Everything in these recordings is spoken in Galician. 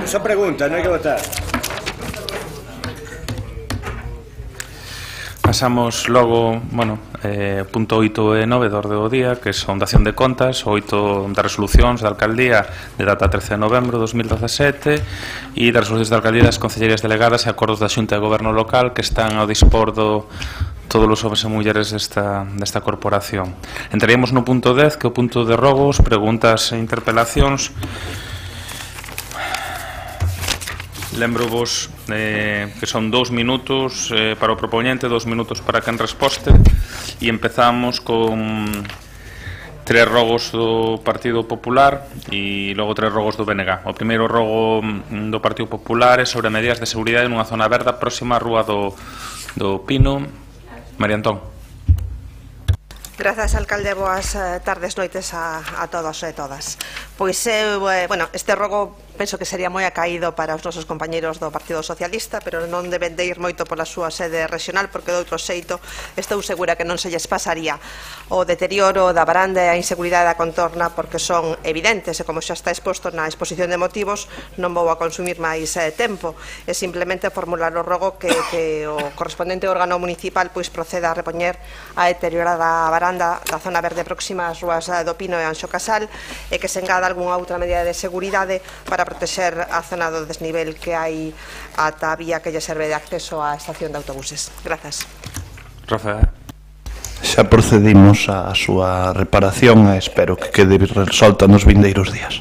Son preguntas, non hai que votar. Pasamos logo, punto 8 e 9 do orde do día, que son dación de contas, 8 das resolucións da Alcaldía de data 13 de novembro de 2017 e das resolucións da Alcaldía das Concellerías Delegadas e acordos da Xunta de Goberno Local que están ao dispor do todos os homens e mulleres desta corporación. Entraríamos no punto 10, que é o punto de rogos, preguntas e interpelacións. Lembro-vos que son 2 minutos para o propoñente, 2 minutos para quen resposte, e empezamos con 3 rogos do Partido Popular e logo 3 rogos do BNG. O primeiro rogo do Partido Popular é sobre medidas de seguridade nunha zona verde próxima á Rúa do Pino. María Antón. Grazas, alcalde, boas tardes, noites a todos e todas. Pois, este rogo penso que sería moi acaído para os nosos compañeiros do Partido Socialista, pero non deben de ir moito pola súa sede regional, porque de outro xeito estou segura que non se lles pasaría o deterioro da varanda e a inseguridade da contorna, porque son evidentes, e como xa está exposto na exposición de motivos, non vou a consumir máis tempo, e simplemente formular o rogo que o correspondente órgano municipal pois proceda a repoñer a deteriorada varanda da zona verde próxima ás Rúas do Pino e Anxo Casal, e que se engada algunha outra medida de seguridade para proteger a zona do desnivel que hai ata a vía que lle serve de acceso á estación de autobuses. Grazas. Rafael. Xa procedimos á súa reparación e espero que quede resolta nos vindeiros días.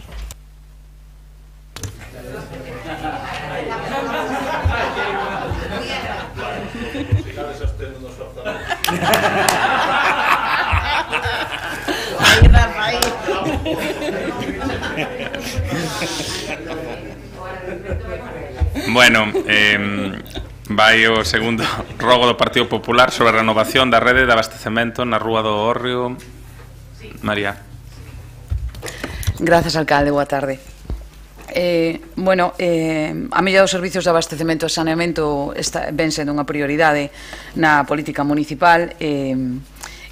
Bueno, vai o segundo rogo do Partido Popular sobre a renovación da rede de abastecemento na Rúa do Hórreo. María. Grazas, alcalde, boa tarde. A mellora dos servizos de abastecemento e saneamento ven sendo unha prioridade na política municipal.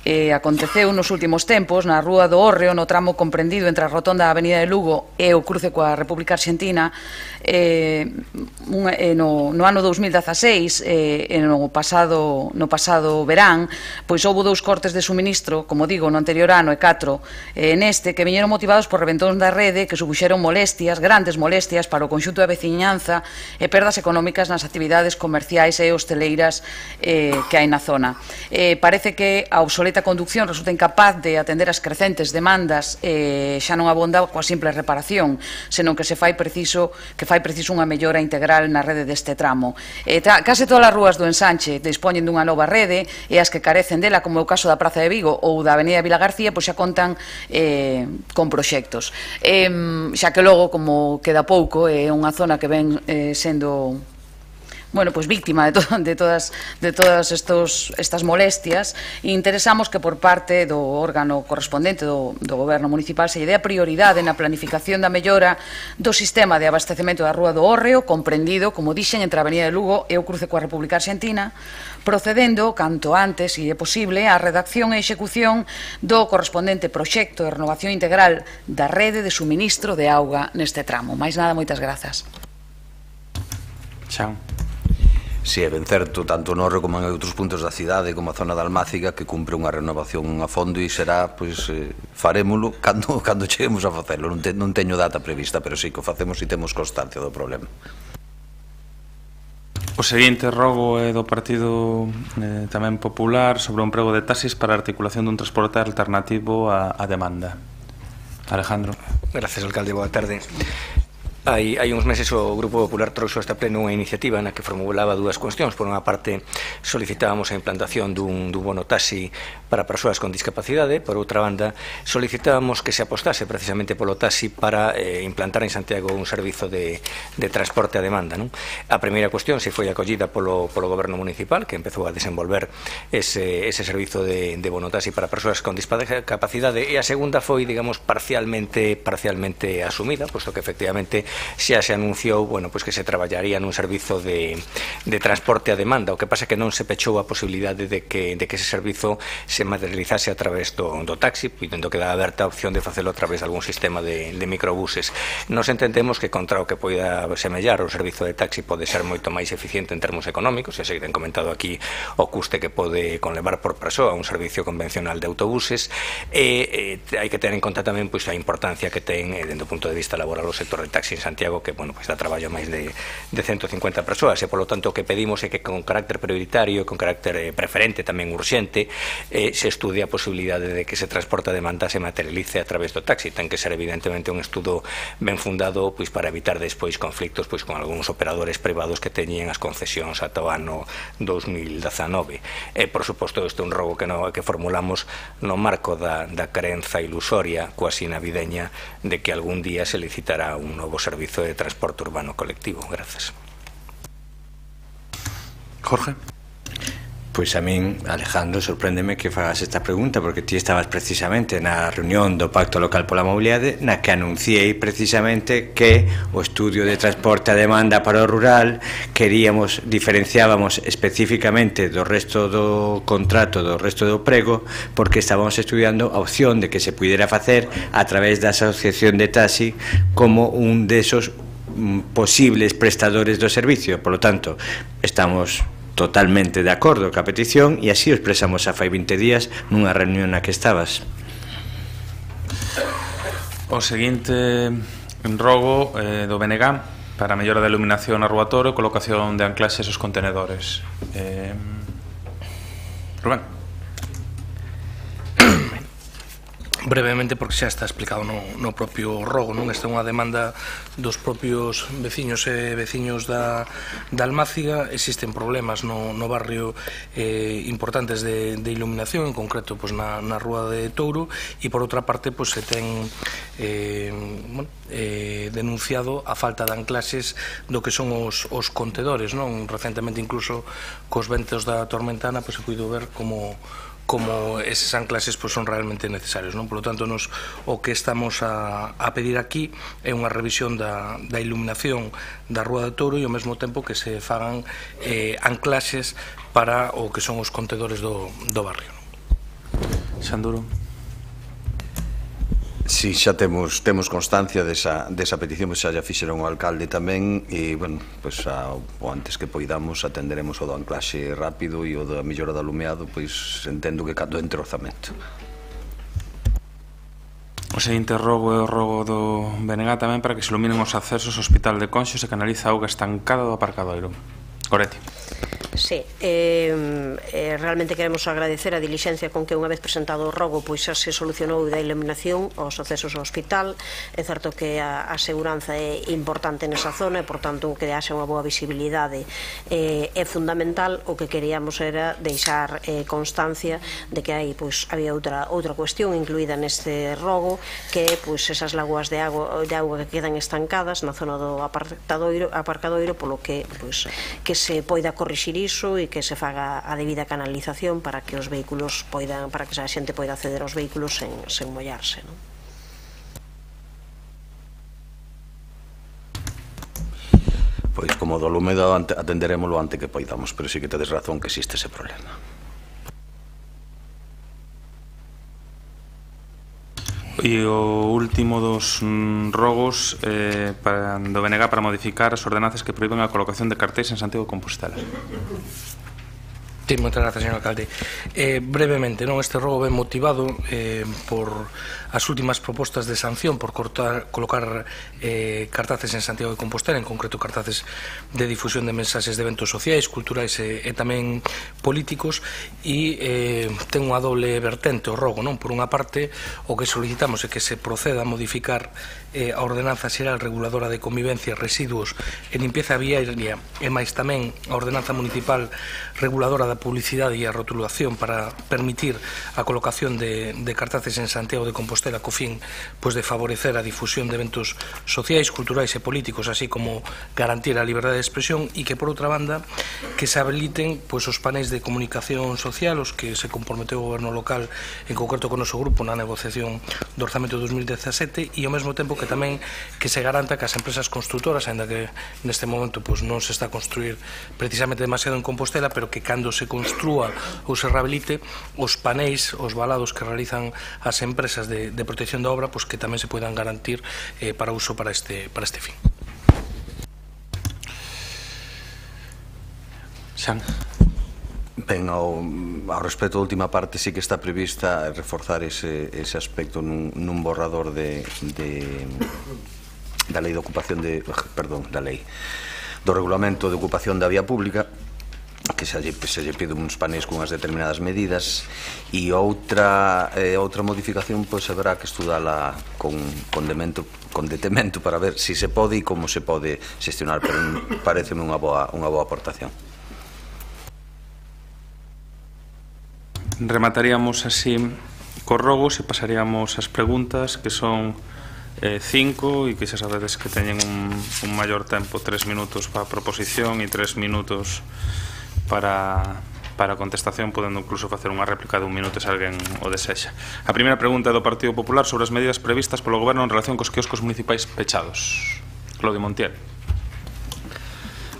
Aconteceu nos últimos tempos na Rúa do Hórreo, no tramo comprendido entre a rotonda da Avenida de Lugo e o cruce coa República Argentina, no ano 2016, no pasado verán, pois houve 2 cortes de suministro, como digo, no anterior ano e 4 neste, que viñeron motivados por reventóns da rede que supuxeron grandes molestias para o conxunto da veciñanza e perdas económicas nas actividades comerciais e hosteleiras que hai na zona. Parece que a obsoleta conducción resulta incapaz de atender as crecentes demandas, xa non abonda coa simple reparación, senón que fai preciso unha mellora integral na rede deste tramo. Case todas as rúas do ensanche dispoñen dunha nova rede, e as que carecen dela, como é o caso da Praza de Vigo ou da Avenida Vila García, pois xa contan con proxectos. Xa que logo, como queda pouco, é unha zona que ven sendo víctima de todas estas molestias, e interesamos que por parte do órgano correspondente do Goberno Municipal se lle dé a prioridade na planificación da mellora do sistema de abastecemento da Rúa do Hórreo, comprendido, como dixen, entre a Avenida de Lugo e o cruce coa República Argentina, procedendo, canto antes, se é posible, á redacción e execución do correspondente proxecto de renovación integral da rede de suministro de auga neste tramo. Máis nada, moitas grazas. Chao. Si é ben certo, tanto no Hórreo como en outros puntos da cidade, como a zona da Almáciga, que cumpre unha renovación a fondo, e será, farémolo cando cheguemos a facelo. Non teño data prevista, pero sí que o facemos e temos constancia do problema. O seguinte rogo é do Partido tamén Popular sobre o emprego de taxis para a articulación dun transporte alternativo á demanda. Alejandro. Gracias, alcalde, boa tarde. Hai uns meses o Grupo Popular trouxo esta pleno unha iniciativa na que formulaba 2 cuestións. Por unha parte, solicitábamos a implantación dun bono taxi para persoas con discapacidade. Por outra banda, solicitábamos que se apostase precisamente polo taxi para implantar en Santiago un servizo de transporte a demanda. A primeira cuestión se foi acollida polo Goberno Municipal, que empezou a desenvolver ese servizo de bono taxi para persoas con discapacidade, e a segunda foi, digamos, parcialmente asumida, posto que efectivamente xa se anunciou, bueno, pois que se traballaría nun servizo de transporte a demanda. O que pasa é que non se pechou a posibilidade de que ese servizo se materializase a través do taxi, podendo quedar aberta a opción de facelo a través de algún sistema de microbuses. Nos entendemos que contra o que poida semellar o servizo de taxi pode ser moito máis eficiente en termos económicos, xa se ten comentado aquí o custe que pode conlevar por persoa un servicio convencional de autobuses, e hai que ter en conta tamén pois a importancia que ten dentro do punto de vista laboral o sector de taxi en Santiago, que bueno, pois dá traballo a máis de 150 persoas, e polo tanto o que pedimos é que con carácter prioritario, con carácter preferente, tamén urxente, se estudie a posibilidade de que ese transporte a demanda se materialice a través do taxi. Ten que ser evidentemente un estudo ben fundado pois para evitar despois conflictos pois con algúns operadores privados que teñen as concesións ata o ano 2019. E por suposto isto é un rogo que formulamos no marco da creenza ilusoria cuasi navideña de que algún día se licitará un novo servizo de transporte urbano colectivo. Grazas. Jorge. Pois a min, Alejandro, sorpréndeme que fagas esta pregunta, porque ti estabas precisamente na reunión do Pacto Local pola Mobilidade, na que anunciei precisamente que o estudio de transporte a demanda para o rural diferenciábamos especificamente do resto do contrato, do resto do prego, porque estábamos estudiando a opción de que se puidera facer a través da asociación de taxi como un desos posibles prestadores do servicio. Por lo tanto, estamos totalmente de acordo ca petición e así o expresamos a fai 20 días nunha reunión na que estabas. O seguinte rogo do BNG para a mellora da iluminación na Rúa Toro e colocación de anclaxes aos contenedores. Rubén. Brevemente, porque xa está explicado no propio rogo, non? Esta é unha demanda dos propios veciños e veciños da Almáciga. Existen problemas no barrio importantes de iluminación, en concreto pois na Rúa de Touro, e por outra parte pois se ten denunciado a falta de anclaxes do que son os contedores, non? Recentemente, incluso cos ventos da tormentana, pois se puido ver como eses anclaxes pois son realmente necesarios, non? Por lo tanto, o que estamos a pedir aquí é unha revisión da iluminación da Rúa de Touro e ao mesmo tempo que se fagan anclaxes para o que son os contedores do barrio. Xanduro. Si, xa temos constancia desa petición, xa fixeron o alcalde tamén, e, bueno, pois o antes que poidamos atenderemos o do anclaxe rápido e o da mellora do alumeado, pois entendo que cando entre o orzamento. O seguinte rogo é o rogo do BNG tamén para que se iluminen os accesos ao Hospital de Conxo e se canaliza a auga estancada do aparcadoiro. Goretti. Sí, realmente queremos agradecer a dilixencia con que unha vez presentado o rogo pois xa se solucionou da iluminación aos accesos ao hospital. É certo que a seguranza é importante nesa zona e, por tanto, que haxa unha boa visibilidade é fundamental. O que queríamos era deixar constancia de que había outra cuestión incluída neste rogo, que é esas lagoas de auga que quedan estancadas na zona do aparcadoiro, polo que se poida corrixir iso e que se faga a debida canalización para que os vehículos para que a xente poida acceder aos vehículos sen mollarse, non? Pois como do lúmedo atenderémoslo antes que poidamos, pero sí que tedes razón que existe ese problema. E o último dos rogos do BNG para modificar as ordenanzas que proíben a colocación de cartéis en Santiago de Compostela. Sí, moitas grazas, señor alcalde. Brevemente, este rogo ben motivado por as últimas propostas de sanción por colocar cartaces en Santiago de Compostela, en concreto cartaces de difusión de mensaxes de eventos sociais, culturais e tamén políticos, e ten unha doble vertente o rogo, non? Por unha parte, o que solicitamos é que se proceda a modificar a ordenanza xeral reguladora de convivencia, residuos e limpieza viaria, e máis tamén a ordenanza municipal reguladora da publicidade e a rotulación para permitir a colocación de cartaces en Santiago de Compostela co fin de favorecer a difusión de eventos sociais, culturais e políticos, así como garantir a liberdade de expresión, e que, por outra banda, que se habiliten os paneis de comunicación social, os que se comprometeu o goberno local, en concreto con o noso grupo, na negociación do orzamento de 2017, e ao mesmo tempo que tamén que se garanta que as empresas constructoras, ainda que neste momento non se está a construir precisamente demasiado en Compostela, pero que cando se construa ou se rehabilite, os paneis, os valados que realizan as empresas de protección da obra, que tamén se poidan garantir para uso para este fin. Xan. Ben, ao respecto da última parte, sí que está prevista reforzar ese aspecto nun borrador da lei de ocupación da lei do regulamento de ocupación da vía pública, que se lle pide uns paneis cunhas determinadas medidas, e outra modificación haberá que estudala con detemento para ver se se pode e como se pode xestionar, pero pareceme unha boa aportación. Remataríamos así cos rogos e pasaríamos ás preguntas, que son 5, e que xa sabedes que teñen un maior tempo, 3 minutos para a proposición e 3 minutos para a contestación, podendo incluso facer unha réplica de 1 minuto se alguén o desexa. A primeira pregunta é do Partido Popular sobre as medidas previstas polo Goberno en relación cos quioscos municipais pechados. Claudio Montiel.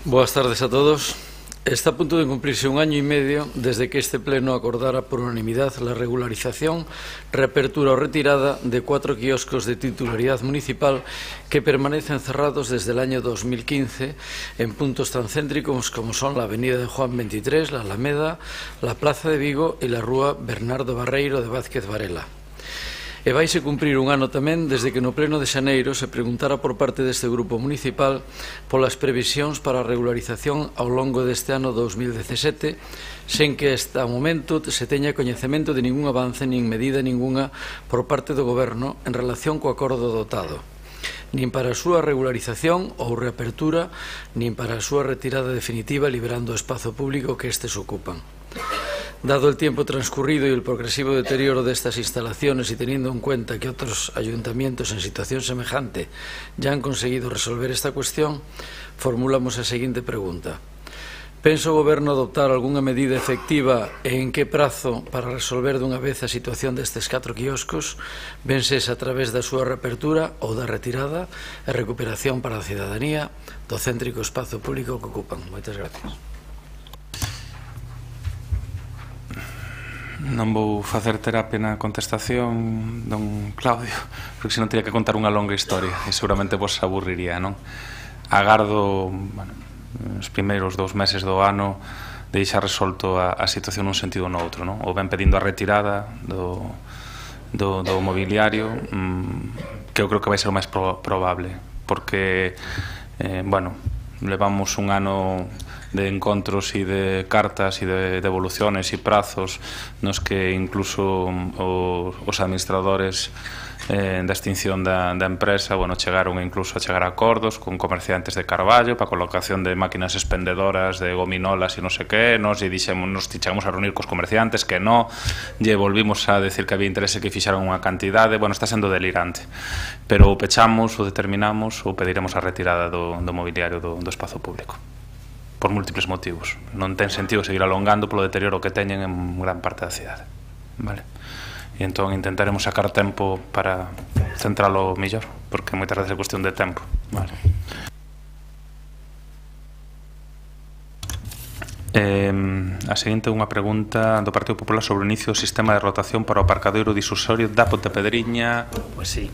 Boas tardes a todos. Está a punto de cumplirse 1 año e medio desde que este pleno acordara por unanimidad la regularización, reapertura o retirada de 4 quioscos de titularidad municipal que permanecen cerrados desde el año 2015 en puntos tan céntricos como son la avenida de Juan 23, la Alameda, la Plaza de Vigo e la rúa Bernardo Barreiro de Vázquez Varela. E vaise cumprir 1 ano tamén desde que no pleno de xaneiro se preguntara por parte deste grupo municipal polas previsións para a regularización ao longo deste ano 2017, sen que hasta o momento se teña coñecemento de ningún avance nin medida ninguna por parte do Goberno en relación co acordo dotado, nin para a súa regularización ou reapertura, nin para a súa retirada definitiva liberando o espazo público que estes ocupan. Dado el tiempo transcurrido y el progresivo deterioro de estas instalaciones y teniendo en cuenta que otros ayuntamientos en situación semejante ya han conseguido resolver esta cuestión, formulamos la siguiente pregunta. ¿Pensa o Goberno adoptar algunha medida efectiva e en que prazo para resolver dunha vez a situación destes 4 quioscos, vense a través da súa reapertura ou da retirada e recuperación para a cidadanía do céntrico espazo público que ocupan? Moitas gracias. Non vou facer terapia na contestación, don Claudio, porque senón teria que contar unha longa historia e seguramente vos aburriría, non? Agardo, os primeiros 2 meses do ano deixa resolto a situación nun sentido ou noutro, non? Ou ben pedindo a retirada do mobiliario, que eu creo que vai ser o máis probable, porque, levamos 1 ano de encontros e de cartas e de devoluciones e prazos nos que incluso os administradores da extinción da empresa chegaron incluso a chegar a acordos con comerciantes de Carballo para a colocación de máquinas expendedoras de gominolas e non sei que, nos chegamos a reunir cos comerciantes que non, lle volvimos a decir que había interese que fixaran unha cantidade, está sendo delirante, pero ou pechamos ou determinamos ou pediremos a retirada do mobiliario do espazo público por múltiples motivos. Non ten sentido seguir alongando polo deterioro que teñen en gran parte da cidade. Vale? E entón intentaremos sacar tempo para centralo mellor, porque moitas veces é cuestión de tempo. Vale? A seguinte é unha pregunta do Partido Popular sobre o inicio do sistema de rotación para o aparcadoiro disusorio da Pontepedriña. Pois sí,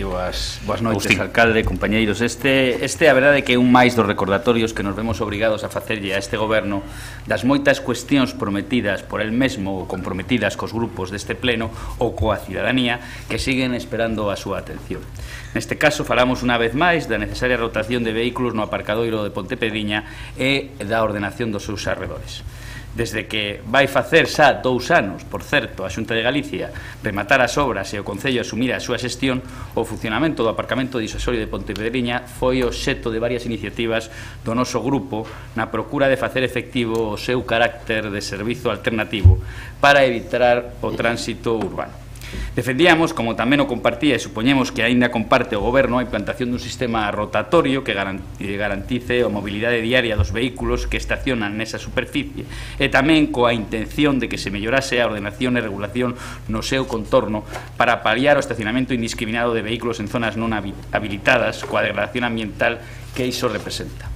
boas noites, alcalde, compañeiros. Este a verdade que é un máis dos recordatorios que nos vemos obrigados a facerlle a este goberno das moitas cuestións prometidas por el mesmo ou comprometidas cos grupos deste pleno ou coa cidadanía que siguen esperando a súa atención. Neste caso falamos unha vez máis da necesaria rotación de vehículos no aparcadoiro de Pontepedriña e da ordenación dos seus arredores. desde que vai facer xa 2 anos, por certo, a Xunta de Galicia rematar as obras e o Concello asumir a súa xestión, o funcionamento do aparcamento disuasorio de Pontepedriña foi obxecto de varias iniciativas do noso grupo na procura de facer efectivo o seu carácter de servizo alternativo para evitar o tránsito urbano. Defendíamos, como tamén o compartía e supoñemos que aínda comparte o Goberno, a implantación dun sistema rotatorio que garantice a mobilidade diaria dos vehículos que estacionan nesa superficie e tamén coa intención de que se mellorase a ordenación e regulación no seu contorno para paliar o estacionamento indiscriminado de vehículos en zonas non habilitadas coa degradación ambiental que iso representa.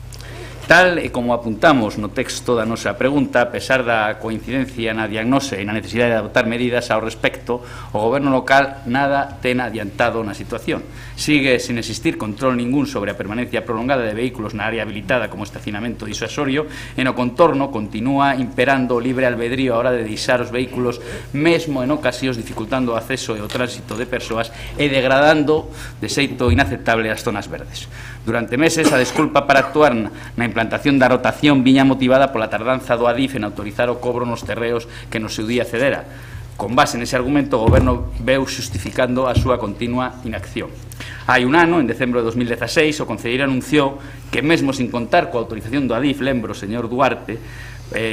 Tal e como apuntamos no texto da nosa pregunta, a pesar da coincidencia na diagnose e na necesidade de adoptar medidas ao respecto, o Goberno local nada ten adiantado na situación. Sigue sin existir control ningún sobre a permanencia prolongada de vehículos na área habilitada como estacionamento disuasorio e no contorno continúa imperando o libre albedrío a hora de deixar os vehículos, mesmo en ocasións dificultando o acceso e o tránsito de persoas e degradando de xeito inaceptable as zonas verdes. Durante meses, a desculpa para actuar na implantación da rotación viña motivada pola tardanza do Adif en autorizar o cobro nos terreos que no seu día cedera. Con base nese argumento, o Goberno veu xustificando a súa continua inacción. Hai un ano, en decembro de 2016, o Concelleiro anunciou que, mesmo sin contar coa autorización do Adif, lembro, señor Duarte,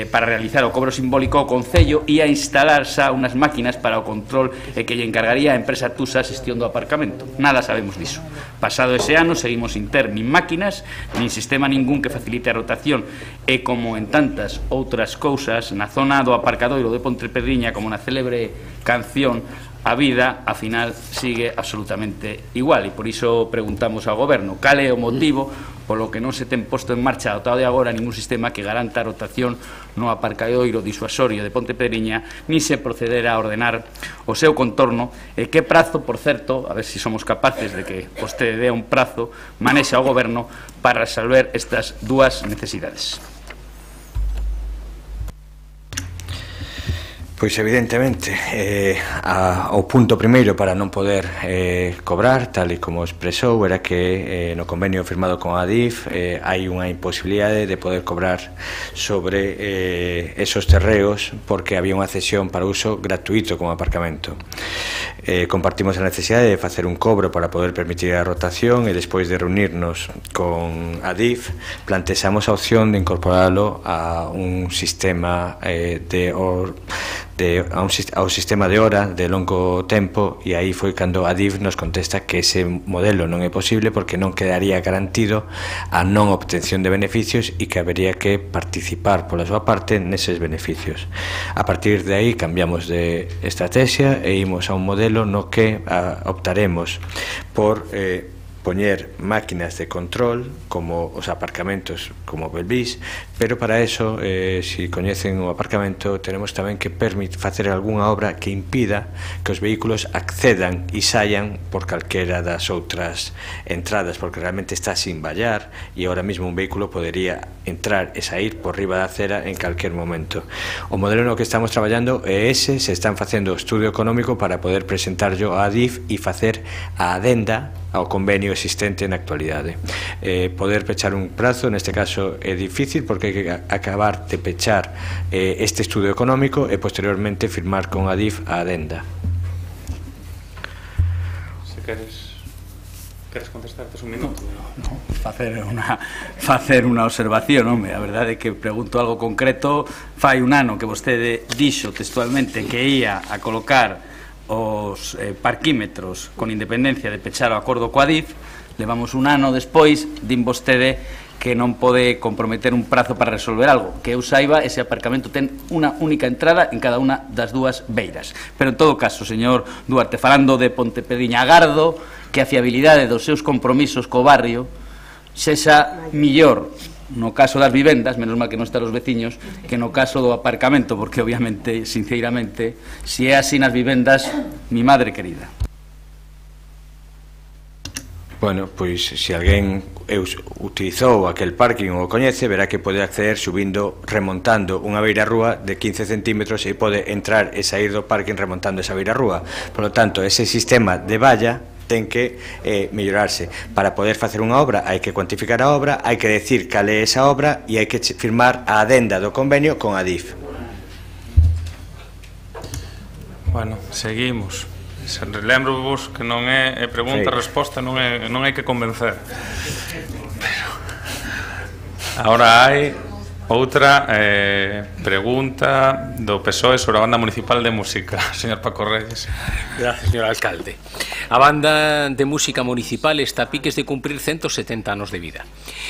para realizar o cobro simbólico, o Concello ia instalar xa unhas máquinas para o control e que lle encargaría a empresa Tusa a xestión do aparcamento. Nada sabemos diso. Pasado ese ano, seguimos sin ter nin máquinas, nin sistema ningún que facilite a rotación e, como en tantas outras cousas, na zona do aparcadoiro de Pontepedriña, como na célebre canción, a vida, a final, sigue absolutamente igual. E por iso preguntamos ao Goberno cal é o motivo polo que non se ten posto en marcha ao tal de agora ningún sistema que garanta a rotación no aparcadoiro disuasorio de Pontepedriña, ni se procederá a ordenar o seu contorno e que prazo, por certo, a ver se somos capaces de que vostede dé un prazo, manexa o Goberno para resolver estas dúas necesidades. Pois evidentemente o punto primeiro para non poder cobrar, tal e como expresou, era que no convenio firmado con a Adif hai unha imposibilidade de poder cobrar sobre esos terreos porque había unha cesión para uso gratuito como aparcamento. Compartimos a necesidade de facer un cobro para poder permitir a rotación e despois de reunirnos con Adif plantexamos a opción de incorporalo a un sistema ao sistema de hora de longo tempo, e aí foi cando Adif nos contesta que ese modelo non é posible porque non quedaría garantido a non obtención de beneficios e que habería que participar pola súa parte neses beneficios. A partir de aí cambiamos de estrategia e imos a un modelo no que optaremos por poñer máquinas de control como os aparcamentos como Belvís, pero para eso, se coñecen o aparcamento, tenemos tamén que facer algunha obra que impida que os vehículos accedan e saian por calquera das outras entradas, porque realmente está sin vallar e ahora mesmo un vehículo podería entrar e sair por riba da acera en calquer momento. O modelo no que estamos traballando é ese, se están facendo o estudio económico para poder presentarlo a Adif e facer a adenda ao convenio existente na actualidade. Poder pechar un prazo, neste caso, é difícil porque hai que acabar de pechar este estudio económico e posteriormente firmar con Adif a adenda. Se queres contestarte un minuto? No, facer unha observación, home, a verdade é que pregunto algo concreto. Fai un ano que vostede dixo textualmente que ia a colocar os parquímetros con independencia de pechar o acordo coa Adif. Levamos un ano despois, din vostede que non pode comprometer un prazo para resolver algo. Que eu saiba, ese aparcamento ten unha única entrada en cada unha das dúas beiras. Pero en todo caso, señor Duarte, falando de Pontepedriña, agardo que a fiabilidade dos seus compromisos co barrio sexa millor no caso das vivendas, menos mal que non están os veciños, que no caso do aparcamento, porque obviamente, sinceramente, se é así nas vivendas, mi madre querida. Bueno, pois se alguén utilizou aquel parking ou o coñece, verá que pode acceder subindo, remontando unha beirarrúa de 15 centímetros e pode entrar e sair do parking remontando esa beirarrúa. Por lo tanto, ese sistema de valla ten que mellorarse. Para poder facer unha obra hai que cuantificar a obra, hai que decir cal é esa obra e hai que firmar a adenda do convenio con Adif. Bueno, seguimos. Lembro-vos que non é pregunta, resposta, non hai que convencer. Pero agora hai outra pregunta do PSOE sobre a banda municipal de música. Señor Paco Reyes. Gracias, señor alcalde. A banda de música municipal está a piques de cumprir 170 anos de vida.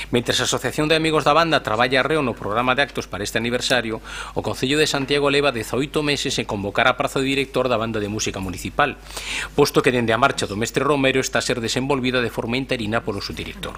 Mentres a Asociación de Amigos da Banda traballa reo no programa de actos para este aniversario, o Concello de Santiago leva 18 meses en convocar a praza de director da banda de música municipal, posto que dende a marcha do mestre Romero está a ser desenvolvida de forma interina polo subdirector.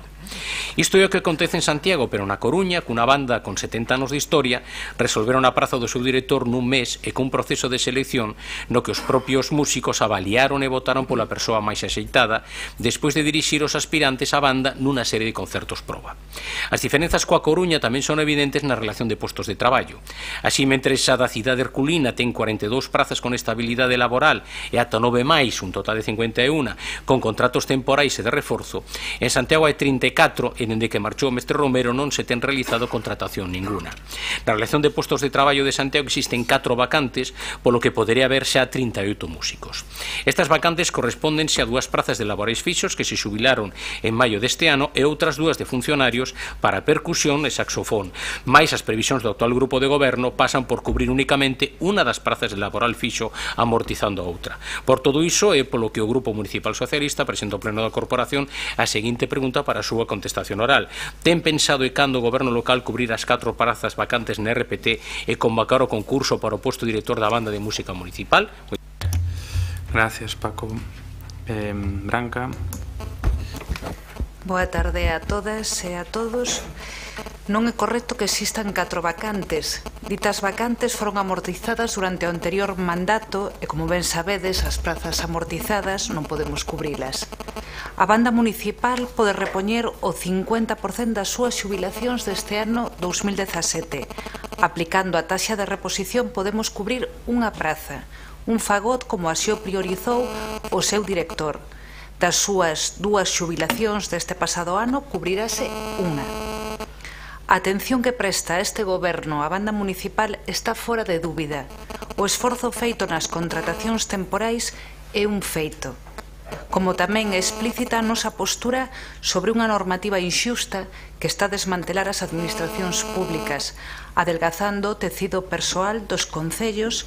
Isto é o que acontece en Santiago, pero na Coruña, cunha banda con 70 anos de historia, resolveron a praza do subdirector nun mes e cun proceso de selección no que os propios músicos avaliaron e votaron pola persoa máis axeitada despois de dirixir os aspirantes á banda nunha serie de concertos proba. As diferenzas coa Coruña tamén son evidentes na relación de postos de traballo. Así, mentres a da cidade herculina ten 42 prazas con estabilidade laboral e ata 9 máis, un total de 51, con contratos temporais e de reforzo, en Santiago hai 34 e dende que marchou o mestre Romero non se ten realizado contratación ninguna. Na relación de postos de traballo de Santiago existen 4 vacantes, polo que podería haber xa 38 músicos. Estas vacantes correspóndense a 2 prazas de laborais fixos que se xubilaron en maio deste ano e outras 2 de funcionarios para percusión e saxofón, máis as previsións do actual grupo de goberno pasan por cubrir únicamente unha das prazas de laboral fixo amortizando a outra. Por todo iso é polo que o Grupo Municipal Socialista presenta ao Pleno da Corporación a seguinte pregunta para a súa contestación oral. Ten pensado e cando o goberno local cubrir as 4 prazas vacantes na RPT e convocar o concurso para o posto director da banda de música municipal? Gracias, Paco. Branca. Boa tarde a todas e a todos. Non é correcto que existan 4 vacantes. Ditas vacantes foron amortizadas durante o anterior mandato e, como ben sabedes, as prazas amortizadas non podemos cubrilas. A banda municipal pode repoñer o 50% das súas xubilacións deste ano 2017. Aplicando a taxa de reposición podemos cubrir unha praza, un fagot como así o priorizou o seu director. Das súas 2 xubilacións deste pasado ano, cubrirase unha. A atención que presta este goberno á banda municipal está fora de dúbida. O esforzo feito nas contratacións temporais é un feito. Como tamén é explícita a nosa postura sobre unha normativa inxusta que está a desmantelar as administracións públicas, adelgazando o tecido persoal dos concellos,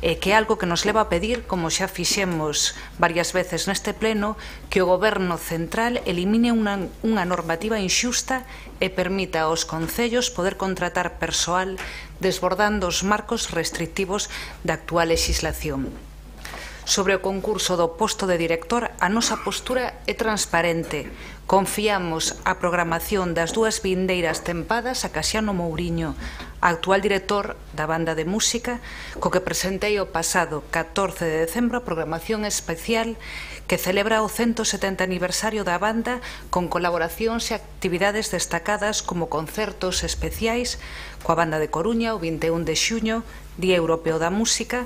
que é algo que nos leva a pedir, como xa fixemos varias veces neste pleno, que o goberno central elimine unha normativa inxusta e permita aos concellos poder contratar persoal desbordando os marcos restrictivos da actual legislación. Sobre o concurso do posto de director, a nosa postura é transparente. Confiamos a programación das 2 vindeiras tempadas a Casiano Mouriño, actual director da banda de música, co que presentei o pasado 14 de decembro a programación especial que celebra o 170 aniversario da banda con colaboracións e actividades destacadas como concertos especiais coa banda de Coruña o 21 de xuño, Día Europeo da Música,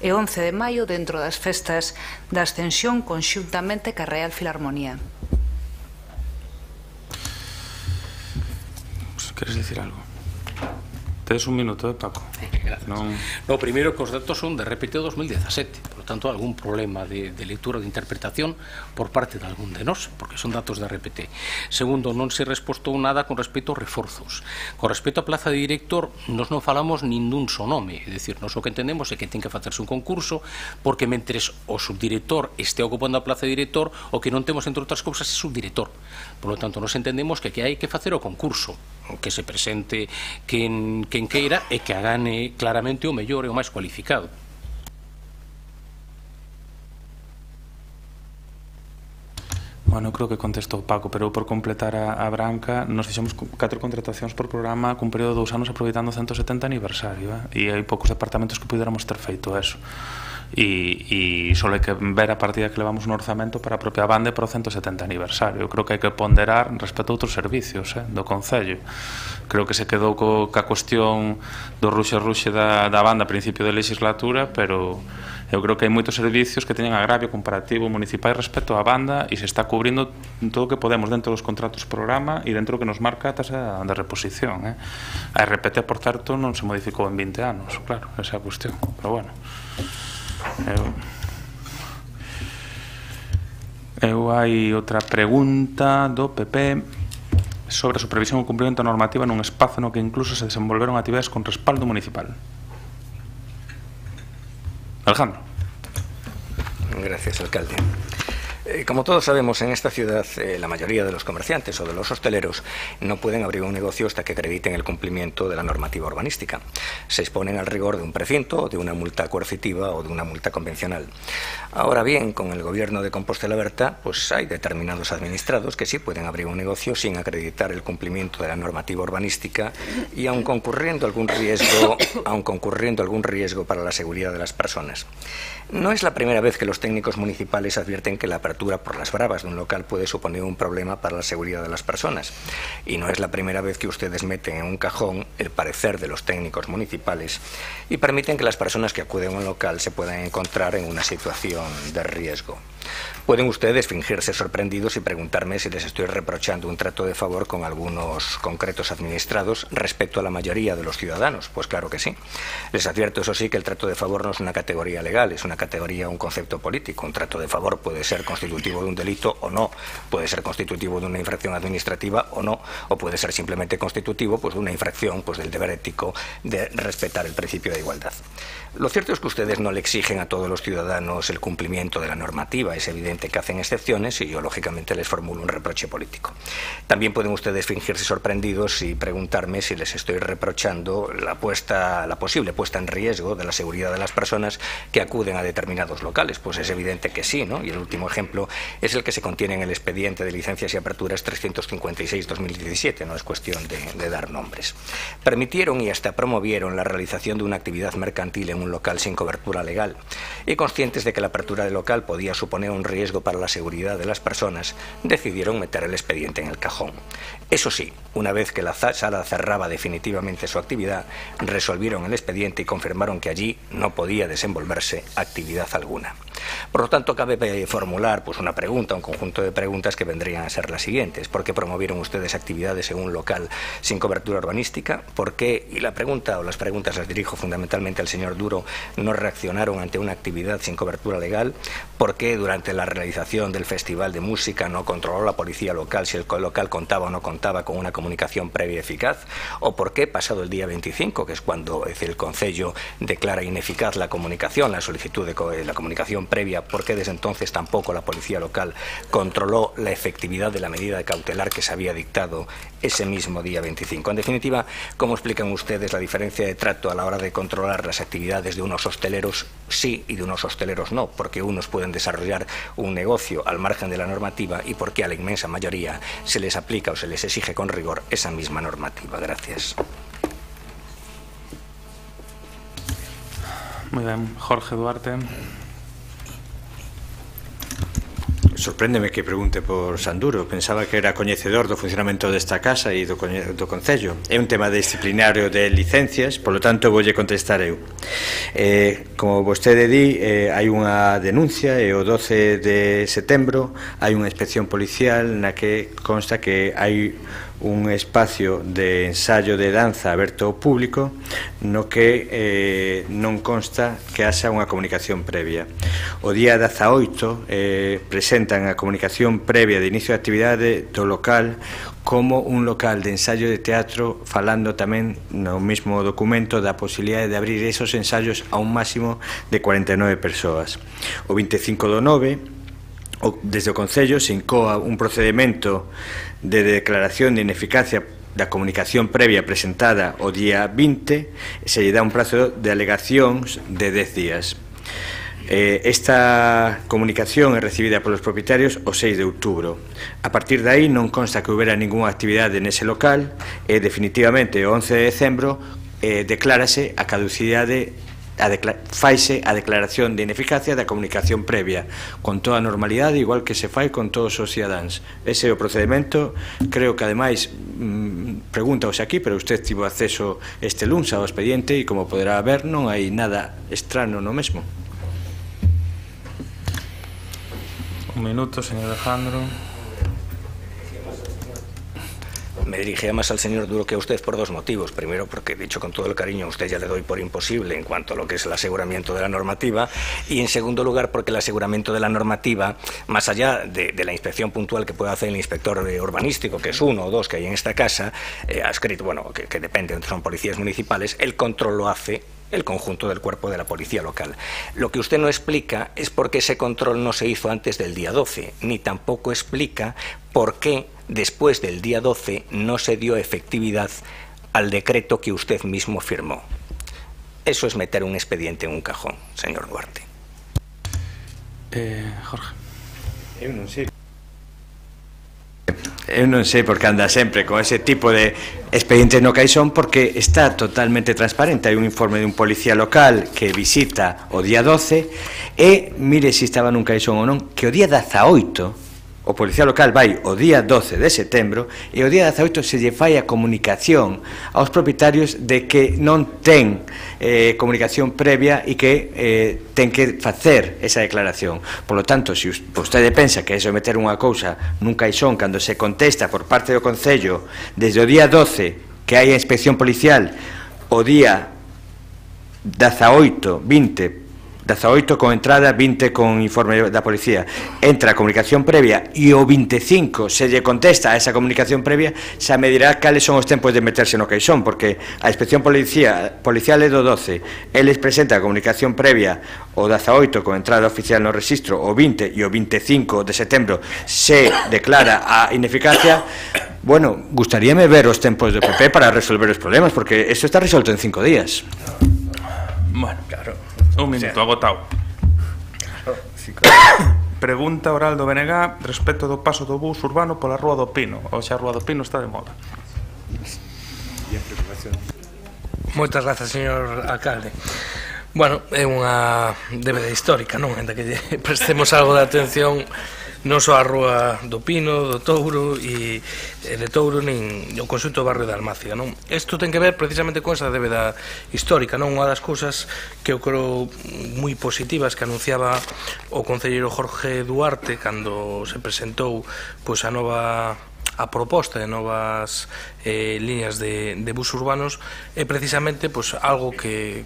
e 11 de maio dentro das festas da Ascensión conxuntamente ca Real Filarmonía. Queres dicir algo? Tedes un minuto, Paco? Gracias. No, primeiro que os datos son de RPT 2017, por lo tanto, algún problema de lectura ou de interpretación por parte de algún de nós, porque son datos de RPT. Segundo, non se respostou nada con respecto aos reforzos. Con respecto á plaza de director, nos non falamos nin dun só nome, é dicir, nos o que entendemos é que ten que facerse un concurso, porque mentres o subdirector este ocupando a plaza de director, o que non temos, entre outras cousas, é subdirector. Por lo tanto, nos entendemos que hai que facer o concurso, que se presente quen queira e que gane claramente o mellor e o máis cualificado. Bueno, creo que contestou Paco, pero por completar a Branca, nos fixemos 4 contratacións por programa cun período de 2 anos aproveitando o 170 aniversario, e hai poucos departamentos que puidéramos ter feito eso. E só hai que ver a partida que levamos no orzamento para a propia banda e para o 170 aniversario. Eu creo que hai que ponderar respecto a outros servicios do Concello. Creo que se quedou ca cuestión do ruxe da banda a principio de legislatura, pero eu creo que hai moitos servicios que teñen agravio comparativo municipal respecto á banda e se está cubrindo todo o que podemos dentro dos contratos programa e dentro do que nos marca a tasa de reposición. A RPT, por certo, non se modificou en 20 anos, claro, esa é a cuestión, pero bueno. Hai outra pregunta do PP sobre a supervisión e cumprimento normativa nun espazo no que incluso se desenvolveron actividades con respaldo municipal. Alejandro. Gracias, alcalde. Como todos sabemos, en esta ciudad la mayoría de los comerciantes o de los hosteleros no pueden abrir un negocio hasta que acrediten el cumplimiento de la normativa urbanística. Se exponen al rigor de un precinto, de una multa coercitiva o de una multa convencional. Ahora bien, con el gobierno de Compostela Berta, pues hay determinados administrados que sí pueden abrir un negocio sin acreditar el cumplimiento de la normativa urbanística y aun concurriendo algún riesgo para la seguridad de las personas. No es la primera vez que los técnicos municipales advierten que la apertura por las bravas de un local puede suponer un problema para la seguridad de las personas. Y no es la primera vez que ustedes meten en un cajón el parecer de los técnicos municipales y permiten que las personas que acuden a un local se puedan encontrar en una situación de riesgo. Pueden ustedes fingirse sorprendidos y preguntarme si les estoy reprochando un trato de favor con algunos concretos administrados respecto a la mayoría de los ciudadanos. Pues claro que sí. Les advierto, eso sí, que el trato de favor no es una categoría legal, es una categoría, un concepto político. Un trato de favor puede ser constitutivo de un delito o no, puede ser constitutivo de una infracción administrativa o no, o puede ser simplemente constitutivo pues, de una infracción pues, del deber ético de respetar el principio de igualdad. Lo cierto es que ustedes no le exigen a todos los ciudadanos el cumplimiento de la normativa. Es evidente que hacen excepciones y yo, lógicamente, les formulo un reproche político. También pueden ustedes fingirse sorprendidos y preguntarme si les estoy reprochando la posible puesta en riesgo de la seguridad de las personas que acuden a determinados locales. Pues es evidente que sí, ¿no? Y el último ejemplo es el que se contiene en el expediente de licencias y aperturas 356-2017. No es cuestión de dar nombres. Permitieron y hasta promovieron la realización de una actividad mercantil en un local sin cobertura legal y conscientes de que la apertura del local podía suponer un riesgo para la seguridad de las personas, decidieron meter el expediente en el cajón. Eso sí, una vez que la sala cerraba definitivamente su actividad, resolvieron el expediente y confirmaron que allí no podía desenvolverse actividad alguna. Por lo tanto, cabe formular pues, una pregunta, un conjunto de preguntas que vendrían a ser las siguientes. ¿Por qué promovieron ustedes actividades en un local sin cobertura urbanística? ¿Por qué? Y la pregunta o las preguntas las dirijo fundamentalmente al señor Duro, no reaccionaron ante una actividad sin cobertura legal. ¿Por qué durante la realización del festival de música no controló la policía local si el local contaba o no contaba con una comunicación previa eficaz? ¿O por qué pasado el día 25, que es cuando el Concello declara ineficaz la comunicación, la solicitud de la comunicación previa, por qué desde entonces tampoco la policía local controló la efectividad de la medida cautelar que se había dictado ese mismo día 25? En definitiva, ¿cómo explican ustedes la diferencia de trato a la hora de controlar las actividades de unos hosteleros sí y de unos hosteleros no? Porque unos pueden desarrollar un negocio al margen de la normativa y porque a la inmensa mayoría se les aplica o se les exige con rigor esa misma normativa. Gracias. Muy ben, Jorge Duarte. Sorpréndeme que pregunte por Sanduro. Pensaba que era coñecedor do funcionamento desta casa e do Concello. É un tema disciplinario de licencias, polo tanto, voulle contestar eu. Como vostede di, hai unha denuncia e o 12 de setembro hai unha inspección policial na que consta que hai un espacio de ensayo de danza aberto ao público no que non consta que haxa unha comunicación previa. O día 18 presentan a comunicación previa de inicio de actividade do local como un local de ensayo de teatro, falando tamén no mesmo documento da posibilidade de abrir esos ensayos a un máximo de 49 persoas. O 25 do 9, desde o Concello se incoa un procedimento de declaración de ineficacia da comunicación previa presentada o día 20, se lle dá un prazo de alegacións de 10 días. Esta comunicación é recibida polos propietarios o 6 de outubro. A partir de aí non consta que houbera ninguna actividade nese local e definitivamente o 11 de decembro declárase a caducidade, faise a declaración de ineficacia da comunicación previa con toda a normalidade, igual que se fai con todos os cidadáns. Ese é o procedimento. Creo que ademais pregúntaos aquí, pero usted tivo acceso este luns ao expediente e como poderá ver non hai nada extraño no mesmo. Un minuto, señor Alejandro. Me dirigía más al señor Duro que a usted por dos motivos. Primero, porque, dicho con todo el cariño, a usted ya le doy por imposible en cuanto a lo que es el aseguramiento de la normativa. Y, en segundo lugar, porque el aseguramiento de la normativa, más allá de la inspección puntual que puede hacer el inspector urbanístico, que es uno o dos que hay en esta casa, adscrito, bueno, que depende, son policías municipales, el control lo hace el conjunto del cuerpo de la policía local. Lo que usted no explica es por qué ese control no se hizo antes del día 12, ni tampoco explica por qué después del día 12 no se dio efectividad al decreto que usted mismo firmó. Eso es meter un expediente en un cajón, señor Duarte. Jorge. Eu non sei porque anda sempre con ese tipo de expedientes no caixón, porque está totalmente transparente. Hai un informe de un policía local que visita o día 12 e mire se estaba nun caixón ou non, que o día 18 o policía local vai o día 12 de setembro e o día 18 se lle fai a comunicación aos propietarios de que non ten comunicación previa e que ten que facer esa declaración. Por lo tanto, se vostede pensa que é meter unha cousa nun caixón cando se contesta por parte do Concello desde o día 12 que hai a inspección policial, o día 18, 20 con entrada, 20 con informe da policía, entra a comunicación previa e o 25 se lle contesta a esa comunicación previa, xa me dirá cales son os tempos de meterse no caixón, porque a inspección policial é do 12, eles presenta a comunicación previa o 18 con entrada oficial no registro, o 20 e o 25 de setembro se declara a ineficacia. Bueno, gustaríame ver os tempos do PP para resolver os problemas, porque isto está resolto en 5 días. Bueno, claro. Un minuto, agotado. Pregunta oral do BNG respecto do paso do bus urbano pola Rúa do Pino. Oxe, a Rúa do Pino está de moda. Moitas grazas, señor alcalde. Bueno, é unha débeda histórica, non? Ainda que prestemos algo de atención non só a Rúa do Pino, do Touro e de Touro, nin o conxunto do barrio de Almáciga, non? Isto ten que ver precisamente con esa débeda histórica, non? Unha das cousas que eu creo moi positivas que anunciaba o concelleiro Jorge Duarte cando se presentou pois a nova proposta de novas líneas de bus urbanos é precisamente pois algo que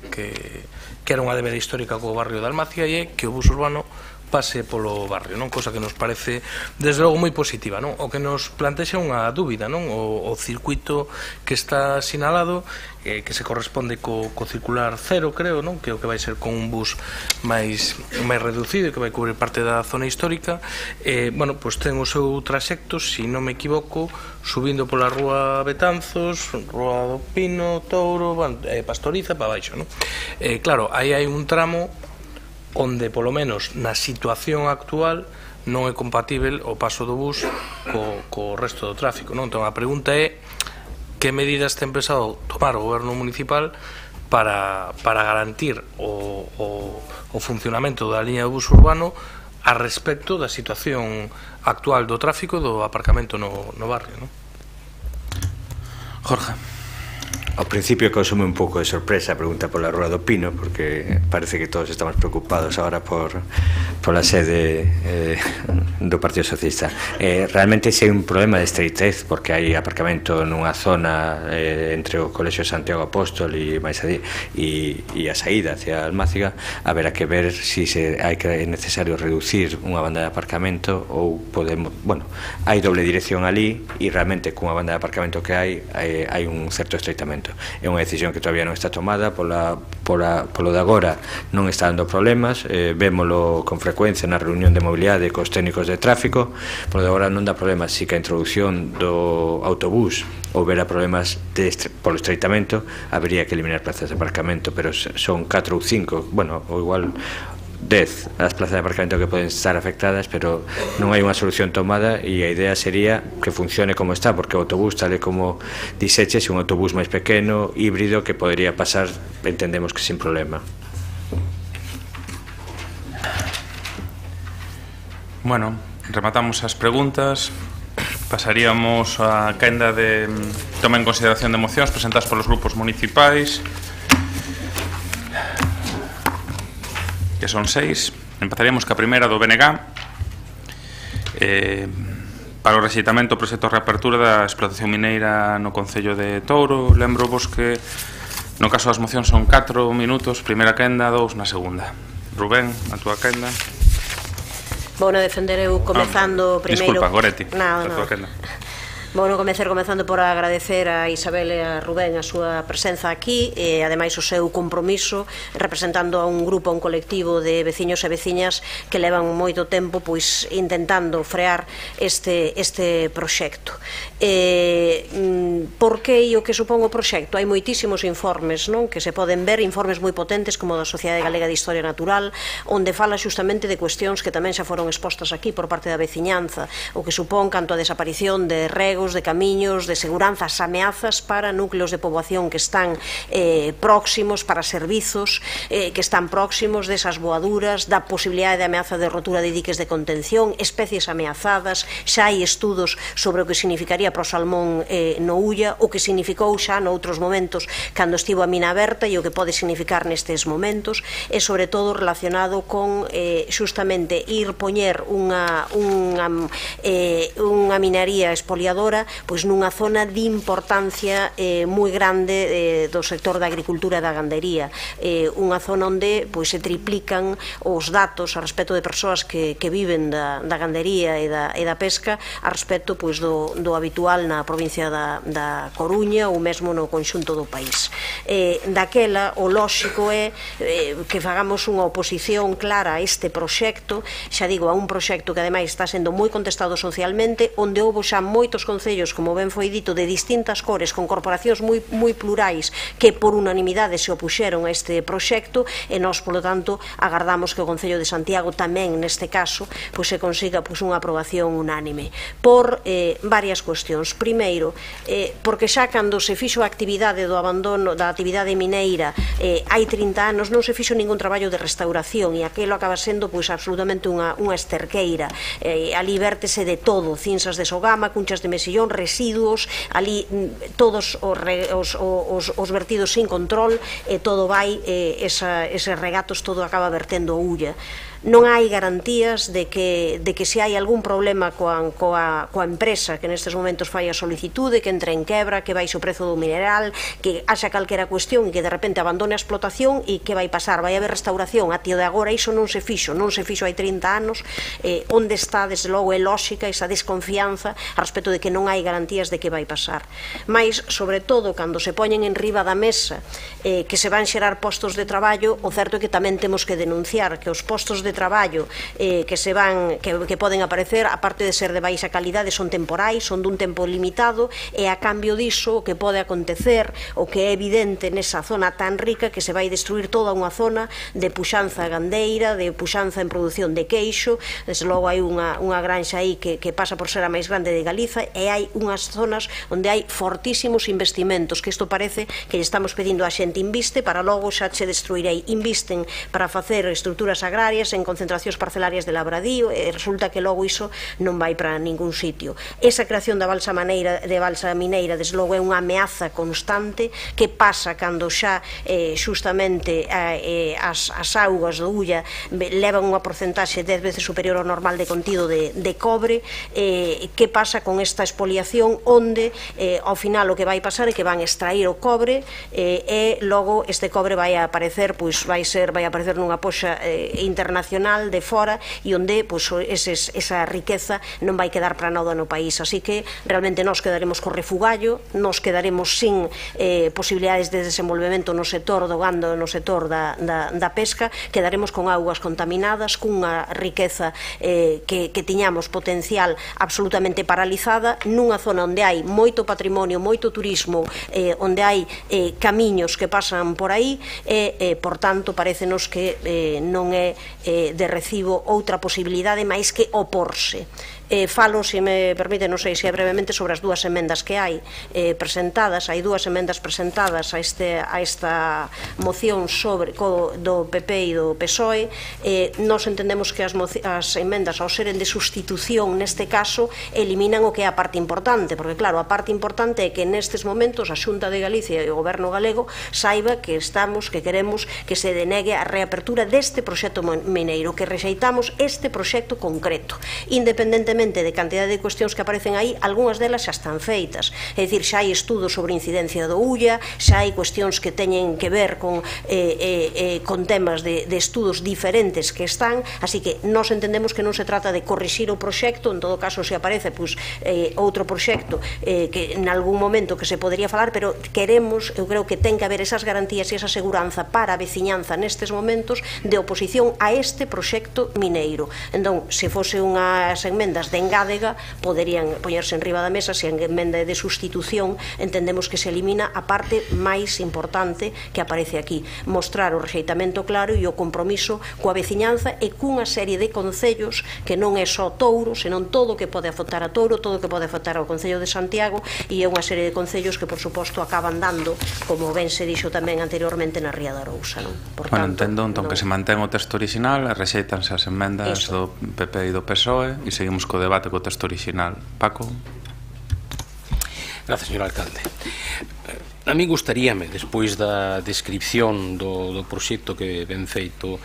era unha débeda histórica co barrio de Almáciga e é que o bus urbano pase polo barrio, non? Cosa que nos parece desde logo moi positiva, non? O que nos plantexa unha dúbida, non? O circuito que está sinalado que se corresponde co circular cero, creo, non? Que é o que vai ser con un bus máis reducido e que vai cubrir parte da zona histórica. Bueno, pois ten o seu traxecto, se non me equivoco, subindo pola Rúa Betanzos, Rúa do Pino, Touro, Pastoriza, para baixo, non? Claro, aí hai un tramo onde, polo menos, na situación actual non é compatible o paso do bus co resto do tráfico, non? Entón, a pregunta é que medidas ten pensado tomar o goberno municipal para garantir o funcionamento da liña de bus urbano a respecto da situación actual do tráfico do aparcamento no barrio, non? Jorge. Ao principio consume un pouco de sorpresa a pregunta pola Rúa do Pino, porque parece que todos estamos preocupados agora pola sede do Partido Socialista. Realmente é un problema de estreitez, porque hai aparcamento nunha zona entre o Colexio Santiago Apóstol e máis e a saída hacia Almáciga. Haberá que ver se é necesario reducir unha banda de aparcamento ou podemos... Bueno, hai doble dirección ali e realmente cunha banda de aparcamento que hai un certo estreitamento. É unha decisión que todavía non está tomada, polo de agora non está dando problemas, vémolo con frecuencia na reunión de mobilidade cos técnicos de tráfico, polo de agora non dá problemas. Si que a introducción do autobús houbera problemas polo estreitamento, habería que eliminar plazas de aparcamento, pero son 4 ou 5, bueno, ou igual 10 as plazas de aparcamento que poden estar afectadas, pero non hai unha solución tomada e a idea sería que funcione como está, porque o autobús, tal e como dixeches, é un autobús máis pequeno, híbrido, que podería pasar, entendemos que sin problema. Bueno, rematamos as preguntas. Pasaríamos á quenda de toma en consideración de mocións presentadas polos grupos municipais, que son 6. Empezaríamos ca primeira do BNG, para o rexeitamento do proxecto de reapertura da explotación mineira no Concello de Touro. Lembro vos que no caso das mocións son 4 minutos, primeira quenda, 2 na segunda. Rubén, a túa quenda. Bueno, defender eu comezando primeiro... Disculpa, Goretti, a túa quenda. Bueno, comezando por agradecer a Isabel e a Rubén a súa presenza aquí e ademais o seu compromiso representando a un grupo, a un colectivo de veciños e veciñas que levan moito tempo pois intentando frear este proxecto. Por que e o que supón o proxecto? Hai moitísimos informes, non, que se poden ver, informes moi potentes como da Sociedade Galega de Historia Natural, onde fala xustamente de cuestións que tamén xa foron expostas aquí por parte da veciñanza, o que supón canto a desaparición de regos, de camiños, de seguranza, as ameazas para núcleos de poboación que están próximos, para servizos que están próximos desas boaduras, da posibilidade de ameaza de rotura de diques de contención, especies ameazadas. Xa hai estudos sobre o que significaría para o salmón no Ulla, o que significou xa noutros momentos cando estivo a mina aberta e o que pode significar nestes momentos, e sobre todo relacionado con xustamente ir poñer unha minería expoliadora pois nunha zona de importancia moi grande do sector da agricultura e da gandería, unha zona onde pois se triplican os datos a respecto de persoas que viven da gandería e da pesca a respecto pois do habitual na provincia da Coruña ou mesmo no conxunto do país. Daquela o lóxico é que fagamos unha oposición clara a este proxecto, xa digo, a un proxecto que ademais está sendo moi contestado socialmente, onde houve xa moitos concellos, como ben foi dito, de distintas cores, con corporacións moi plurais que por unanimidade se opuxeron a este proxecto, e nós, polo tanto, agardamos que o Concello de Santiago tamén, neste caso, se consiga unha aprobación unánime por varias cuestións. Primeiro, porque xa cando se fixo a actividade do abandono da actividade mineira hai 30 anos non se fixo ningún traballo de restauración, e aquilo acaba sendo absolutamente unha esterqueira. Ali vértese de todo, cinzas de sogama, cunchas de mesillón, residuos, ali todos os vertidos sin control, e todo vai, eses regatos, todo acaba vertendo o Ulla. Non hai garantías de que se hai algún problema coa empresa que nestes momentos fai a solicitude, que entre en quebra, que baixe o prezo do mineral, que haxa calquera cuestión e que de repente abandone a explotación, e que vai pasar? Vai haber restauración? A tío de agora iso non se fixo hai 30 anos. Onde está, desde logo, é lóxica esa desconfianza a respecto de que non hai garantías de que vai pasar. Mais, sobre todo, cando se poñen en riba da mesa que se van xerar postos de traballo, o certo é que tamén temos que denunciar que os postos de traballo que poden aparecer, aparte de ser de baixa calidade, son temporais, son dun tempo limitado, e a cambio diso o que pode acontecer, o que é evidente nesa zona tan rica, que se vai destruir toda unha zona de puxanza gandeira, de puxanza en produción de queixo. Desde logo hai unha granxa aí que pasa por ser a máis grande de Galiza, e hai unhas zonas onde hai fortísimos investimentos, que isto parece que lle estamos pedindo a xente: inviste para logo xa che destruirei. Invisten para facer estruturas agrarias en concentracións parcelarias de labradío, e resulta que logo iso non vai para ningún sitio. Esa creación da balsa mineira, desde logo, é unha ameaza constante. Que pasa cando xa xustamente as augas do Ulla levan unha porcentaxe 10 veces superior ao normal de contido de cobre? Que pasa con esta expoliación, onde ao final o que vai pasar é que van extrair o cobre, e logo este cobre vai aparecer nunha poxa internacional de fora, e onde esa riqueza non vai quedar para nada no país. Así que realmente nós quedaremos co refugallo, nós quedaremos sin posibilidades de desenvolvemento no sector do gando, no sector da pesca, quedaremos con augas contaminadas, cunha riqueza que tiñamos potencial absolutamente paralizada, nunha zona onde hai moito patrimonio, moito turismo, onde hai camiños que pasan por aí, e, por tanto, parecenos que non é de recibo outra posibilidade máis que oporse. Falo, se me permite, non sei se brevemente, sobre as dúas emendas que hai presentadas. Hai dúas emendas presentadas a esta moción do PP e do PSOE. Nos entendemos que as emendas, ao seren de sustitución, neste caso, eliminan o que é a parte importante, porque claro, a parte importante é que nestes momentos a Xunta de Galicia e o Goberno galego saiba que queremos que se denegue a reapertura deste proxecto mineiro, que rexeitamos este proxecto concreto, independentemente independentemente de cantidad de cuestións que aparecen aí, algunhas delas xa están feitas. É dicir, xa hai estudos sobre incidencia do ULLA, xa hai cuestións que teñen que ver con temas de estudos diferentes que están, así que nós entendemos que non se trata de corrixir o proxecto, en todo caso se aparece outro proxecto que en algún momento que se podría falar, pero queremos, eu creo que ten que haber esas garantías e esa seguranza para a veciñanza nestes momentos de oposición a este proxecto mineiro. Entón, se fose unhas enmendas de engádega, poderían poñerse en riba da mesa. Se a enmenda de sustitución, entendemos que se elimina a parte máis importante que aparece aquí, mostrar o rexeitamento claro e o compromiso coa veciñanza e cunha serie de concellos que non é só Touro, senón todo o que pode afectar a Touro, todo o que pode afectar ao Concello de Santiago, e é unha serie de concellos que, por suposto, acaban dando, como ben se dixo tamén anteriormente, na Ría da Arousa. Bueno, entendo entón que se mantén o texto original, rexeitanse as enmendas do PP e do PSOE e seguimos co debate co texto original. Paco? Gracias, señor alcalde. A mí gustaríame, despois da descripción do proxecto que ben feito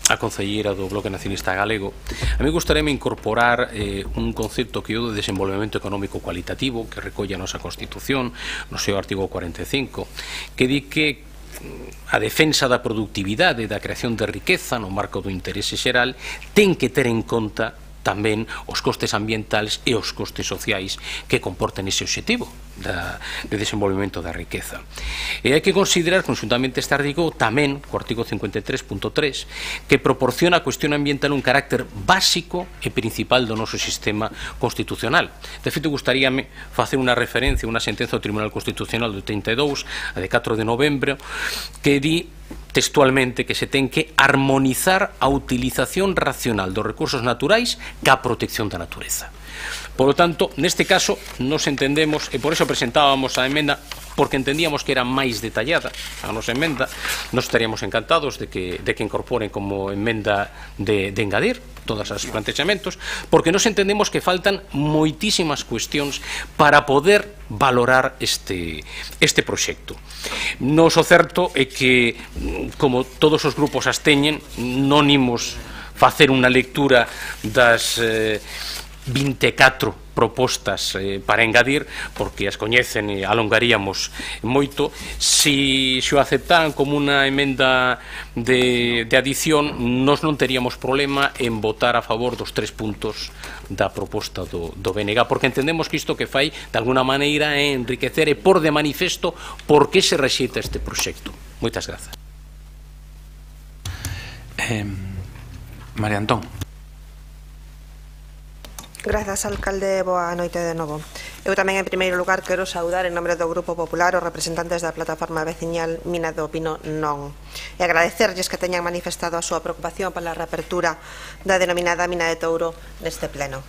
a concelleira do Bloque Nacionalista Galego, a mí gustaríame incorporar un concepto que é o de desenvolvemento económico cualitativo que recolle a nosa Constitución no seu artigo 45, que di que a defensa da productividade e da creación de riqueza no marco do interese xeral ten que ter en conta tamén os costes ambientales e os costes sociais que comporten ese obxectivo de desenvolvemento da riqueza. E hai que considerar conxuntamente este artigo tamén co artigo 53.3 que proporciona a cuestión ambiental un carácter básico e principal do noso sistema constitucional. De feito, gustaríame facer unha referencia a unha sentenza do Tribunal Constitucional do 32, a de 4 de novembro, que di textualmente que se ten que armonizar a utilización racional dos recursos naturais ca protección da natureza. Por lo tanto, neste caso, nos entendemos, e por eso presentábamos a emenda, porque entendíamos que era máis detallada a nosa emenda. Nos estaríamos encantados de que incorporen como emenda de engadir todos os plantexamentos, porque nos entendemos que faltan moitísimas cuestións para poder valorar este proxecto. Nos o certo é que, como todos os grupos as teñen, non imos facer unha lectura das 24 propostas para engadir, porque as coñecen e alongaríamos moito. Si o aceptaran como unha emenda de adición, nós non teríamos problema en votar a favor dos 3 puntos da proposta do BNG, porque entendemos que isto que fai de alguna maneira é enriquecer e por de manifesto por que se rexeita este proxecto. Moitas grazas. María Antón. Grazas, alcalde, boa noite de novo. Eu tamén, en primeiro lugar, quero saudar en nome do Grupo Popular os representantes da plataforma veciñal Mina do Pino Non e agradecerlles que teñan manifestado a súa preocupación pola reapertura da denominada Mina de Touro neste pleno.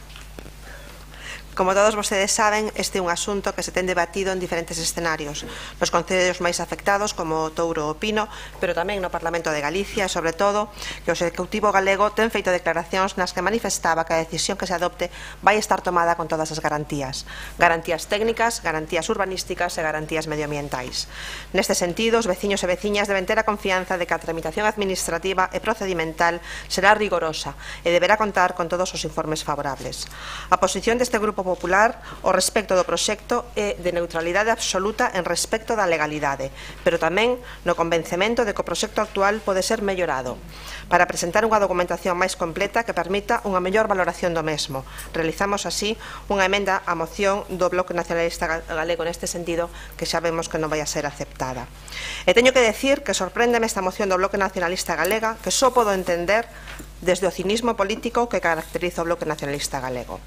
Como todos vostedes saben, este é un asunto que se ten debatido en diferentes escenarios, nos concellos máis afectados como Touro ou Pino, pero tamén no Parlamento de Galicia e, sobre todo, que o Executivo galego ten feito declaracións nas que manifestaba que a decisión que se adopte vai estar tomada con todas as garantías técnicas, garantías urbanísticas e garantías medioambientais. Neste sentido, os veciños e veciñas deben ter a confianza de que a tramitación administrativa e procedimental será rigorosa e deberá contar con todos os informes favorables. A posición deste Grupo Popular o respecto do proxecto é de neutralidade absoluta en respecto da legalidade, pero tamén no convencemento de que o proxecto actual pode ser mellorado, para presentar unha documentación máis completa que permita unha mellor valoración do mesmo. Realizamos así unha emenda á moción do Bloque Nacionalista Galego neste sentido, que xa vemos que non vai a ser aceptada. E teño que decir que sorpréndeme esta moción do Bloque Nacionalista Galega, que só podo entender desde o cinismo político que caracteriza o Bloque Nacionalista Galego.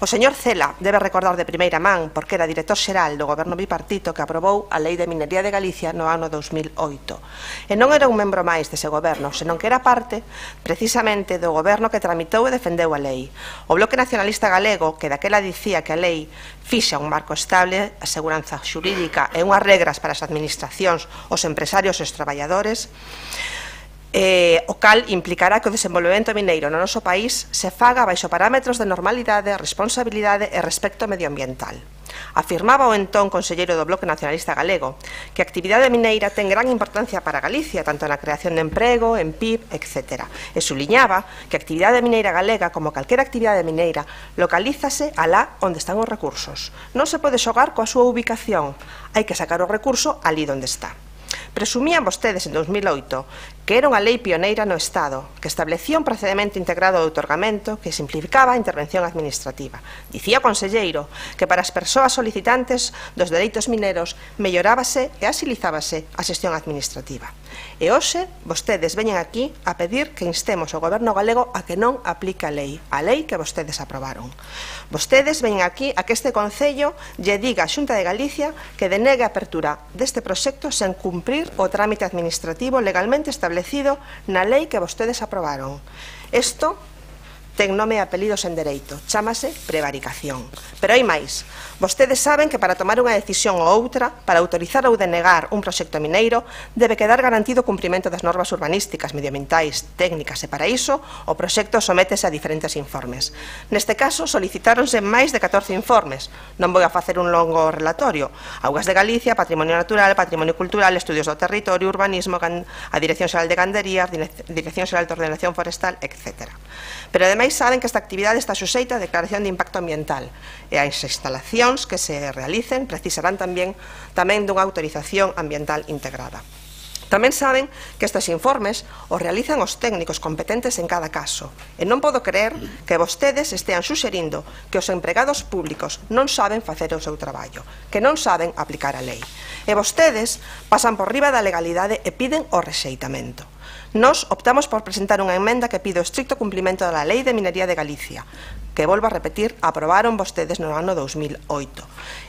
O señor Cela debe recordar de primeira man, porque era director xeral do goberno bipartito que aprobou a Lei de Minería de Galicia no ano 2008. E non era un membro máis dese goberno, senón que era parte, precisamente, do goberno que tramitou e defendeu a lei. O Bloque Nacionalista Galego, que daquela dicía que a lei fixa un marco estable, a seguranza xurídica e unhas regras para as administracións, os empresarios e os traballadores, o cal implicará que o desenvolvemento mineiro no noso país se faga baixo parámetros de normalidade, responsabilidade e respecto medioambiental. Afirmaba o entón conselleiro do Bloque Nacionalista Galego que a actividade mineira ten gran importancia para Galicia, tanto na creación de emprego, en PIB, etc. E suliñaba que a actividade mineira galega, como calquera actividade mineira, localízase alá onde están os recursos. Non se pode xogar coa súa ubicación, hai que sacar o recurso alí onde está. Presumían vostedes en 2008 que era unha lei pioneira no Estado, que establecía un procedimento integrado de outorgamento que simplificaba a intervención administrativa. Dicía o conselleiro que para as persoas solicitantes dos dereitos mineros mellorábase e axilizábase a xestión administrativa. E hoxe vostedes veñen aquí a pedir que instemos ao Goberno galego a que non aplique a lei que vostedes aprobaron. Vostedes veñen aquí a que este Concello lle diga á Xunta de Galicia que denegue a apertura deste proxecto sen cumprir o trámite administrativo legalmente establecido na lei que vostedes aprobaron. Isto ten nome e apelidos en dereito, chámase prevaricación. Pero hai máis. Vostedes saben que para tomar unha decisión ou outra, para autorizar ou denegar un proxecto mineiro, debe quedar garantido o cumprimento das normas urbanísticas, medioambientais, técnicas, e para iso o proxecto sométese a diferentes informes. Neste caso, solicitáronse máis de 14 informes. Non vou a facer un longo relatorio. Augas de Galicia, Patrimonio Natural, Patrimonio Cultural, Estudios do Territorio, Urbanismo, a Dirección Xeral de Ganderías, Dirección Xeral de Ordenación Forestal, etc. Pero ademais saben que esta actividade está suxeita a declaración de impacto ambiental e as instalacións que se realicen precisarán tamén dunha autorización ambiental integrada. Tamén saben que estes informes os realizan os técnicos competentes en cada caso e non podo creer que vostedes estean suxerindo que os empregados públicos non saben facer o seu traballo, que non saben aplicar a lei. E vostedes pasan por riba da legalidade e piden o rexeitamento. Nós optamos por presentar unha emenda que pide o estricto cumplimento da Lei de Minería de Galicia, que, volvo a repetir, aprobaron vostedes no ano 2008.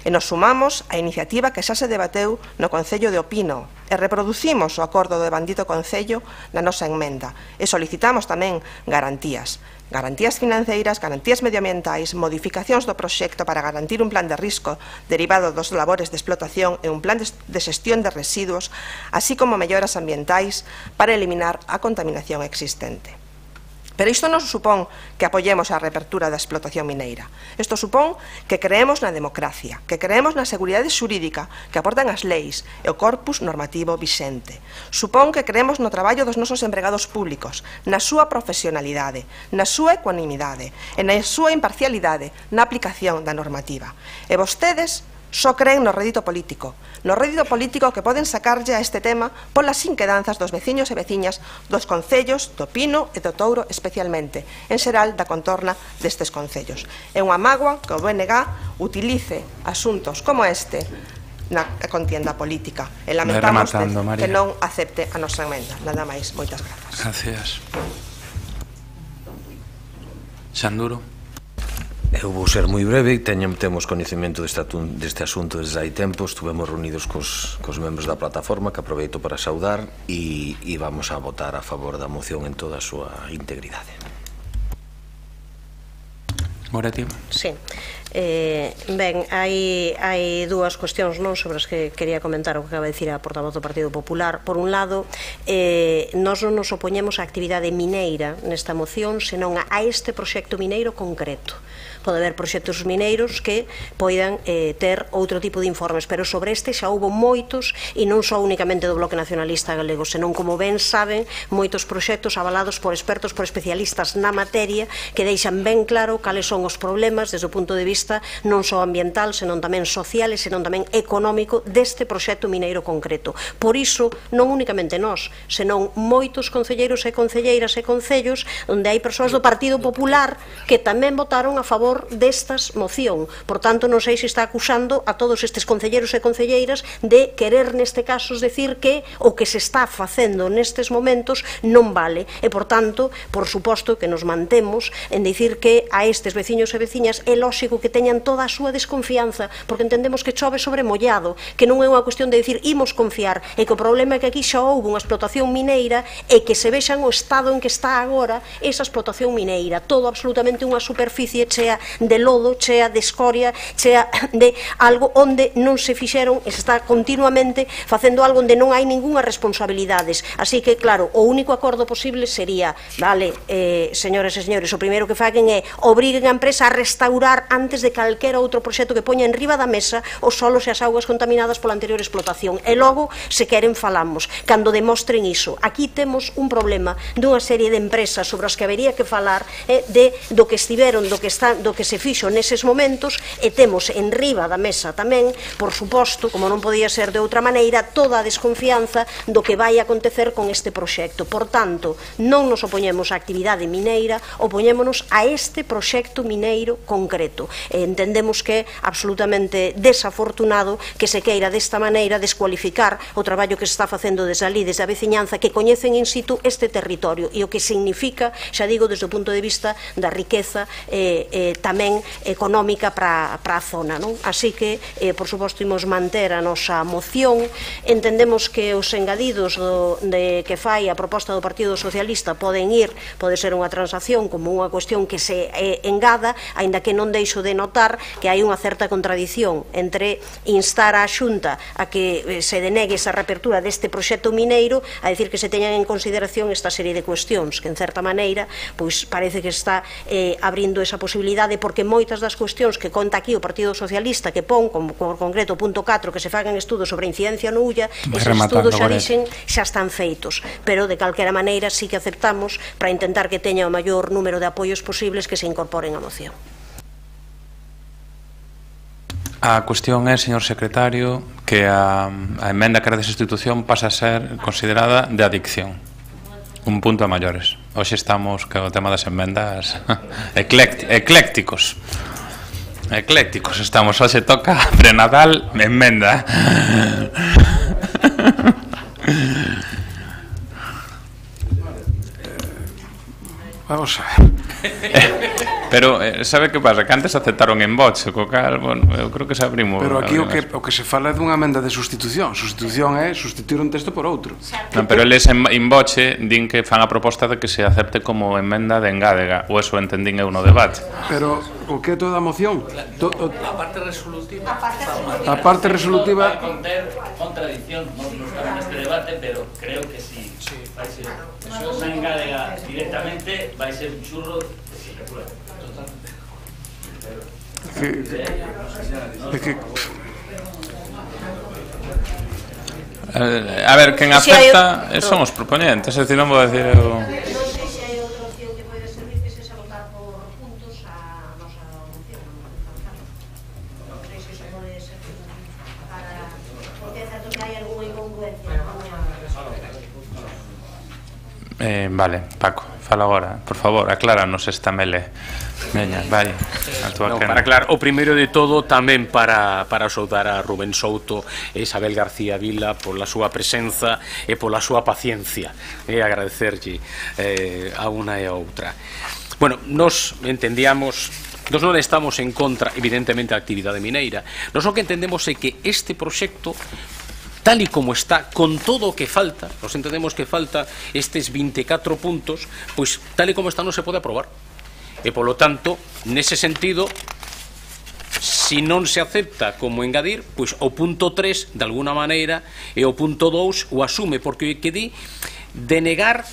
E nos sumamos á iniciativa que xa se debateu no Concello de Opino e reproducimos o acordo do bandito Concello na nosa emenda e solicitamos tamén garantías financeiras, garantías medioambientais, modificacións do proxecto para garantir un plan de risco derivado dos labores de explotación e un plan de xestión de residuos, así como melloras ambientais para eliminar a contaminación existente. Pero isto non supón que apoyemos a reapertura da explotación mineira. Isto supón que creemos na democracia, que creemos na seguridade xurídica que aportan as leis e o corpus normativo vixente. Supón que creemos no traballo dos nosos empregados públicos, na súa profesionalidade, na súa ecuanimidade e na súa imparcialidade na aplicación da normativa. E vostedes só creen no rédito político que poden sacarlle a este tema polas inquedanzas dos veciños e veciñas dos concellos do Pino e do Touro especialmente, en xeral da contorna destes concellos. É unha mágoa que o BNG utilice asuntos como este na contienda política e lamentamos que non acepte a nosa emenda. Nada máis, moitas grazas. Gracias. Xanduro. Eu vou ser moi breve, temos coñecemento deste asunto desde hai tempo, estuvemos reunidos cos membros da plataforma, que aproveito para saudar, e vamos a votar a favor da moción en toda a súa integridade. Moretti. Sí. Ben, hai dúas cuestións sobre as que quería comentar o que acaba de dicir a portavoz do Partido Popular. Por un lado, nós non nos opoñemos á actividade mineira nesta moción, senón a este proxecto mineiro concreto. Pode haber proxectos mineiros que poidan ter outro tipo de informes, pero sobre este xa houve moitos, e non só únicamente do Bloque Nacionalista Galego, senón, como ben saben, moitos proxectos avalados por expertos, por especialistas na materia, que deixan ben claro cales son os problemas desde o punto de vista non só ambiental, senón tamén social e senón tamén económico deste proxecto mineiro concreto. Por iso, non únicamente nós, senón moitos concelleiros e concelleiras e concellos onde hai persoas do Partido Popular que tamén votaron a favor destas moción. Por tanto, non sei se está acusando a todos estes concelleiros e concelleiras de querer, neste caso, decir que o que se está facendo nestes momentos non vale. E, por tanto, por suposto que nos mantemos en dicir que a estes vecinos veciños e veciñas, é lóxico que teñan toda a súa desconfianza, porque entendemos que chove sobre mollado, que non é unha cuestión de dicir imos confiar, e que o problema é que aquí xa houve unha explotación mineira e que se vexan o estado en que está agora esa explotación mineira, todo absolutamente unha superficie chea de lodo, chea de escoria, chea de algo onde non se fixeron e se está continuamente facendo algo onde non hai ningunha responsabilidades. Así que, claro, o único acordo posible sería, vale, señoras e señores, o primeiro que faguen é obriguen a empresa a restaurar antes de calquera outro proxecto que poña en riba da mesa os solos e as augas contaminadas pola anterior explotación. E logo, se queren, falamos. Cando demostren iso. Aquí temos un problema dunha serie de empresas sobre as que habería que falar do que estiveron, do que se fixo neses momentos, e temos en riba da mesa tamén, por suposto, como non podía ser de outra maneira, toda a desconfianza do que vai acontecer con este proxecto. Por tanto, non nos opoñemos á actividade mineira, opoñémonos a este proxecto mineiro concreto. Entendemos que é absolutamente desafortunado que se queira desta maneira descualificar o traballo que se está facendo desde ali, desde a veciñanza, que coñecen in situ este territorio e o que significa, xa digo, desde o punto de vista da riqueza tamén económica para a zona. Así que, por suposto, imos manter a nosa moción. Entendemos que os engadidos que fai a proposta do Partido Socialista pode ser unha transacción como unha cuestión que se engada, aínda que non deixo de notar que hai unha certa contradición entre instar a Xunta a que se denegue esa reapertura deste proxecto mineiro, a decir que se teñan en consideración esta serie de cuestións que, en certa maneira, pois parece que está abrindo esa posibilidade, porque moitas das cuestións que conta aquí o Partido Socialista, que pon, como por concreto o punto 4, que se fagan estudos sobre incidencia no Ulla, eses estudos xa están feitos, pero de calquera maneira sí que aceptamos para intentar que teña o maior número de apoios posibles que se incorporen á moción. A cuestión é, señor secretario, que a emenda que era de sustitución pasa a ser considerada de adicción. Un punto a maiores. Hoxe estamos co tema das emendas eclécticos. Eclécticos estamos. Hoxe toca Prenadal, emenda. Vamos a ver. Pero, sabe que pasa? Que antes aceptaron en boche, co cal, bueno, eu creo que se abrimos. Pero aquí o que se fala é dunha emenda de sustitución. Sustitución é sustituir un texto por outro. Non, pero eles en boche din que fan a proposta de que se acepte como emenda de engádega, ou eso entendín eu no debate. Pero o que é toda a moción? A parte resolutiva. A parte resolutiva. Va a conter contradicción neste debate, pero creo que sí. Vai ser unha engádega directamente, vai ser un churro de secretura. A ver, quen acepta son os proponentes, é dicir, non vou decir eu... Vale, Paco, fala agora, por favor, acláranos esta mele. Veña, vai, a túa para aclarar, o primeiro de todo tamén para saudar a Rubén Souto e Isabel García Vila pola súa presenza e pola súa paciencia, e agradecerlle a unha e a outra. Bueno, nos entendíamos, nos non estamos en contra, evidentemente, da actividade mineira. Nos o que entendemos é que este proxecto, tal e como está, con todo o que falta, nos entendemos que falta estes 24 puntos, pois tal e como está non se pode aprobar. E, polo tanto, nese sentido, se non se acepta como engadir, pois o punto 3, de alguna maneira, e o punto 2 o asume, porque que di denegar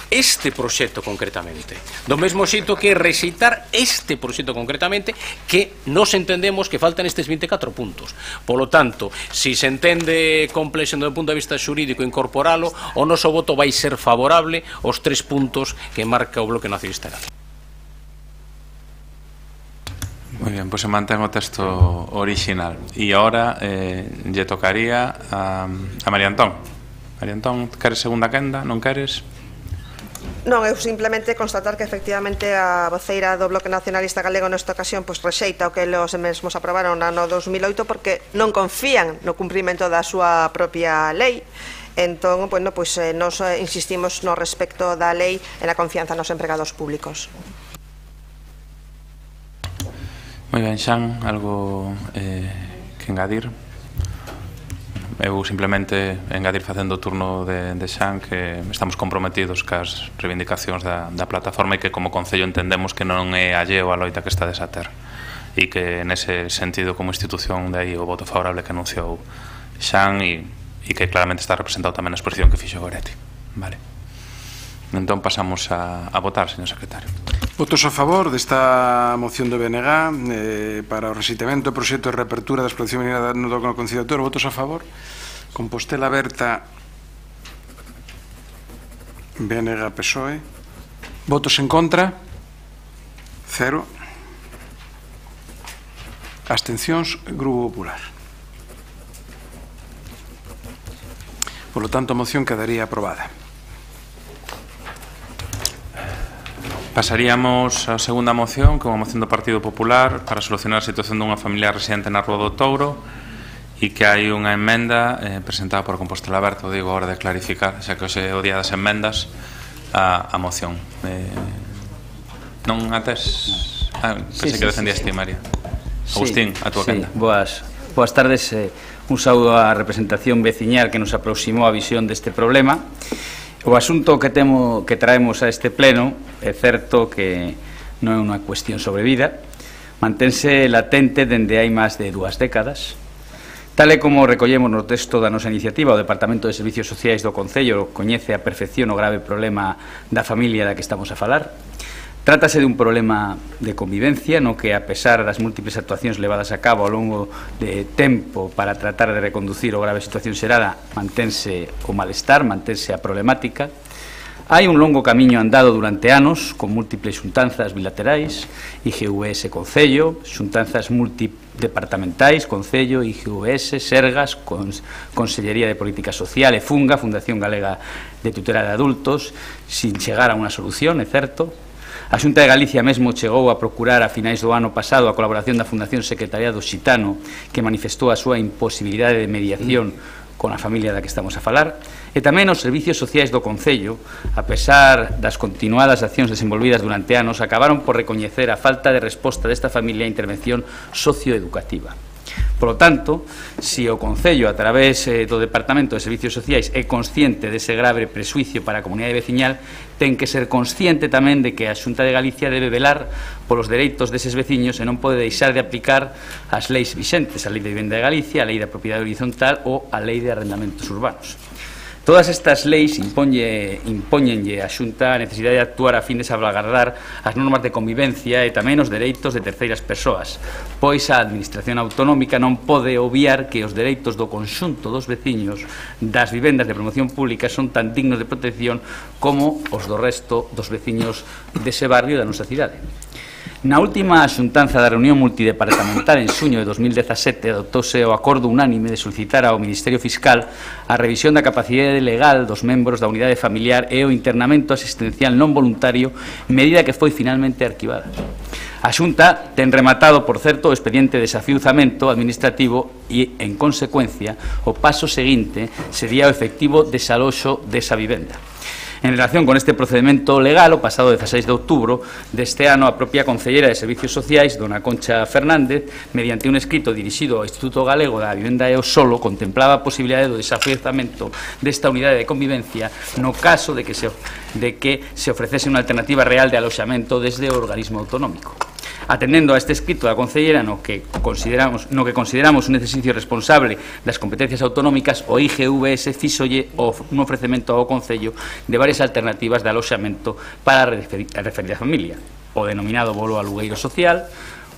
este proxecto concretamente. Do mesmo xeito que rexeitar este proxecto concretamente, que nos entendemos que faltan estes 24 puntos. Polo tanto, se se entende complexo do punto de vista xurídico incorporalo, o noso voto vai ser favorable aos 3 puntos que marca o Bloque Nacionalista Galego. Moi ben, pois se mantén o texto original. E agora lle tocaría a María Antón. María Antón, queres segunda quenda? Non queres? Non, eu simplemente constatar que efectivamente a voceira do Bloque Nacionalista Galego nesta ocasión pois rexeita o que eles mesmos aprobaron no ano 2008 porque non confían no cumprimento da súa propia lei. Entón, bueno, pois nos insistimos no respecto da lei e na confianza nos empregados públicos. Moi ben, Xan, algo que engadir? Eu simplemente engadir facendo o turno de Xan que estamos comprometidos cas reivindicacións da plataforma e que como Concello entendemos que non é alleo a loita que está a ter e que nese sentido como institución de aí o voto favorable que anunciou Xan e que claramente está representado tamén na exposición que fixo Goretti. Vale. Entón pasamos a votar, señor secretario. Votos a favor desta moción do BNG para o resitemento do proxecto de reapertura da explotación minera no do conciliador. Votos a favor. Compostela Berta, BNG PSOE. Votos en contra. 0. Abstencións, Grupo Popular. Por lo tanto, a moción quedaría aprobada. Pasaríamos á segunda moción, que é unha moción do Partido Popular para solucionar a situación dunha familia residente na Rúa do Touro e que hai unha emenda presentada por Compostela Berta, o digo, a hora de clarificar, xa que hoxe é o día das emendas, a moción. Non ates? Pensei que defendías ti, María. Agustín, a tua quenda. Boas tardes. Un saúdo á representación veciñal que nos aproximou a visión deste problema. O asunto que traemos a este pleno é certo que non é unha cuestión sobrevida, mantense latente dende hai máis de 2 décadas. Tal e como recollemos no texto da nosa iniciativa, o Departamento de Servicios Sociais do Concello coñece a perfección o grave problema da familia da que estamos a falar. Trátase dun problema de convivencia no que, a pesar das múltiples actuacións levadas a cabo ao longo de tempo para tratar de reconducir o grave situación xerada, mantense o malestar, mantense a problemática. Hai un longo camiño andado durante anos, con múltiples xuntanzas bilaterais, IGVS Concello, xuntanzas multidepartamentais, Concello, IGVS, Sergas, Consellería de Política Social e Funga, Fundación Galega de Tutela de Adultos, sin chegar a unha solución, é certo. A Xunta de Galicia mesmo chegou a procurar a finais do ano pasado a colaboración da Fundación Secretariado Xitano, que manifestou a súa imposibilidade de mediación con a familia da que estamos a falar, e tamén os servicios sociais do Concello, a pesar das continuadas accións desenvolvidas durante anos, acabaron por recoñecer a falta de resposta desta familia a intervención socioeducativa. Por lo tanto, se o Concello, a través do Departamento de Servicios Sociais, é consciente dese grave presuicio para a comunidade veciñal, ten que ser consciente tamén de que a Xunta de Galicia debe velar polos dereitos deses veciños e non pode deixar de aplicar as leis vixentes, a Lei de Vivenda de Galicia, a Lei da Propiedade Horizontal ou a Lei de Arrendamentos Urbanos. Todas estas leis impóñenlle a Xunta a necesidade de actuar a fin de salvaguardar as normas de convivencia e tamén os dereitos de terceiras persoas, pois a Administración Autonómica non pode obviar que os dereitos do conxunto dos veciños das vivendas de promoción pública son tan dignos de protección como os do resto dos veciños dese barrio da nosa cidade. Na última xuntanza da reunión multidepartamental en xuño de 2017 adoptouse o acordo unánime de solicitar ao Ministerio Fiscal a revisión da capacidade legal dos membros da unidade familiar e o internamento asistencial non voluntario, medida que foi finalmente arquivada. A Xunta ten rematado, por certo, o expediente de desafiuzamento administrativo e, en consecuencia, o paso seguinte sería o efectivo desaloxo desa vivenda. En relación con este procedimento legal, o pasado 16 de outubro deste ano, a propia Concellera de Servicios Sociais, dona Concha Fernández, mediante un escrito dirixido ao Instituto Galego da Vivenda e o Solo, contemplaba a posibilidade do desafiuzamento desta unidade de convivencia no caso de que se ofrecese unha alternativa real de aloxamento desde o organismo autonómico. Atendendo a este escrito da Concellera no que consideramos un exercicio responsable das competencias autonómicas, o IGVS fixolle un ofrecemento ao Concello de varias alternativas de aloxamento para a referida familia, o denominado bolo alugueiro social,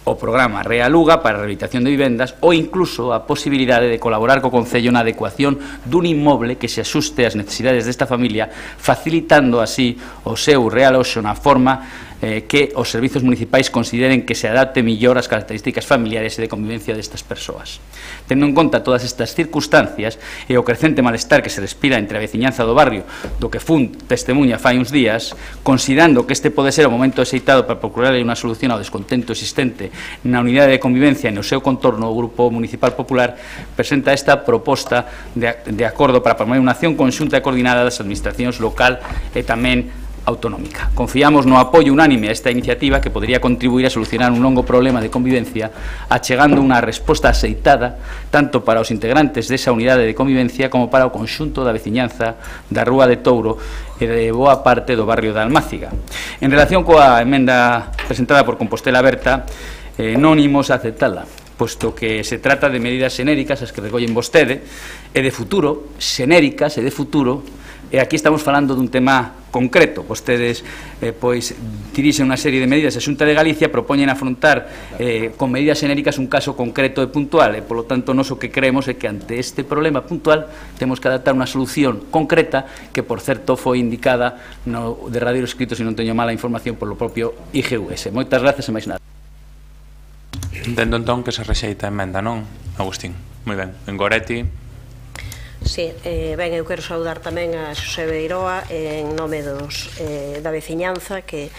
o programa Realuga para a rehabilitación de vivendas ou incluso a posibilidade de colaborar co Concello na adecuación dun inmoble que se axuste ás necesidades desta familia, facilitando así o seu realoxo na forma que os servizos municipais consideren que se adapte mellor ás características familiares e de convivencia destas persoas. Tendo en conta todas estas circunstancias e o crecente malestar que se respira entre a veciñanza do barrio do que fun testemunha fai uns días, considerando que este pode ser o momento axeitado para procurarle unha solución ao descontento existente na unidade de convivencia e no seu contorno, o Grupo Municipal Popular presenta esta proposta de acordo para promover unha acción conxunta e coordinada das administracións local e tamén autonómica. Confiamos no apoio unánime a esta iniciativa que podría contribuir a solucionar un longo problema de convivencia, achegando unha resposta aceitada tanto para os integrantes desa unidade de convivencia como para o conxunto da veciñanza da Rúa de Touro e de boa parte do barrio da Almáciga. En relación coa emenda presentada por Compostela Aberta, non imos a aceptala, posto que se trata de medidas xenéricas as que recollen vostede e de futuro, xenéricas e de futuro, e aquí estamos falando dun tema concreto. Vostedes pois dirixen unha serie de medidas a Xunta de Galicia, propoñen afrontar con medidas xenéricas un caso concreto e puntual, e polo tanto nos o que creemos é que ante este problema puntual temos que adaptar unha solución concreta que, por certo, foi indicada no derradeiro escrito, se non teño mala información, polo propio IGUS. Moitas grazas e máis nada. Entendo entón que se rexeita a emenda, non, Agustín? Moi ben. En Goretti... Sí, ben, eu quero saudar tamén a Xosé Beiroa en nome da veciñanza que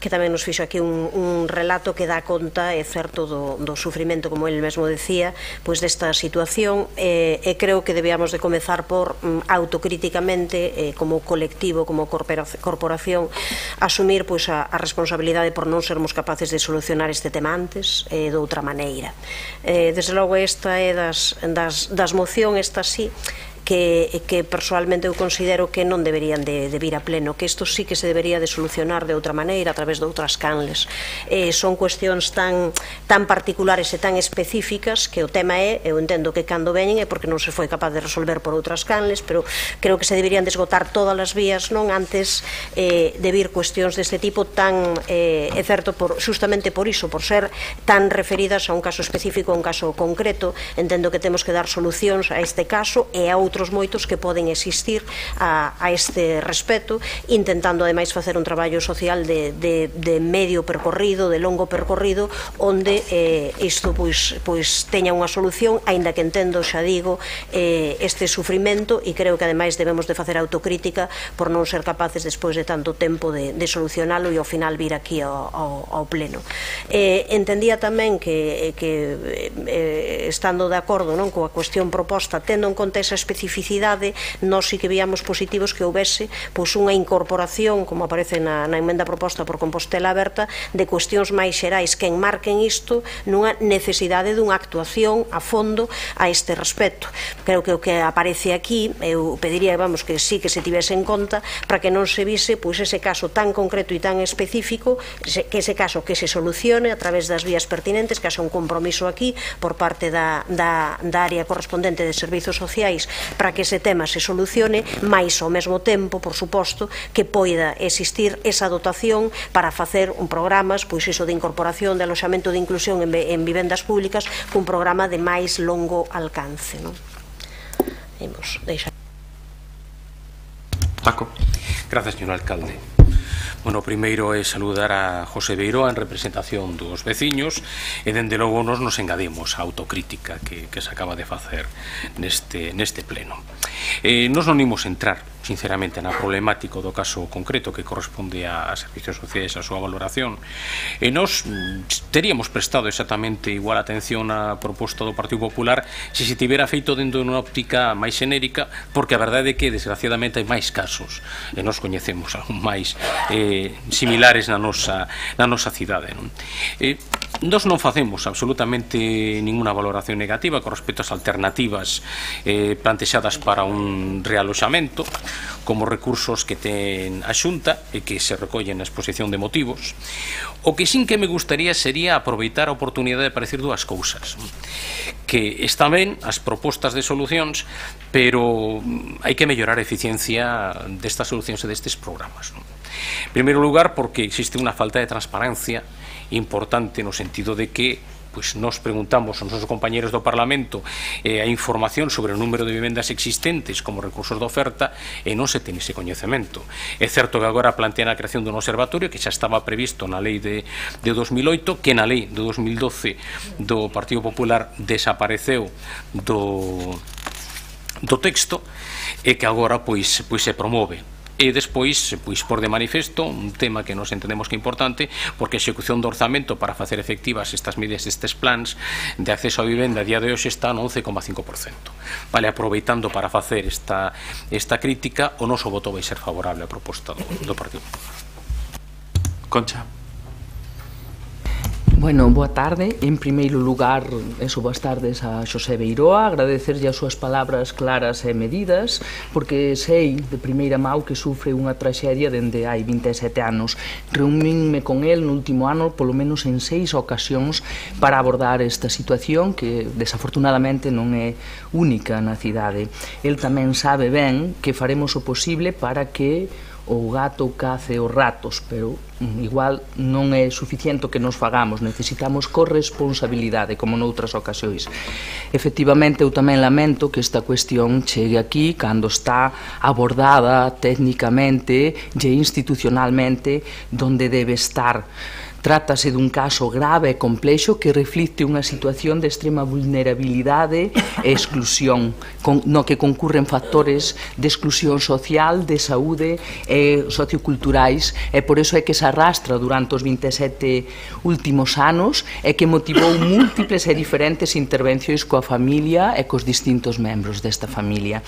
tamén nos fixo aquí un relato que dá conta, é certo, do sufrimento, como ele mesmo decía, pois desta situación, e creo que debíamos de comezar por autocríticamente, como colectivo, como corporación, asumir pois a responsabilidade por non sermos capaces de solucionar este tema antes de outra maneira. Desde logo esta é das moción, esta sí, que personalmente eu considero que non deberían de vir a pleno, que isto sí que se debería de solucionar de outra maneira, a través de outras canles. Son cuestións tan particulares e tan específicas que o tema é, eu entendo que cando veñen é porque non se foi capaz de resolver por outras canles, pero creo que se deberían de esgotar todas as vías, non antes de vir cuestións deste tipo tan, é certo, justamente por iso, por ser tan referidas a un caso específico, a un caso concreto, entendo que temos que dar solucións a este caso e a outros moitos que poden existir a este respecto, intentando ademais facer un traballo social de medio percorrido, de longo percorrido, onde isto pois teña unha solución, aínda que entendo, xa digo, este sufrimento, e creo que ademais debemos de facer autocrítica por non ser capaces despois de tanto tempo de solucionalo e ao final vir aquí ao pleno. Entendía tamén que estando de acordo coa cuestión proposta, tendo en conta esa especificidade, nós sí que víamos positivos que houbese pois unha incorporación, como aparece na emenda proposta por Compostela Aberta, de cuestións máis xerais que enmarquen isto nunha necesidade dunha actuación a fondo a este respecto. Creo que o que aparece aquí, eu pediría, vamos, que sí que se tivese en conta para que non se vise pois ese caso tan concreto e tan específico, que ese caso que se solucione a través das vías pertinentes, que haxa un compromiso aquí por parte da área correspondente de servizos sociais para que ese tema se solucione, máis ao mesmo tempo, por suposto, que poida existir esa dotación para facer un programas, pois iso de incorporación, de aloxamento de inclusión en vivendas públicas, cun programa de máis longo alcance. Imos deixar. Paco. Gracias, señor alcalde. Bueno, primeiro é saludar a José Beiroa en representación dos veciños e, dende logo, nos engadimos a autocrítica que se acaba de facer neste pleno. Nos non imos entrar, sinceramente, na problemática do caso concreto que corresponde a servicios sociais, a súa valoración. Nos teríamos prestado exactamente igual atención á proposta do Partido Popular se se tivera feito dentro dunha óptica máis xenérica, porque a verdade é que, desgraciadamente, hai máis casos, e nos coñecemos algún máis similares na nosa cidade. Nos non facemos absolutamente ninguna valoración negativa con respecto ás alternativas plantexadas para un realoxamento, como recursos que ten a Xunta e que se recollen na exposición de motivos. O que sin que me gustaría sería aproveitar a oportunidade para decir dúas cousas, que están ben as propostas de solucións, pero hai que mellorar a eficiencia destas solucións e destes programas. En primeiro lugar, porque existe unha falta de transparencia importante no sentido de que nos preguntamos aos nosos compañeros do Parlamento a información sobre o número de vivendas existentes como recursos de oferta e non se ten ese coñecemento. É certo que agora plantean a creación dun observatorio que xa estaba previsto na lei de 2008, que na lei de 2012 do Partido Popular desapareceu do texto e que agora pois se promove. E despois, pois, por de manifesto, un tema que nos entendemos que é importante, porque a execución do orzamento para facer efectivas estas medidas, estes plans de acceso á vivenda a día de hoxe está no 11,5%. Vale, aproveitando para facer esta crítica, o noso voto vai ser favorable á proposta do Partido Popular. Concha. Bueno, boa tarde. En primeiro lugar, boas tardes a Xosé Beiroa, agradecerlle as súas palabras claras e medidas, porque sei de primeira mão que sufre unha traxedia dende hai 27 anos. Reunínme con el no último ano, polo menos en 6 ocasións, para abordar esta situación que, desafortunadamente, non é única na cidade. El tamén sabe ben que faremos o posible para que o gato cace os ratos, pero igual non é suficiente que nos fagamos, necesitamos corresponsabilidade, como noutras ocasións. Efectivamente, eu tamén lamento que esta cuestión chegue aquí cando está abordada técnicamente e institucionalmente donde debe estar. Trátase dun caso grave e complexo que reflicte unha situación de extrema vulnerabilidade e exclusión, no que concurren factores de exclusión social, de saúde e socioculturais, e por iso é que se arrastra durante os 27 últimos anos e que motivou múltiples e diferentes intervencións coa familia e cos distintos membros desta familia.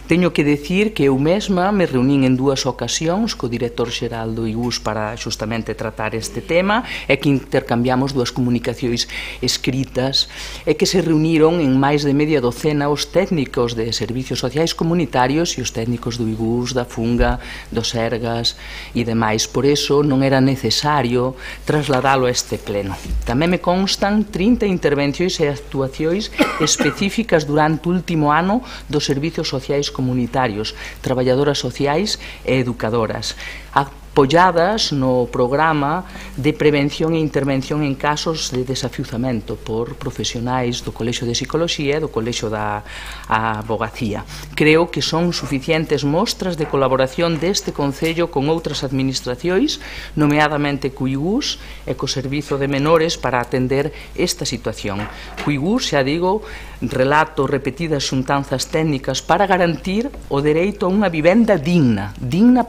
Teño que decir que eu mesma me reunín en 2 ocasións co director xeral do IGUS para justamente tratar este tema e que intercambiamos 2 comunicacións escritas e que se reuniron en máis de media docena os técnicos de servicios sociais comunitarios e os técnicos do IGUS, da Funga, do Sergas e demais. Por iso non era necesario trasladalo a este pleno. Tamén me constan 30 intervencións e actuacións específicas durante o último ano dos servicios sociais comunitarios, traballadoras sociais e educadoras, apoiadas no programa de prevención e intervención en casos de desafiuzamento por profesionais do Colexio de Psicoloxía e do Colexio da Abogacía. Creo que son suficientes mostras de colaboración deste Concello con outras administracións, nomeadamente co IGUS e co Servizo de Menores para atender esta situación. Co IGUS, xa digo, relato repetidas xuntanzas técnicas para garantir o dereito a unha vivenda digna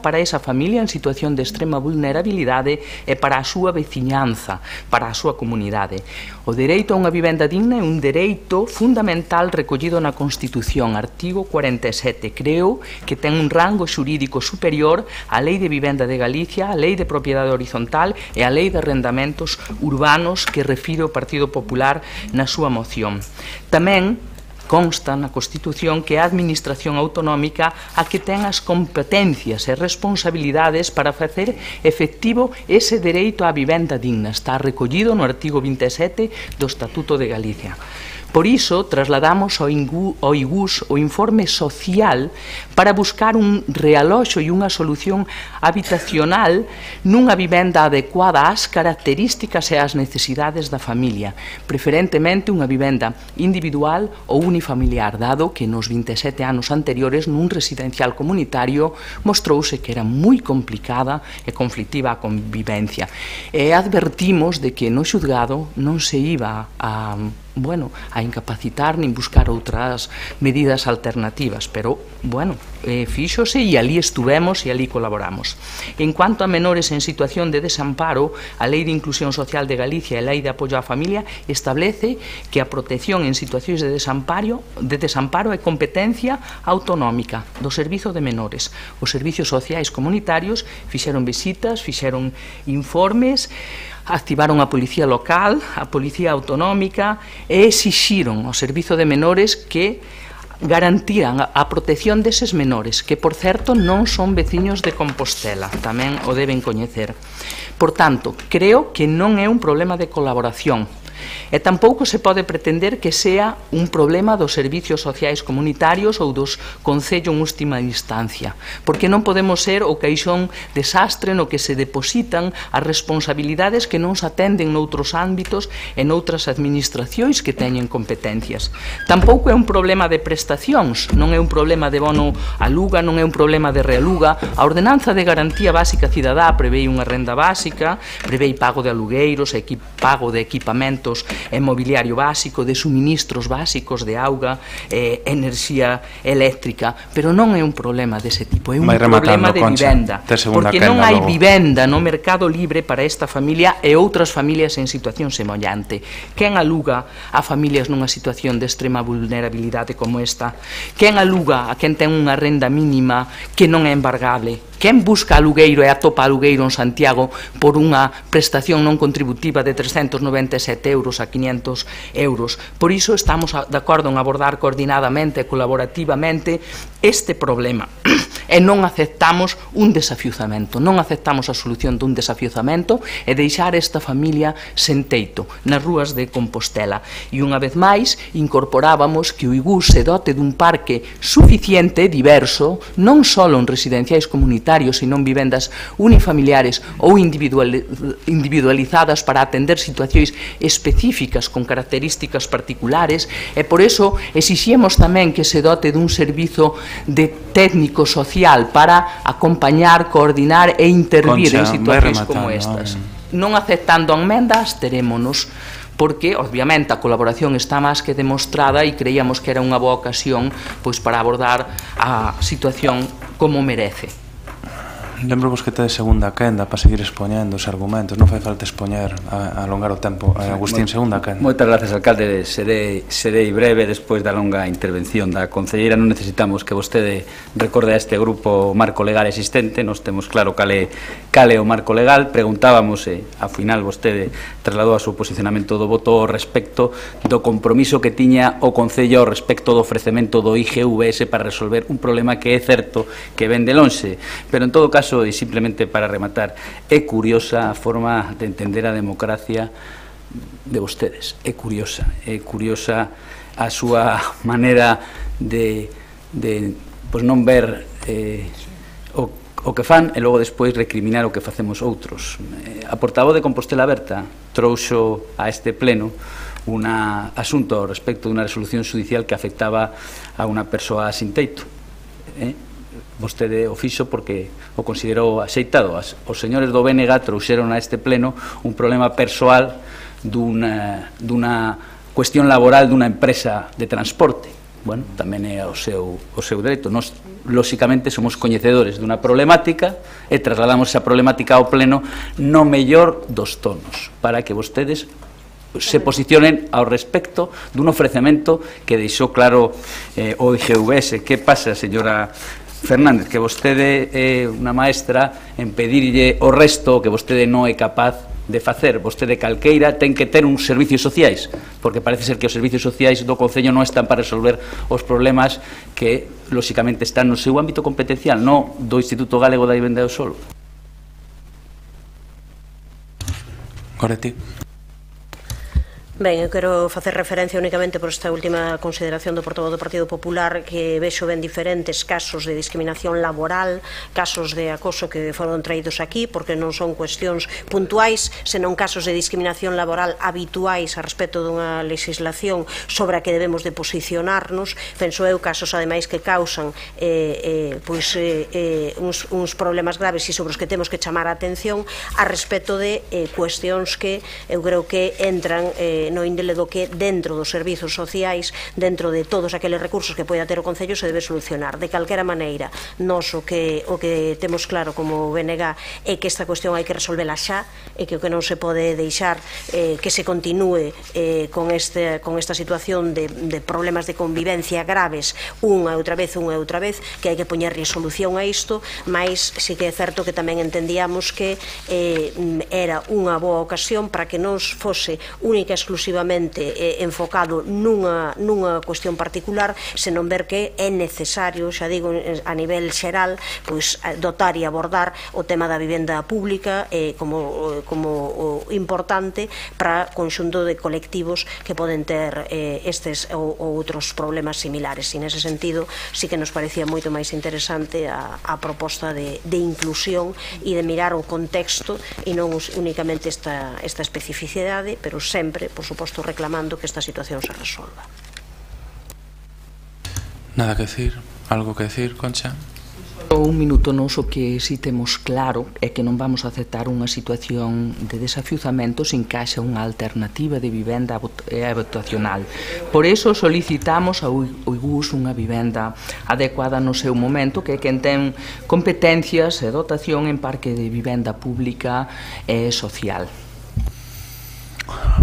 para esa familia en situación de extrema vulnerabilidade e para a súa veciñanza, para a súa comunidade. O dereito a unha vivenda digna é un dereito fundamental recollido na Constitución, artigo 47. Creo que ten un rango xurídico superior á Lei de Vivenda de Galicia, á Lei de Propiedade Horizontal e á Lei de Arrendamentos Urbanos que refire o Partido Popular na súa moción. Tamén consta na Constitución que é a Administración Autonómica a que ten as competencias e responsabilidades para facer efectivo ese dereito á vivenda digna. Está recollido no artigo 27 do Estatuto de Galicia. Por iso, trasladamos ao IGUS o informe social para buscar un realoxo e unha solución habitacional nunha vivenda adecuada ás características e ás necesidades da familia, preferentemente unha vivenda individual ou unifamiliar, dado que nos 27 anos anteriores nun residencial comunitario mostrouse que era moi complicada e conflictiva a convivencia. E advertimos de que no xuzgado non se iba a incapacitar nin buscar outras medidas alternativas, pero, fíxose e ali estuvemos e ali colaboramos. En cuanto a menores en situación de desamparo, a Lei de Inclusión Social de Galicia e a Lei de Apoio á Familia establece que a protección en situacións de desamparo é competencia autonómica do Servizo de Menores. Os servicios sociais comunitarios fixeron visitas, fixeron informes, activaron a Policía Local, a Policía Autonómica e exixiron ao Servizo de Menores que garantiran a protección deses menores, que, por certo, non son veciños de Compostela, tamén o deben coñecer. Por tanto, creo que non é un problema de colaboración, e tampouco se pode pretender que sea un problema dos servicios sociais comunitarios ou dos concellos en última instancia, porque non podemos ser o caixón desastre no que se depositan as responsabilidades que non se atenden noutros ámbitos e noutras administracións que teñen competencias. Tampouco é un problema de prestacións, non é un problema de bono aluga, non é un problema de realuga. A Ordenanza de Garantía Básica Cidadá prevé unha renda básica, prevé pago de alugueiros, pago de equipamentos equipamentos e mobiliario básico, de suministros básicos de auga, enerxía eléctrica, pero non é un problema dese tipo, é un problema de vivenda, porque non hai vivenda no mercado libre para esta familia e outras familias en situación semellante. Quen aluga a familias nunha situación de extrema vulnerabilidade como esta? Quen aluga a quen ten unha renda mínima que non é embargable? Quen busca alugueiro e atopa alugueiro en Santiago por unha prestación non contributiva de 397 euros a 500 euros? Por iso estamos de acordo en abordar coordinadamente e colaborativamente este problema e non aceptamos un desafiuzamento, non aceptamos a solución dun desafiuzamento e deixar esta familia sen teito nas rúas de Compostela. E unha vez máis incorporábamos que o IGUS se dote dun parque suficiente e diverso, non só en residenciais comunitarios, sino en vivendas unifamiliares ou individualizadas para atender situacións específicas con características particulares, e por eso exixemos tamén que se dote dun servizo de técnico social para acompañar, coordinar e intervir en situacións como estas. Non aceptando a emenda, absterémonos, porque, obviamente, a colaboración está máis que demostrada e creíamos que era unha boa ocasión para abordar a situación como merece. Lembro vos que tedes segunda quenda para seguir expoñendo os argumentos, non fai falta expoñer a alongar o tempo. Agustín, segunda quenda. Moitas gracias, alcalde. Serei breve despois da longa intervención da concelleira. Non necesitamos que vostede recorde a este grupo o marco legal existente, nos temos claro cal é o marco legal. Preguntábamos, e ao final vostede trasladou a seu posicionamento do voto ao respecto do compromiso que tiña o Concello ao respecto do ofrecemento do IGVS para resolver un problema que é certo que ven de lonxe, pero en todo caso, e simplemente para rematar, é curiosa a forma de entender a democracia de vostedes, é curiosa a súa maneira de non ver o que fan e logo despois recriminar o que facemos outros. A portavoz de Compostela Aberta trouxo a este pleno un asunto ao respecto dunha resolución judicial que afectaba a unha persoa sin teito. Vostede o fixo porque o considerou axeitado. Os señores do BNG trouxeron a este pleno un problema persoal dunha cuestión laboral dunha empresa de transporte. Bueno, tamén é o seu dereito. Nos, lóxicamente, somos coñecedores dunha problemática e trasladamos esa problemática ao pleno no mellor dos tonos, para que vostedes se posicionen ao respecto dun ofrecemento que deixou claro o IGVS. Que pasa, señora Fernández, que vostede é unha maestra en pedirlle o resto que vostede non é capaz de facer? Vostede calqueira ten que ter uns servicios sociais, porque parece ser que os servicios sociais do Concello non están para resolver os problemas que, lóxicamente, están no seu ámbito competencial, non do Instituto Galego da Vivenda e do Solo. Goretti. Ben, eu quero facer referencia únicamente por esta última consideración do portavoz do Partido Popular, que vexo ben diferentes casos de discriminación laboral, casos de acoso que foron traídos aquí, porque non son cuestións puntuais, senón casos de discriminación laboral habituais a respecto dunha legislación sobre a que debemos de posicionarnos. Penso eu casos, ademais, que causan uns problemas graves e sobre os que temos que chamar a atención a respecto de cuestións que eu creo que entran no índole do que dentro dos servizos sociais, dentro de todos aqueles recursos que poida ter o Concello, se debe solucionar. De calquera maneira, nós o que temos claro como BNG é que esta cuestión hai que resolvela xa, e que o que non se pode deixar que se continúe con esta situación de problemas de convivencia graves unha e outra vez, que hai que poñerlle solución a isto, mas si que é certo que tamén entendíamos que era unha boa ocasión para que non fose única e exclusivamente enfocado nunha cuestión particular, senón ver que é necesario, xa digo, a nivel xeral, dotar e abordar o tema da vivenda pública como importante para conxunto de colectivos que poden ter estes ou outros problemas similares. E nese sentido, sí que nos parecía moito máis interesante a proposta de inclusión e de mirar o contexto e non únicamente esta especificidade, pero sempre, por suposto, reclamando que esta situación se resolva. Nada que decir? Algo que decir, Concha? Un minuto, nos o que si temos claro é que non vamos a aceptar unha situación de desafiuzamento sin que haxa unha alternativa de vivenda habitacional. Por iso solicitamos ao IGUS unha vivenda adecuada no seu momento, que é quen ten competencias e dotación en parque de vivenda pública e social.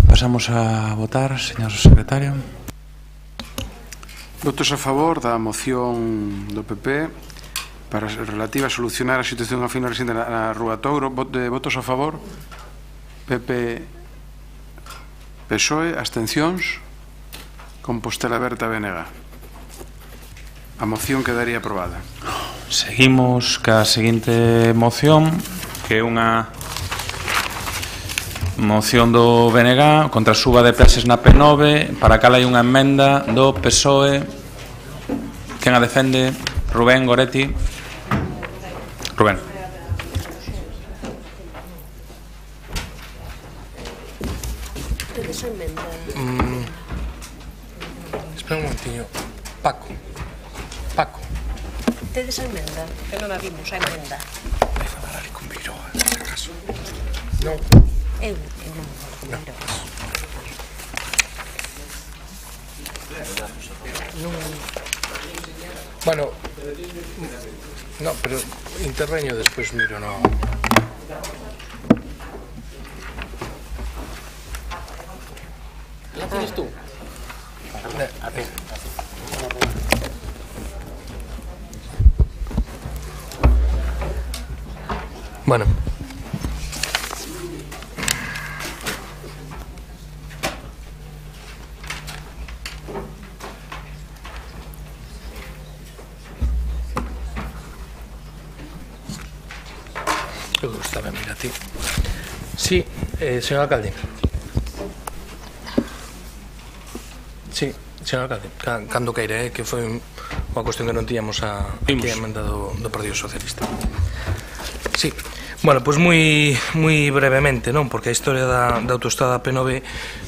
Pasamos a votar, señor secretario. Votos a favor da moción do PP relativa a solucionar a situación a final residente na Rúa Touro. Votos a favor. PP, PSOE, abstencións. Compostela Berta, BNG. A moción quedaría aprobada. Seguimos ca seguinte moción, que é unha moción do BNG contra a suba de peaxes na P9, para cal hai unha emenda do PSOE. Quen a defende? Rubén Goretti. Rubén. Tedes a emenda? Espera un momentinho. Paco. Tedes a emenda? Que non a vimos, a emenda. Vai falar ali con Viroa, en este caso. Non. Eu non. Bueno, no, pero interveño despois miro, no. ¿La tienes tú? A ver. Bueno. Gustavo, mira a ti. Sí, señor alcalde. Sí, señor alcalde. Cando queira, que foi unha cuestión que non tiñamos aquí a emenda do Partido Socialista. Sí. Bueno, pois moi brevemente, non? Porque a historia da autoestrada P9,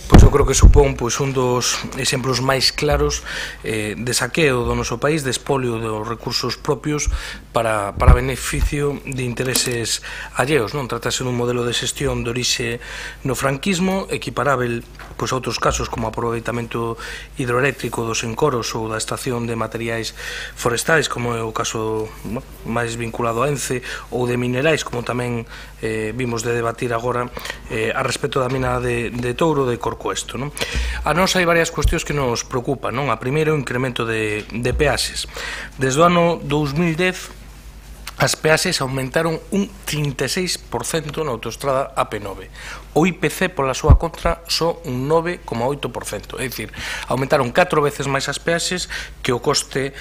pois eu creo que supón un dos exemplos máis claros de saqueo do noso país, de espolio dos recursos propios para beneficio de intereses alleos, non? Tratase dun modelo de xestión de orixe no franquismo, equiparável a outros casos como o aproveitamento hidroeléctrico dos encoros ou da extracción de materiais forestais, como é o caso máis vinculado a Ence, ou de minerais, como tamén vimos de debatir agora a respecto da mina de Touro de Corcoesto. A nós hai varias cuestións que nos preocupan. A primeira é o incremento de peaxes. Desde o ano 2010 as peaxes aumentaron un 36% na autoestrada AP9. O IPC, pola súa contra, só un 9,8%. É dicir, aumentaron 4 veces máis as peaxes que o coste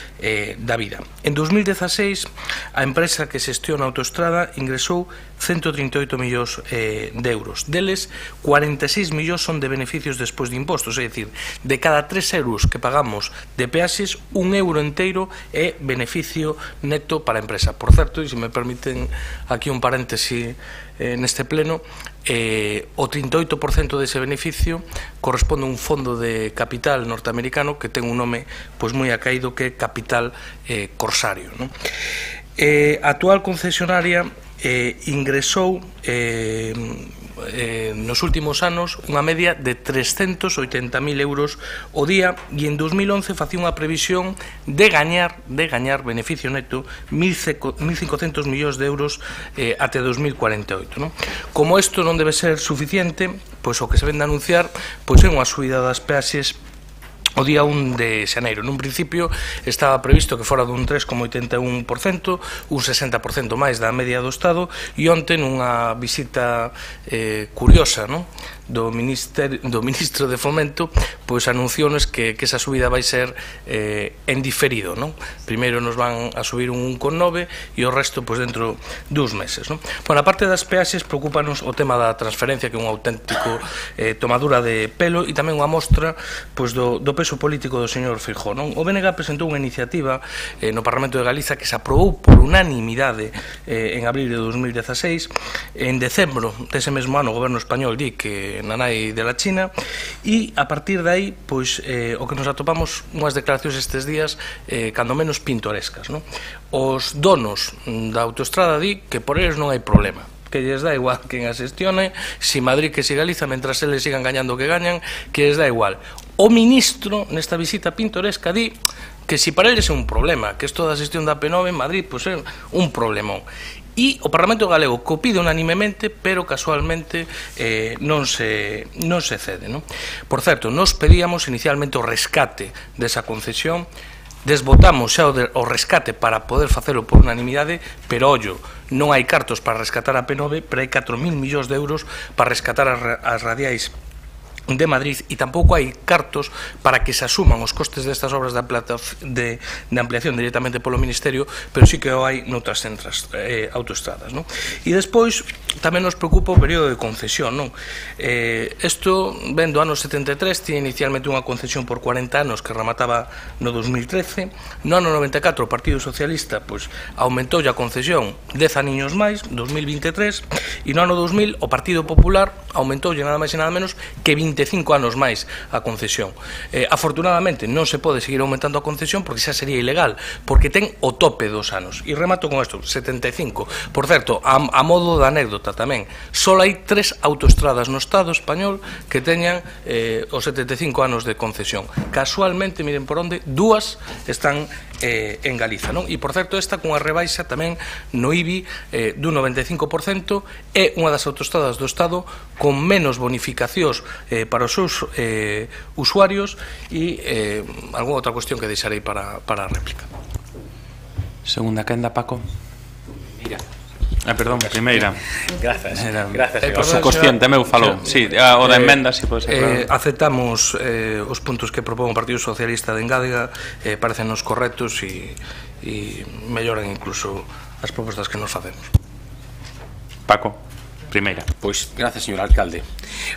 da vida. En 2016, a empresa que xestiona a autoestrada ingresou 138 millóns de euros. Deles, 46 millóns son de beneficios despois de impostos. É dicir, de cada 3 euros que pagamos de peaxes, un euro inteiro é beneficio neto para a empresa. Por certo, e se me permiten aquí un paréntesi neste pleno, o 38% dese beneficio corresponde a un fondo de capital norteamericano que ten un nome moi acaído, que é Capital Corsario. A actual concesionaria ingresou nos últimos anos unha media de 380.000 euros o día, e en 2011 facía unha previsión de gañar beneficio neto 1.500 millóns de euros até 2048. Como isto non debe ser suficiente, pois o que se vende a anunciar é unha subida das peaxes o día 1 de xaneiro. Nun principio estaba previsto que fora dun 3,81%, un 60% máis da media do Estado, e onte nunha visita curiosa do Ministro de Fomento, pois anunciounos que esa subida vai ser en diferido. Primeiro nos van a subir un 1,9 e o resto dentro dos meses. Bueno, a parte das peaxes, preocúpanos o tema da transferencia, que é un auténtico tomadura de pelo, e tamén unha mostra do peso peso político do señor Feijóo, non? O BNG presentou unha iniciativa no Parlamento de Galiza que se aprobou por unanimidade en abril de 2016. En decembro dese mesmo ano o goberno español di que nanai de la China, e a partir de aí, pois, o que nos atopamos unhas declaracións estes días cando menos pintorescas, non? Os donos da autoestrada di que por eles non hai problema, que lles dá igual quen a xestione, si Madrid que si Galiza, mentras eles sigan gañando o que gañan, que lles dá igual. O ministro, nesta visita pintoresca, di que si para eles é un problema, que isto da xestión da P9 en Madrid pois é un problemón. E o Parlamento galego que o pide unanimemente, pero casualmente non se cede, non? Por certo, nos pedíamos inicialmente o rescate desa concesión, desbotamos xa o rescate para poder facelo por unanimidade, pero ollo, non hai cartos para rescatar a P9, pero hai 4.000 millóns de euros para rescatar as radiais de Madrid, e tampouco hai cartos para que se asuman os costes destas obras de ampliación directamente polo Ministerio, pero sí que o hai noutras autoestradas, non? E despois tamén nos preocupa o período de concesión, non? Isto ven do ano 73, tiña inicialmente unha concesión por 40 anos que remataba no 2013, no ano 94 o Partido Socialista pois aumentou a concesión 10 aniños máis, 2023, e no ano 2000 o Partido Popular aumentou nada máis e nada menos que 25 anos máis a concesión. Afortunadamente non se pode seguir aumentando a concesión porque xa sería ilegal, porque ten o tope dos anos. E remato con isto, 75. Por certo, a modo de anécdota tamén, só hai 3 autoestradas no Estado español que teñan os 75 anos de concesión. Casualmente, miren por onde, 2 están en Galiza, non? E por certo, esta cunha rebaixa tamén no IBI dun 95%, é unha das autoestradas do Estado con menos bonificacións para os seus usuarios, e algunha outra cuestión que deixarei para a réplica. Segunda quenda, Paco. Mira. Perdón, primeira. Grazas. O subconsciente meu falou. Sí, o da emenda, si pode ser. Aceptamos os puntos que propón o Partido Socialista de Engádega, parecennos correctos e melloran incluso as propostas que nos facemos. Paco. Primeira. Pois, grazas, señor alcalde.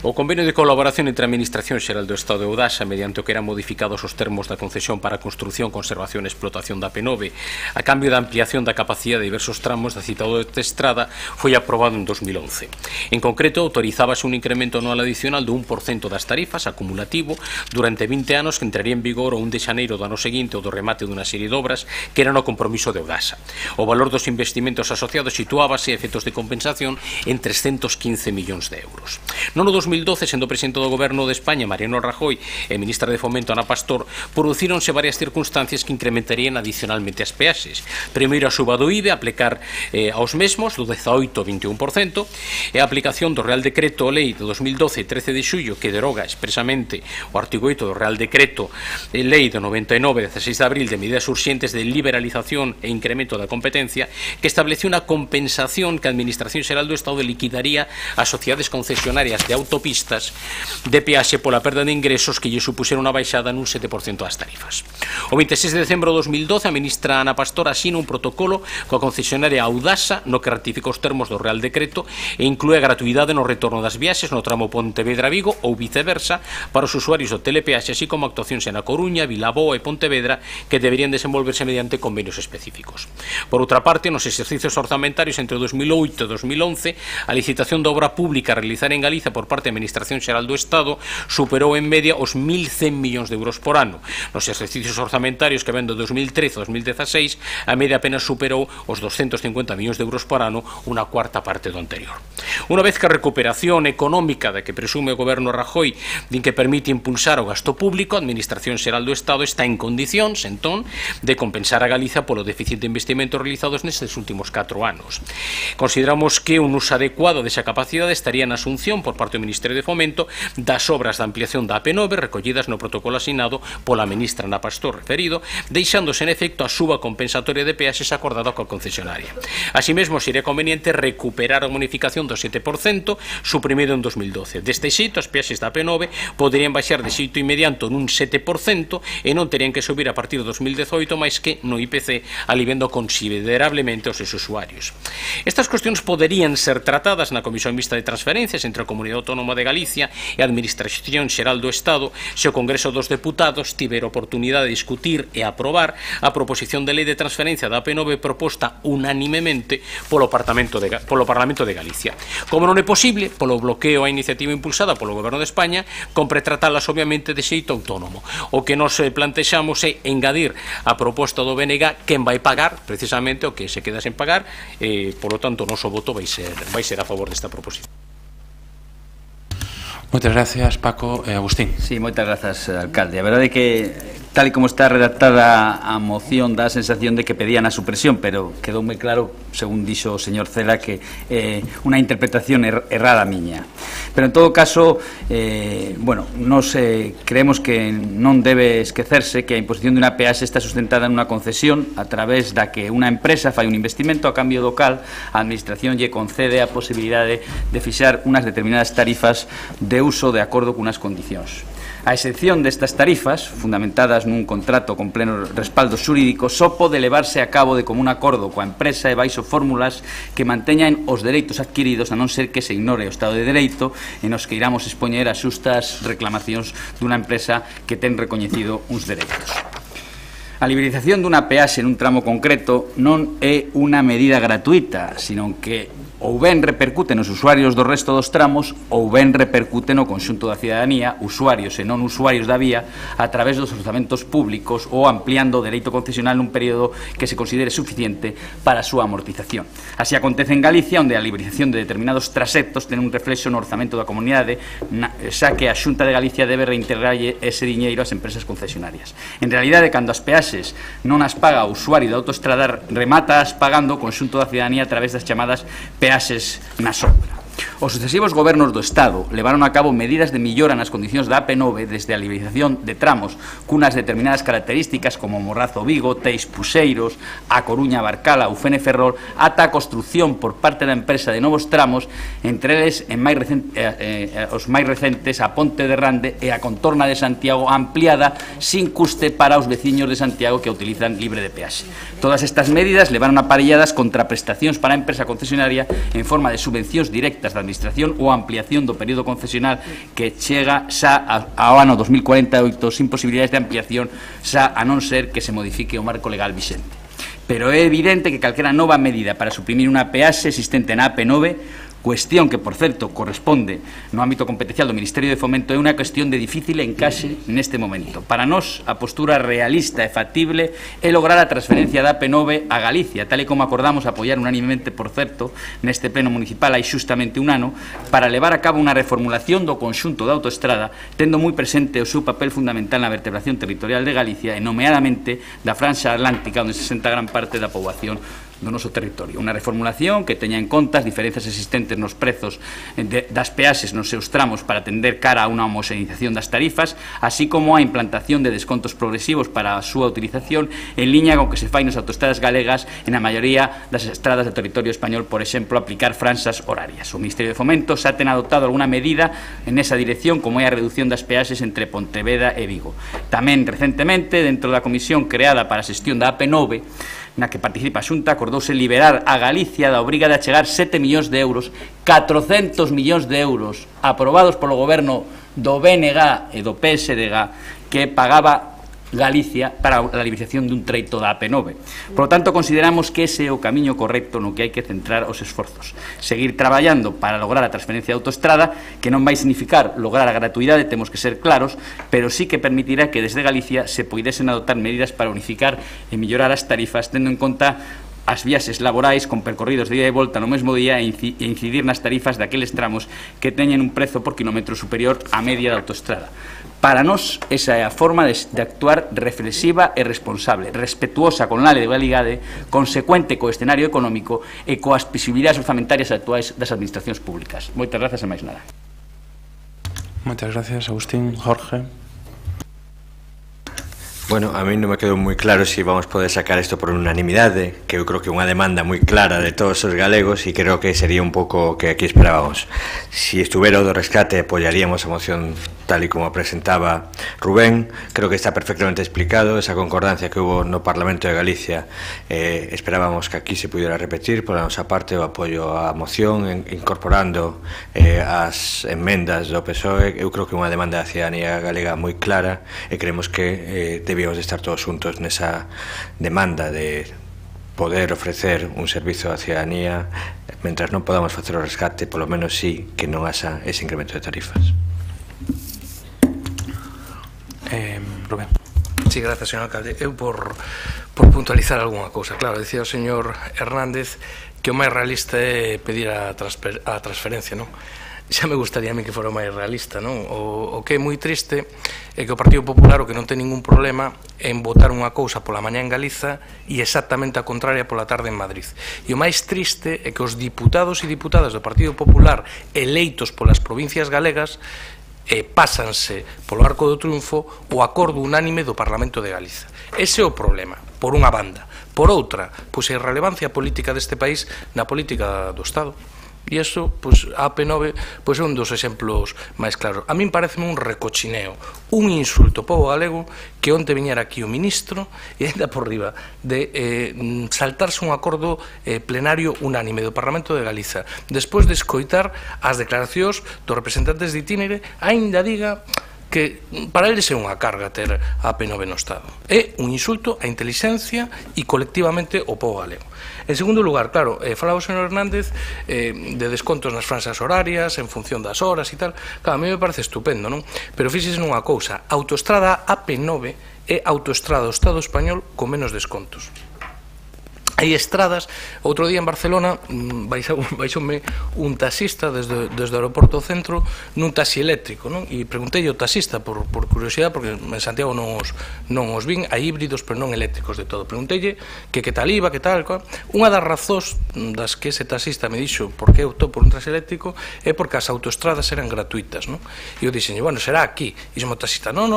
O convenio de colaboración entre a Administración Xeral do Estado e Audasa, mediante o que eran modificados os termos da concesión para a construción, conservación e explotación da P9, a cambio da ampliación da capacidade de diversos tramos da citada autoestrada, foi aprobado en 2011. En concreto, autorizábase un incremento anual adicional do 1% das tarifas, acumulativo, durante 20 anos, que entraría en vigor o 1 de xaneiro do ano seguinte ou do remate dunha serie de obras que eran o compromiso de Audasa. O valor dos investimentos asociados situábase a efectos de compensación en 315 millóns de euros. No ano 2012, sendo presidente do Goberno de España Mariano Rajoy e ministra de Fomento Ana Pastor, producíronse varias circunstancias que incrementarían adicionalmente as peaxes. Primeiro, a suba do IBE a aplicar aos mesmos do 18 ao 21%, e a aplicación do Real Decreto Lei de 2012, 13 de xullo, que deroga expresamente o artigo 8 do Real Decreto Lei do 99, 16 de abril, de medidas urxentes de liberalización e incremento da competencia, que estableció unha compensación que a Administración Xeral do Estado liquidaría as sociedades concesionarias de autopistas de peaxe pola perda de ingresos que lle supuxeron unha baixada nun 7% das tarifas. O 26 de decembro de 2012, a ministra Ana Pastor asina un protocolo coa concesionaria Audasa no que ratifica os termos do Real Decreto e inclúe a gratuidade no retorno das viaxes no tramo Pontevedra-Vigo ou viceversa para os usuarios do telepeaxe, así como actuacións en A Coruña, Vilaboa e Pontevedra que deberían desenvolverse mediante convenios específicos. Por outra parte, nos exercicios orzamentarios entre 2008 e 2011, a licitación da obra pública a realizar en Galiza por parte da Administración Xeral do Estado superou en media os 1.100 millóns de euros por ano. Nos exercicios orzamentarios que ven do 2013 ao 2016, a media apenas superou os 250 millóns de euros por ano, unha cuarta parte do anterior. Unha vez que a recuperación económica da que presume o goberno Rajoy din que permite impulsar o gasto público, a Administración Xeral do Estado está en condicións, entón, de compensar a Galiza polo déficit de investimentos realizados nestes últimos 4 anos. Consideramos que un uso adecuado desa capacidade estaría na asunción por parte do Ministerio de Fomento das obras de ampliación da AP9 recollidas no protocolo asinado pola ministra Ana Pastor referido, deixándose en efecto a suba compensatoria de peaxes acordada coa concesionaria. Así mesmo, sería conveniente recuperar a bonificación do 7% suprimido en 2012. Deste xeito, as peaxes da AP9 poderían baixar de xeito inmediato nun 7% e non terían que subir a partir de 2018 máis que no IPC, aliviando considerablemente os seus usuarios. Estas cuestións poderían ser tratadas na Comisión Mixta de Transferencias entre a Comunidade Autónoma de Galicia e a Administración Xeral do Estado se o Congreso dos Deputados tiver oportunidade de discutir e aprobar a proposición de lei de transferencia da AP9 proposta unánimemente polo Parlamento de Galicia. Como non é posible, polo bloqueo á iniciativa impulsada polo Goberno de España, compre tratalas obviamente de xeito autónomo. O que nos plantexamos é engadir a proposta do BNG quen vai pagar precisamente o que se queda sen pagar, polo tanto o noso voto vai ser a favor desta proposición. Moitas gracias, Paco e Agustín. Sí, moitas grazas, alcalde. A verdade é que, tal e como está redactada a moción, dá a sensación de que pedían a supresión, pero quedou moi claro, según dixo o señor Cela, que é unha interpretación errada miña. Pero, en todo caso, nos creemos que non debe esquecerse que a imposición de unha peaxe está sustentada en unha concesión a través da que unha empresa fai un investimento a cambio do cal a Administración lle concede a posibilidade de fixar unhas determinadas tarifas de uso de acordo con unas condicións. A excepción destas tarifas, fundamentadas nun contrato con pleno respaldo xurídico, só pode levarse a cabo de común acordo coa empresa e baixo fórmulas que manteñan os dereitos adquiridos, a non ser que se ignore o Estado de Dereito e nos que iramos expoñer as xustas reclamacións dunha empresa que ten recoñecido uns dereitos. A liberalización dunha peaxe nun tramo concreto non é unha medida gratuita, sino que ou ben repercute nos usuarios do resto dos tramos ou ben repercute no conxunto da cidadanía, usuarios e non usuarios da vía, a través dos orzamentos públicos ou ampliando o dereito concesional nun período que se considere suficiente para a súa amortización. Así acontece en Galicia, onde a liberalización de determinados traxectos ten un reflexo no orzamento da comunidade, xa que a Xunta de Galicia debe reintegrarlle ese diñeiro ás empresas concesionarias. En realidade, cando as peaxes non as paga o usuario da autoestrada, remata as pagando o conxunto da cidadanía a través das chamadas peaxes na sombra. Os sucesivos gobernos do Estado levaron a cabo medidas de millora nas condicións da AP9 desde a liberalización de tramos cunas determinadas características como Morrazo Vigo, Teis Puxeiros, A Coruña Barcala ou Fene Ferrol, ata a construción por parte da empresa de novos tramos, entre eles os máis recentes a Ponte de Rande e a contorna de Santiago ampliada sin custe para os veciños de Santiago que a utilizan libre de peaxe. Todas estas medidas levaron aparelladas contraprestacións para a empresa concesionaria en forma de subvencións directas da Administración ou ampliación do período concesional que chega xa ao ano 2048 sin posibilidades de ampliación xa a non ser que se modifique o marco legal vixente. Pero é evidente que calquera nova medida para suprimir unha peaxe existente na AP9, cuestión que, por certo, corresponde no ámbito competencial do Ministerio de Fomento, é unha cuestión de difícil encaxe neste momento. Para nós, a postura realista e factible é lograr a transferencia da AP9 a Galicia, tal e como acordamos apoiar unánimemente, por certo, neste pleno municipal hai xustamente un ano, para levar a cabo unha reformulación do conxunto da autoestrada, tendo moi presente o seu papel fundamental na vertebración territorial de Galicia e, nomeadamente, da franxa atlántica, onde se senta gran parte da poboación do noso territorio. Unha reformulación que teña en conta as diferenzas existentes nos prezos das peaxes nos seus tramos para atender cara a unha homoxenización das tarifas, así como a implantación de descontos progresivos para a súa utilización en liña con que se fai nas autoestradas galegas e na maioría das estradas do territorio español, por exemplo, aplicar franxas horarias. O Ministerio de Fomento xa ten adoptado alguna medida en esa dirección, como é a reducción das peaxes entre Pontevedra e Vigo. Tamén, recentemente, dentro da comisión creada para a xestión da AP9, na que participa a Xunta, acordouse liberar a Galicia da obriga de achegar 7 millóns de euros, 400 millóns de euros aprobados polo goberno do BNG e do PSDG que pagaba Galicia para a liberalización dun treito da AP9. Por lo tanto, consideramos que ese é o camiño correcto no que hai que centrar os esforzos. Seguir traballando para lograr a transferencia de autoestrada, que non vai significar lograr a gratuidade, temos que ser claros, pero sí que permitirá que desde Galicia se poidesen adoptar medidas para unificar e mellorar as tarifas, tendo en conta as viaxes laborais con percorridos de ida e volta no mesmo día e incidir nas tarifas daqueles tramos que teñen un prezo por kilómetro superior á media da autoestrada. Para nós, esa é a forma de actuar reflexiva e responsable, respetuosa con a lei de legalidade, consecuente co escenario económico e coas posibilidades orzamentarias actuais das administracións públicas. Moitas grazas e máis nada. Moitas gracias, Agustín. Jorge. Bueno, a mí non me quedou moi claro se vamos poder sacar isto por unanimidade, que eu creo que é unha demanda moi clara de todos os galegos e creo que sería un pouco o que aquí esperábamos. Si estuvera o do rescate, apoyaríamos a moción tal e como presentaba Rubén. Creo que está perfectamente explicado esa concordancia que hubo no Parlamento de Galicia. Esperábamos que aquí se pudiera repetir por a nosa parte o apoio á moción, incorporando as enmendas do PSOE. Eu creo que é unha demanda da ciudadanía galega moi clara e creemos que debíamos de estar todos juntos nesa demanda de poder ofrecer un servizo á ciudadanía. Mentras non podamos facer o rescate, polo menos sí que non haxa ese incremento de tarifas. Rubén. Sí, gracias, señor alcalde. Eu por puntualizar algunha cousa. Claro, decía o señor Hernández que o máis realista é pedir a transferencia, non? Xa me gustaría a mí que fora o máis realista, non? O que é moi triste é que o Partido Popular o que non ten ningún problema en votar unha cousa pola mañá en Galiza e exactamente a contraria pola tarde en Madrid. E o máis triste é que os diputados e diputadas do Partido Popular eleitos polas provincias galegas pásanse polo arco do triunfo o acordo unánime do Parlamento de Galiza. Ese é o problema, por unha banda. Por outra, pois a irrelevancia política deste país na política do Estado. E iso, pois, a AP9 pois é un dos exemplos máis claros. A min parece un recochineo, un insulto ao povo galego que onte viñera aquí o ministro e ainda por riba de saltarse un acordo plenario unánime do Parlamento de Galiza despois de escoitar as declaracións dos representantes de Itinere, ainda diga que para eles é unha carga ter a AP9 no Estado. É un insulto á inteligencia e colectivamente ao povo galego. En segundo lugar, claro, falaba o señor Hernández de descontos nas franxas horarias en función das horas e tal. Claro, a mí me parece estupendo, non? Pero fíxese nunha cousa, a autoestrada AP9 é a autoestrada do Estado español con menos descontos. Hai estradas, outro día en Barcelona baixoume un taxista desde o aeroporto centro nun taxi eléctrico, non? E preguntei ao taxista por curiosidade, porque en Santiago non os vin, hai híbridos pero non eléctricos de todo. Pregunteille que tal iba, que tal, unha das razóns das que ese taxista me dixo por que optou por un taxi eléctrico é porque as autoestradas eran gratuitas, non? E eu dixenlle, bueno, será aquí. E o taxista, non,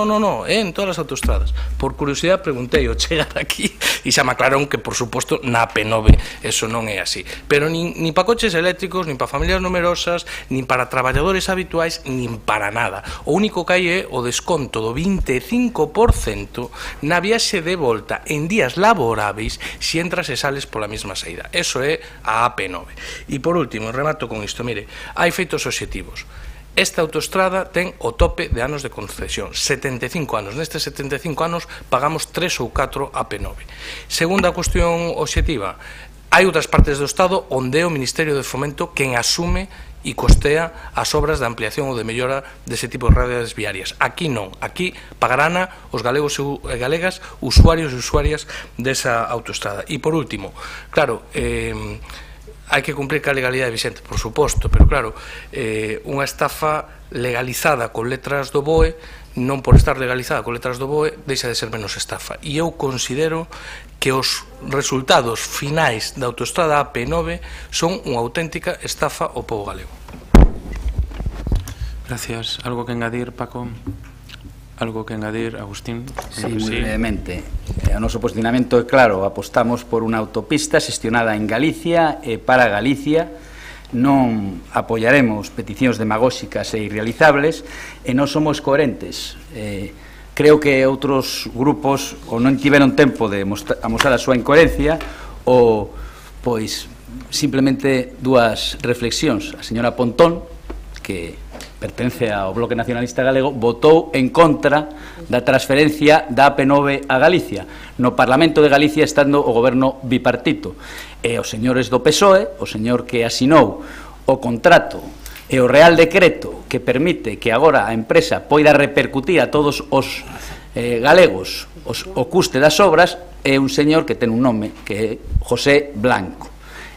en todas as autoestradas. Por curiosidade preguntei ao chegar aquí e xa me aclararon que, por suposto, na AP9 eso non é así, pero nin para coches eléctricos, nin para familias numerosas, nin para traballadores habituais, nin para nada. O único que hai é o desconto do 25% na viaxe de volta en días laboráveis se entras e sales pola mesma saída. Eso é a AP9. E por último, remato con isto, mire, hai feitos obxectivos. Esta autoestrada ten o tope de anos de concesión, 75 anos. Nestes 75 anos pagamos 3 ou 4 AP9. Segunda cuestión obxectiva, hai outras partes do Estado onde é o Ministerio de Fomento quen asume e costea as obras de ampliación ou de mellora dese tipo de redes viarias. Aquí non, aquí pagarán os galegos e galegas, usuarios e usuarias desa autoestrada. E por último, claro, hai que cumprir ca legalidade vixente, por suposto, pero claro, unha estafa legalizada con letras do BOE, non por estar legalizada con letras do BOE, deixa de ser menos estafa. E eu considero que os resultados finais da autoestrada AP9 son unha auténtica estafa ao povo galego. Gracias. Algo que engadir, Paco? Algo que engadir, Agustín? Sí, moi brevemente. O noso posicionamento é claro, apostamos por unha autopista xestionada en Galicia e para Galicia, non apoiaremos peticións demagóxicas e irrealizables e non somos coherentes. Creo que outros grupos ou non tiveron tempo de amosar a súa incoherencia ou, pois, simplemente dúas reflexións. A señora Pontón, que pertence ao Bloque Nacionalista Galego, votou en contra da transferencia da AP9 a Galicia, no Parlamento de Galicia estando o goberno bipartito. E os señores do PSOE, o señor que asinou o contrato e o Real Decreto que permite que agora a empresa poida repercutir a todos os galegos o custe das obras, é un señor que ten un nome, que é José Blanco.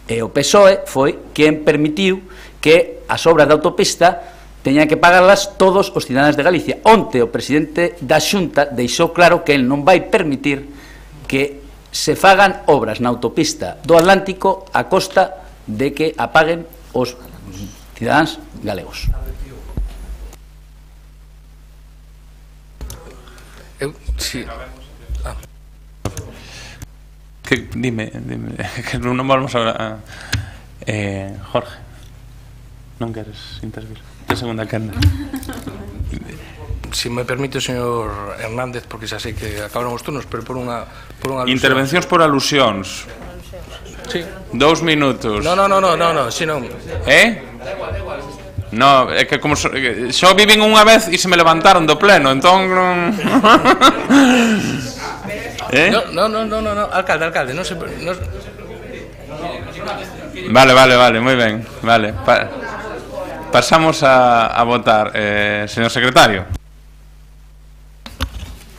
E o PSOE foi quen permitiu que as obras da autopista teñan que pagarlas todos os cidadáns de Galicia. Onte o presidente da Xunta deixou claro que el non vai permitir que se fagan obras na autopista do Atlántico a costa de que apaguen os cidadáns galegos. Dime, que non vamos a... Jorge, non queres intervir? Que segunda quenda? Si me permite, señor Hernández, porque xa sei que acabaron os turnos, pero por unha alusión. Intervencións por alusións. Sí. 2 minutos. No, senón... No, é que como só vivín unha vez e se me levantaron do pleno, entón non... No, alcalde, non se... Vale, moi ben. Vale, pasamos a votar, señor secretario.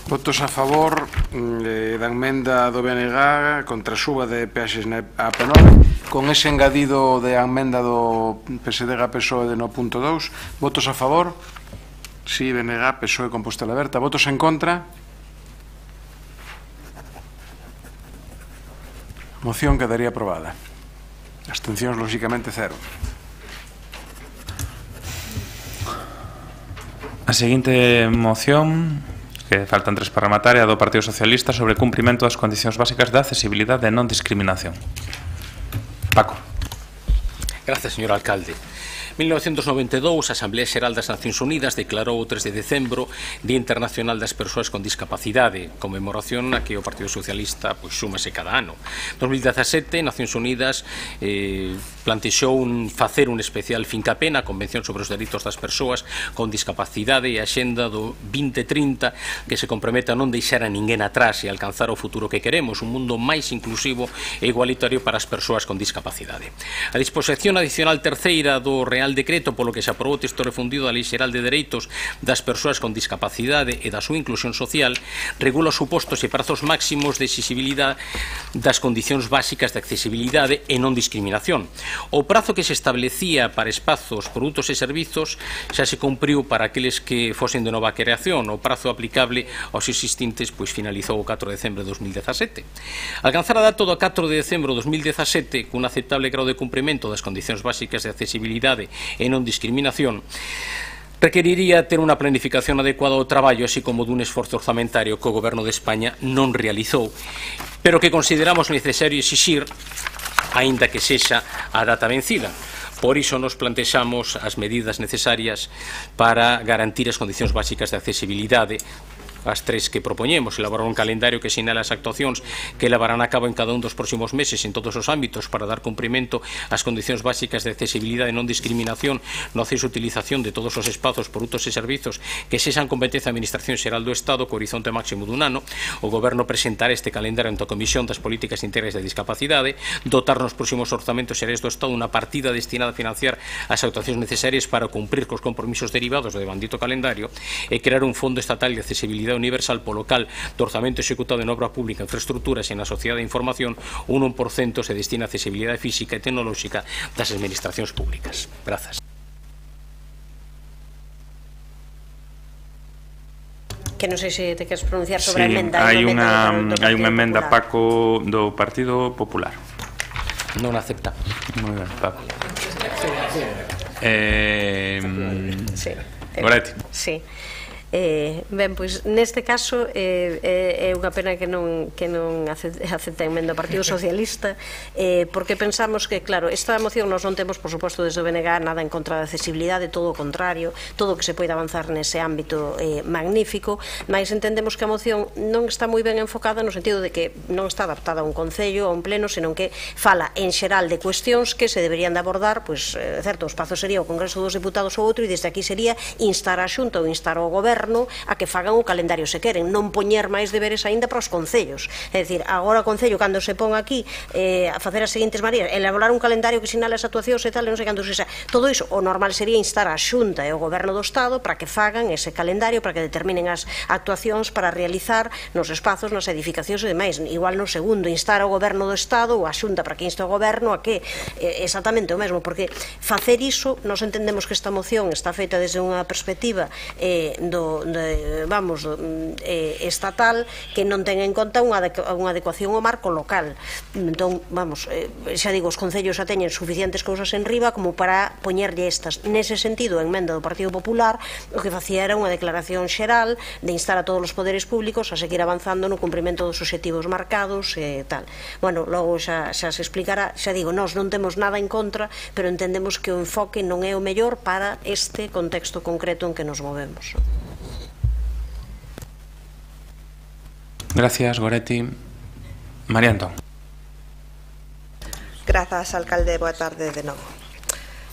Votos a favor da emenda do BNG contra a suba de peaxes na AP9, con ese engadido de emenda do PSDG-PSOE de 9.2. Votos a favor? Sí, BNG, PSOE, Compostela Aberta. Votos en contra? Moción quedaría aprobada. Abstencións, lóxicamente, cero. A seguinte moción, que faltan 3 para rematar, é a do Partido Socialista sobre cumprimento das condicións básicas de accesibilidade e non discriminación. Paco. Gracias, señor alcalde. 1992, a Asamblea Xeral das Nacións Unidas declarou o 3 de decembro Día Internacional das Persoas con Discapacidade, conmemoración a que o Partido Socialista súmase cada ano. 2017, Nacións Unidas plantexou facer un especial fincapé na Convención sobre os Dereitos das Persoas con Discapacidade e a Xenda do 2030 que se compromete a non deixar a ninguén atrás e alcanzar o futuro que queremos, un mundo máis inclusivo e igualitario para as persoas con discapacidade. A disposición adicional terceira do Real Decreto polo que se aprobou o texto refundido da Lei Xeral de Dereitos das Persoas con Discapacidade e da súa inclusión social regula os supostos e prazos máximos de exigibilidade das condicións básicas de accesibilidade e non discriminación. O prazo que se establecía para espazos, produtos e servizos xa se cumpriu para aqueles que fosen de nova creación. O prazo aplicable aos existentes finalizou o 4 de decembro de 2017. Alcanzar a data do 4 de decembro de 2017 cun aceptable grau de cumprimento das condicións básicas de accesibilidade e non discriminación requeriría ter unha planificación adecuada ao traballo, así como dun esforzo orzamentario que o Goberno de España non realizou, pero que consideramos necesario exixir, aínda que sexa a data vencida. Por iso nos plantexamos as medidas necesarias para garantir as condicións básicas de accesibilidade, as 3 que propoñemos, elaborar un calendario que sinala as actuacións que levarán a cabo en cada un dos próximos meses en todos os ámbitos para dar cumprimento ás condicións básicas de accesibilidade e non discriminación no acceso e utilización de todos os espazos, produtos e servizos que sexan competencia da Administración Xeral do Estado co horizonte máximo dun ano. O Goberno presentará este calendario ante a Comisión das Políticas Integrais de Discapacidade, dotar nos próximos orzamentos xerais do Estado unha partida destinada a financiar as actuacións necesarias para cumprir cos compromisos derivados do bandito calendario e crear un fondo estatal de accesibilidade universal polo cal do orzamento executado en obra pública, infraestructuras e na sociedade de información un 1% se destina a accesibilidade física e tecnolóxica das administracións públicas. Grazas. Que non sei se te queres pronunciar sobre a emenda. Hai unha emenda, Paco, do Partido Popular. Non acepta. Moi ben, Paco. Goretti. Sí. Ben, pois neste caso é unha pena que non acepte a emenda do Partido Socialista, porque pensamos que, claro, esta moción nos non temos, por suposto, desde o BNG nada en contra da accesibilidade, todo o contrario, todo o que se poida avanzar nese ámbito magnífico, mas entendemos que a moción non está moi ben enfocada no sentido de que non está adaptada a un concello, a un pleno, senón que fala en xeral de cuestións que se deberían de abordar, pois, certo, o espazo sería o Congreso dos Deputados ou outro, e desde aquí sería instar a Xunta ou instar ao Goberno a que fagan o calendario se queren, non poñer máis deberes aínda para os concellos. É dicir, agora o concello, cando se pon aquí a facer as seguintes maneras, elaborar un calendario que sinale as actuacións e tal, non sei cando se xa. Todo iso, o normal sería instar a Xunta e o Goberno do Estado para que fagan ese calendario, para que determinen as actuacións para realizar nos espazos, nas edificacións e demais. Igual no segundo, instar ao Goberno do Estado ou a Xunta para que inste ao Goberno a que exactamente o mesmo, porque facer iso, nos entendemos que esta moción está feita desde unha perspectiva do estatal que non ten en conta unha adecuación ao marco local. Entón, xa digo, os concellos xa teñen suficientes cousas en riba como para poñerlle estas. Nese sentido, a emenda do Partido Popular o que facía era unha declaración xeral de instar a todos os poderes públicos a seguir avanzando no cumprimento dos obxectivos marcados e tal. Bueno, logo xa se explicará, xa digo, nós non temos nada en contra, pero entendemos que o enfoque non é o mellor para este contexto concreto en que nos movemos. Gracias, Goretti. María Antón. Grazas, alcalde, boa tarde de novo.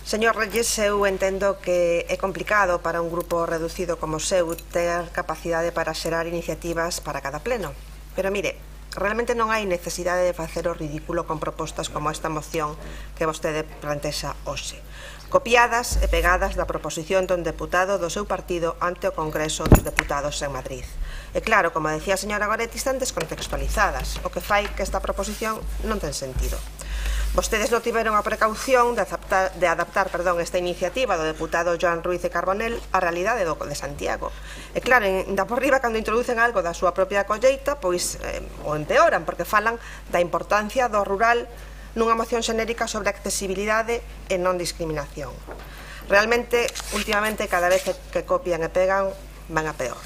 Señor Reyes, eu entendo que é complicado para un grupo reducido como o seu ter capacidade para xerar iniciativas para cada pleno. Pero mire, realmente non hai necesidade de facer o ridículo con propostas como esta moción que vostede plantexa hoxe, copiadas e pegadas da proposición dun deputado do seu partido ante o Congreso dos Deputados en Madrid. E claro, como decía a señora Goretti, están descontextualizadas, o que fai que esta proposición non ten sentido. Vostedes non tiveron a precaución de adaptar esta iniciativa do deputado Joan Ruiz de Carbonell á realidade de Santiago. E claro, ainda por riba, cando introducen algo da súa propia colleita, pois o empeoran, porque falan da importancia do rural nunha moción xenérica sobre accesibilidade e non discriminación. Realmente, últimamente, cada vez que copian e pegan, van a peor.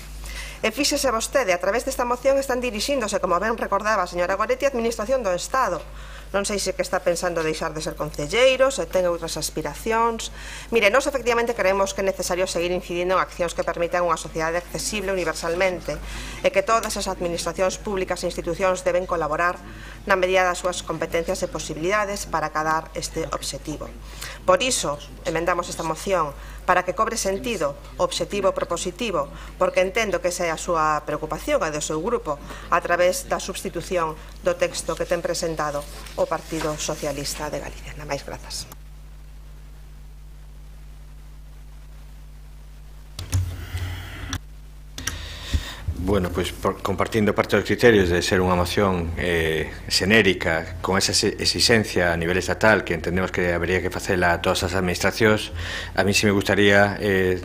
E fíxese vostede, a través desta moción están dirixíndose, como ben recordaba a señora Goretti, a Administración do Estado. Non sei se que está pensando deixar de ser concelleiros, se ten outras aspiracións. Mire, nós efectivamente creemos que é necesario seguir incidindo en accións que permitan unha sociedade accesible universalmente e que todas as administracións públicas e institucións deben colaborar na medida das súas competencias e posibilidades para acadar este obxectivo. Por iso, emendamos esta moción para que cobre sentido o obxectivo propositivo, porque entendo que esa é a súa preocupación e do seu grupo a través da substitución do texto que ten presentado o Partido Socialista de Galicia. Nada máis, grazas. Bueno, pues compartindo parte dos criterios de ser unha moción xenérica con esa exigencia a nivel estatal que entendemos que habería que facela a todas as administracións, a mí sí me gustaría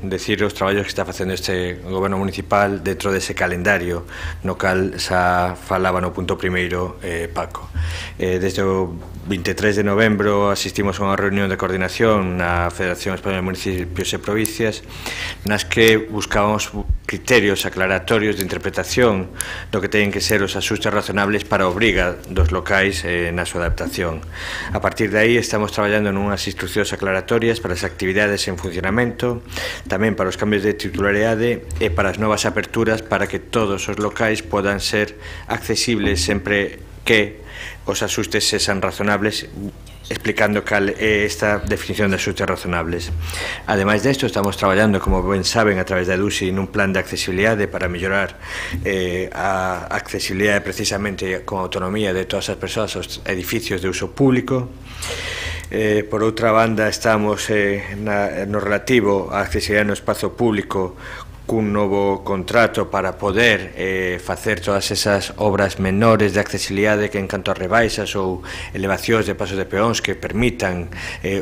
decir os traballos que está facendo este goberno municipal dentro dese calendario no cal xa falaba no punto primeiro Paco. Desde o 23 de novembro asistimos a unha reunión de coordinación na Federación Española de Municipios e Provincias nas que buscábamos criterios aclaratorios de interpretación do que teñen que ser os axustes razonables para a obriga dos locais na súa adaptación. A partir de aí estamos traballando nunhas instruccións aclaratorias para as actividades en funcionamento, tamén para os cambios de titularidade e para as novas aperturas para que todos os locais podan ser accesibles sempre que os axustes sexan razonables, explicando cal é esta definición de axustes razonables. Ademais desto, estamos traballando, como ben saben, a través da EDUSI nun plan de accesibilidade para mellorar a accesibilidade precisamente con autonomía de todas as persoas aos edificios de uso público. Por outra banda, estamos no relativo á accesibilidade no espazo público cun novo contrato para poder facer todas esas obras menores de accesibilidade que en canto a rebaixas ou elevacións de pasos de peóns que permitan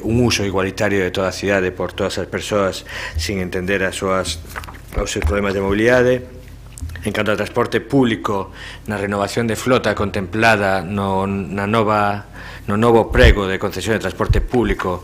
un uso igualitario de toda a cidade por todas as persoas sin entender os seus problemas de mobilidade. En canto ao transporte público, na renovación de flota contemplada no novo prego de concesión de transporte público,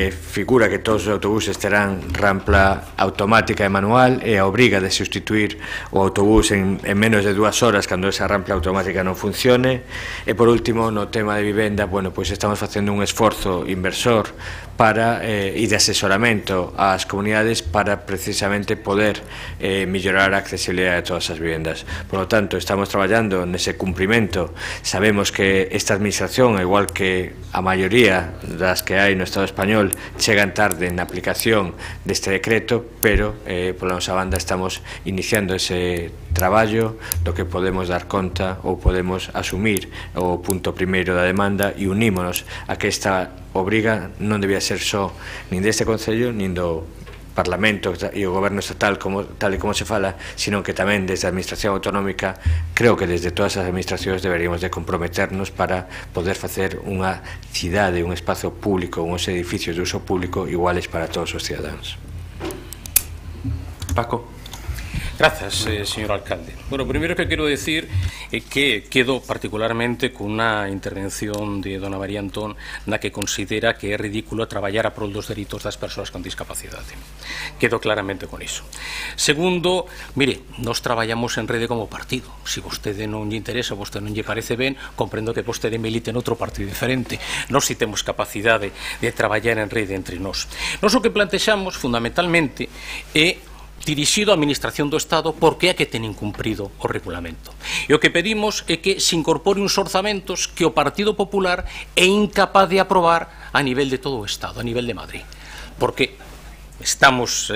figura que todos os autobuses terán rampla automática e manual e a obriga de sustituir o autobús en menos de 2 horas cando esa rampla automática non funcione. E por último, no tema de vivenda, bueno, pois estamos facendo un esforzo inversor para e de asesoramento ás comunidades para precisamente poder mellorar a accesibilidade de todas as vivendas. Por lo tanto, estamos traballando nese cumprimento. Sabemos que esta administración, igual que a maioría das que hai no Estado español, chegan tarde na aplicación deste decreto, pero pola nosa banda estamos iniciando ese traballo do que podemos dar conta ou podemos asumir o punto primeiro da demanda e unímonos a que esta obriga non debía ser só nin deste Concello nin do Parlamento e o Goberno estatal tal e como se fala, sino que tamén desde a Administración Autonómica, creo que desde todas as administracións deberíamos de comprometernos para poder facer unha cidade, un espazo público, uns edificios de uso público iguales para todos os cidadáns. Paco. Gracias, señor alcalde. Bueno, primero que quiero decir é que quedo particularmente cunha intervención de dona María Antón na que considera que é ridículo traballar a prol dos dereitos das persoas con discapacidade. Quedo claramente con iso. Segundo, mire, nos traballamos en rede como partido. Se vostede non lle interesa, vostede non lle parece ben, comprendo que vostede milite noutro partido diferente. Nós si temos capacidade de traballar en rede entre nós. Nós o que plantexamos fundamentalmente é dirixido á Administración do Estado porque é que ten incumprido o regulamento. E o que pedimos é que se incorpore uns orzamentos que o Partido Popular é incapaz de aprobar a nivel de todo o Estado, a nivel de Madrid. Porque estamos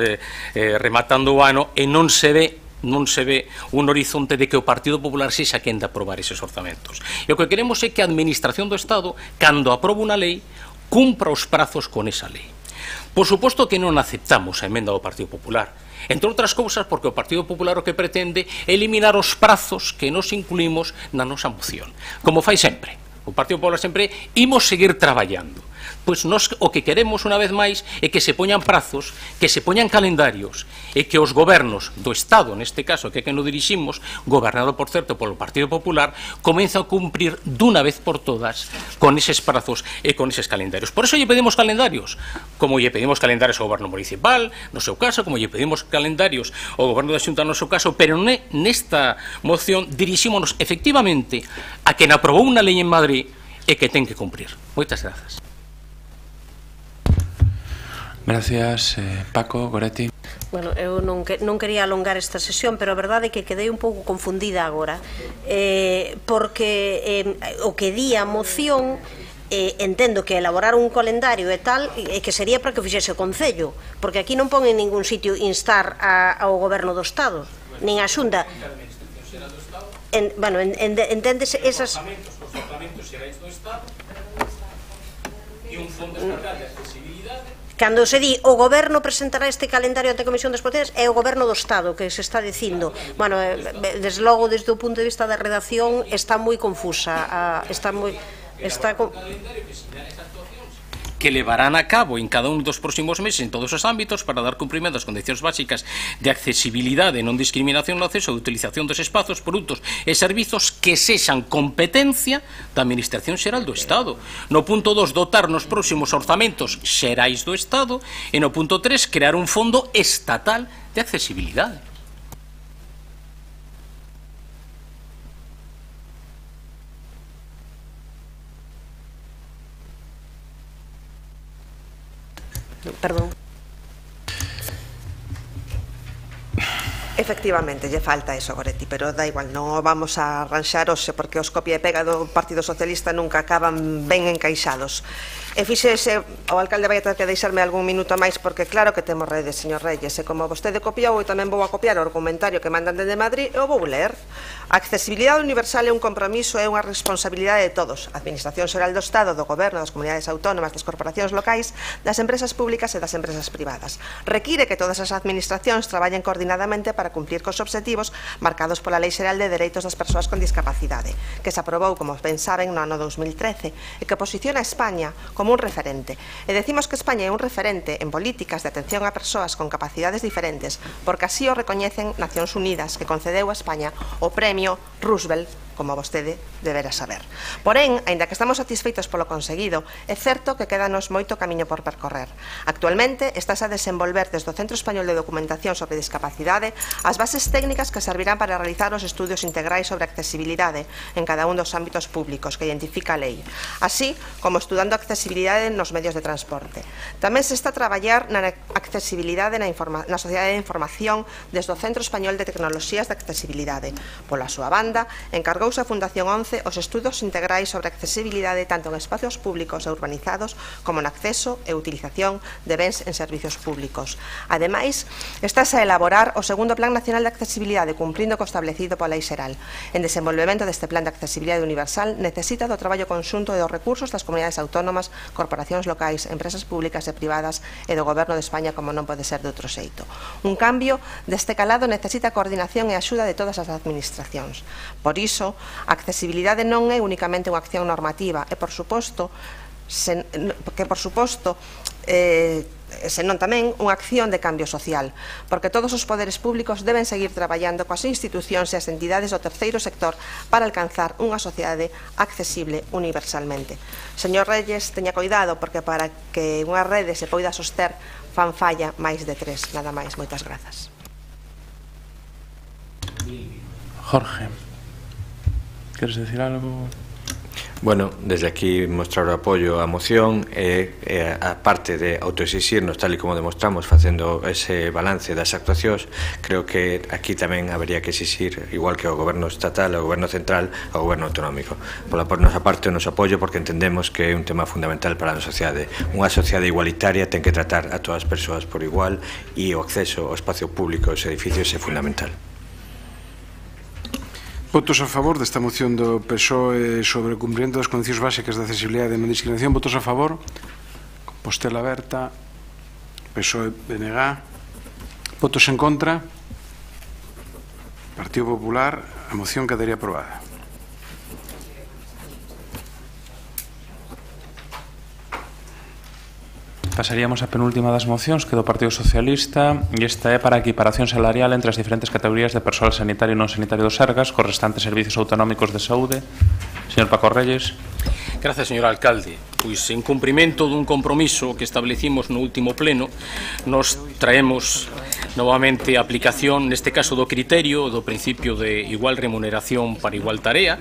rematando o ano e non se ve un horizonte de que o Partido Popular sexa quen de aprobar eses orzamentos. E o que queremos é que a Administración do Estado, cando aprobe unha lei, cumpra os prazos con esa lei. Por suposto que non aceptamos a emenda do Partido Popular, entre outras cousas porque o Partido Popular o que pretende é eliminar os prazos que nos incluímos na nosa moción. Como fai sempre. O Partido Popular sempre imos seguir traballando. Pois nós o que queremos unha vez máis é que se poñan prazos, que se poñan calendarios e que os gobernos do Estado, neste caso que é que nos diriximos, gobernado por certo polo Partido Popular, comeza a cumprir dunha vez por todas con eses prazos e con eses calendarios. Por eso lle pedimos calendarios, como lle pedimos calendarios ao goberno municipal, no seu caso, como lle pedimos calendarios ao goberno da Xunta no seu caso, pero nesta moción dirixímonos efectivamente a quen aprobou unha lei en Madrid e que ten que cumprir. Moitas grazas. Gracias, Paco, Goretti. Bueno, eu non quería alongar esta sesión, pero a verdade é que quedei un pouco confundida agora, porque o que di a moción entendo que elaborar un calendario e tal, que sería para que o fixese o Concello, porque aquí non pon en ningún sitio instar ao Goberno do Estado, nin a Xunta. Bueno, enténdese esas... Os orzamentos xerais do Estado e un fondo estatal de accesibilidade. Cando se di o Goberno presentará este calendario ante a Comisión das Potencias, é o Goberno do Estado que se está dicindo. Bueno, desde logo, desde o punto de vista da redacción, está moi confusa. Que levarán a cabo en cada un dos próximos meses en todos os ámbitos para dar cumprimento ás condicións básicas de accesibilidade e non discriminación no acceso e utilización dos espazos, produtos e servizos que sexan competencia da Administración Xeral do Estado. No punto 2, dotar nos próximos orzamentos xerais do Estado e no punto 3, crear un fondo estatal de accesibilidade. Perdón. Efectivamente, lle falta eso, Goretti, pero da igual, non vamos a arranxar hoxe porque os copia e pega do Partido Socialista nunca acaban ben encaixados. E fixese, o alcalde vai ter que deixarme algún minuto máis porque claro que temos redes, señor Reyes, e como vostede copiou, eu tamén vou a copiar o argumentario que mandan desde Madrid e o vou ler. A accesibilidade universal é un compromiso e unha responsabilidade de todos, a Administración Xeral do Estado, do Goberno, das comunidades autónomas, das corporacións locais, das empresas públicas e das empresas privadas. Require que todas as administracións traballen coordinadamente para cumplir cos obxectivos marcados pola Lei Xeral de Dereitos das Persoas con Discapacidade, que se aprobou, como ben saben, no ano 2013, e que posiciona a España como un referente. E decimos que España é un referente en políticas de atención a persoas con capacidades diferentes, porque así o recoñecen Nacións Unidas, que concedeu a España o premio Roosevelt, como vostede debera saber. Porén, aínda que estamos satisfeitos polo conseguido, é certo que quédanos moito camiño por percorrer. Actualmente, estás a desenvolver desde o Centro Español de Documentación sobre Discapacidade as bases técnicas que servirán para realizar os estudios integrais sobre accesibilidade en cada un dos ámbitos públicos que identifica a lei, así como estudando a accesibilidade nos medios de transporte. Tamén se está a traballar na accesibilidade na Sociedade de Información desde o Centro Español de Tecnoloxías de Accesibilidade. Pola súa banda, encargouse a Fundación 11 os estudos integrais sobre accesibilidade tanto en espacios públicos e urbanizados como no acceso e utilización de bens en servicios públicos. Ademais, estáse a elaborar o segundo Plan Nacional de Accesibilidade cumprindo co establecido pola Lei Xeral. En desenvolvemento deste Plan de Accesibilidade Universal necesita do traballo conxunto e dos recursos das comunidades autónomas, corporacións locais, empresas públicas e privadas e do Goberno de España como non pode ser de outro xeito. Un cambio deste calado necesita coordinación e axuda de todas as administracións. Por iso, a accesibilidade non é únicamente unha acción normativa e, por suposto, que por suposto senón tamén unha acción de cambio social, porque todos os poderes públicos deben seguir traballando coas institucións e as entidades do terceiro sector para alcanzar unha sociedade accesible universalmente. Señor Reyes, teña cuidado, porque para que unha rede se poida soster fan falla máis de 3, nada máis. Moitas grazas. Jorge, queres decir algo? Bueno, desde aquí mostrar o apoio á moción e a parte de autoexixirnos, tal e como demostramos facendo ese balance das actuacións, creo que aquí tamén habería que exixir, igual que ao goberno estatal, ao goberno central, ao goberno autonómico. Pola nosa parte, o noso apoio, porque entendemos que é un tema fundamental para a nosa sociedade. Unha sociedade igualitaria ten que tratar a todas as persoas por igual e o acceso ao espacio público e aos edificios é fundamental. Votos a favor desta moción do PSOE sobre o cumprimento das condicións básicas de accesibilidade e non discriminación. Votos a favor. Compostela aberta. PSOE BNG. Votos en contra. Partido Popular. A moción quedaría aprobada. Pasaríamos a penúltima das mocións, que é do Partido Socialista, e esta é para a equiparación salarial entre as diferentes categorías de persoal sanitario e non sanitario do Sergas, cos restantes servicios autonómicos de saúde. Señor Paco Reyes. Gracias, señor alcalde. Pois, en cumprimento dun compromiso que establecimos no último pleno, nos traemos novamente a aplicación, neste caso, do criterio do principio de igual remuneración para igual tarea,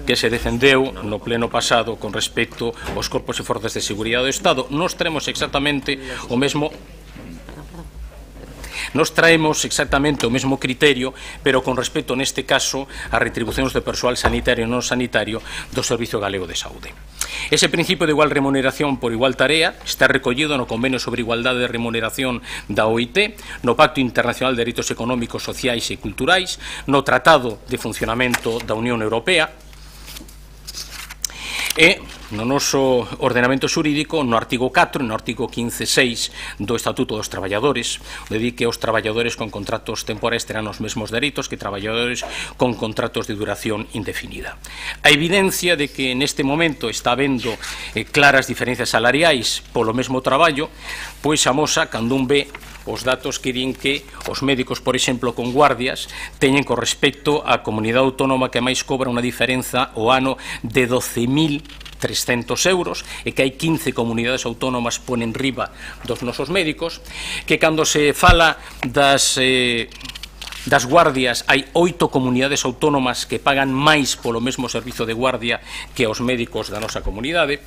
que se defendeu no pleno pasado con respecto aos corpos e forzas de seguridade do Estado. Nos traemos exactamente o mesmo criterio, pero con respecto, neste caso, a retribucións de persoal sanitario e non sanitario do Servicio Galego de Saúde. Ese principio de igual remuneración por igual tarea está recollido no Convenio sobre Igualdade de Remuneración da OIT, no Pacto Internacional de Dereitos Económicos, Sociais e Culturais, no Tratado de Funcionamento da Unión Europea e no noso ordenamento xurídico, no artigo 4 e no artigo 15.6 do Estatuto dos Traballadores, onde di que os traballadores con contratos temporais terán os mesmos dereitos que traballadores con contratos de duración indefinida. A evidencia de que neste momento está habendo claras diferencias salariais polo mesmo traballo, pois amosa cando un ve os datos que din que os médicos, por exemplo, con guardias, teñen con respecto á comunidade autónoma que máis cobra unha diferenza ao ano de 12.300 euros e que hai 15 comunidades autónomas ponen riba dos nosos médicos, que cando se fala das guardias hai 8 comunidades autónomas que pagan máis polo mesmo servizo de guardia que os médicos da nosa comunidade.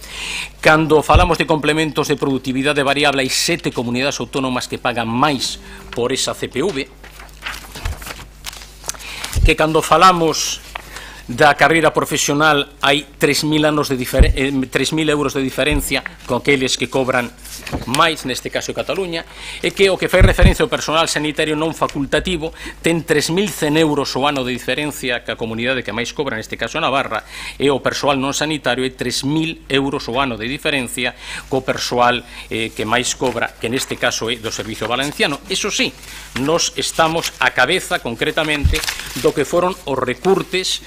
Cando falamos de complementos de productividade variable, hai 7 comunidades autónomas que pagan máis por esa CPV. Que cando falamos da carreira profesional hai 3.000 euros de diferencia con aqueles que cobran máis, neste caso Cataluña, e que o que fai referencia ao personal sanitario non facultativo ten 3.100 euros o ano de diferencia que a comunidade que máis cobra, neste caso Navarra, e o persoal non sanitario é 3.000 euros o ano de diferencia co persoal que máis cobra, que neste caso é do Servicio Valenciano. Eso sí, nos estamos a cabeza concretamente do que foron os recurtes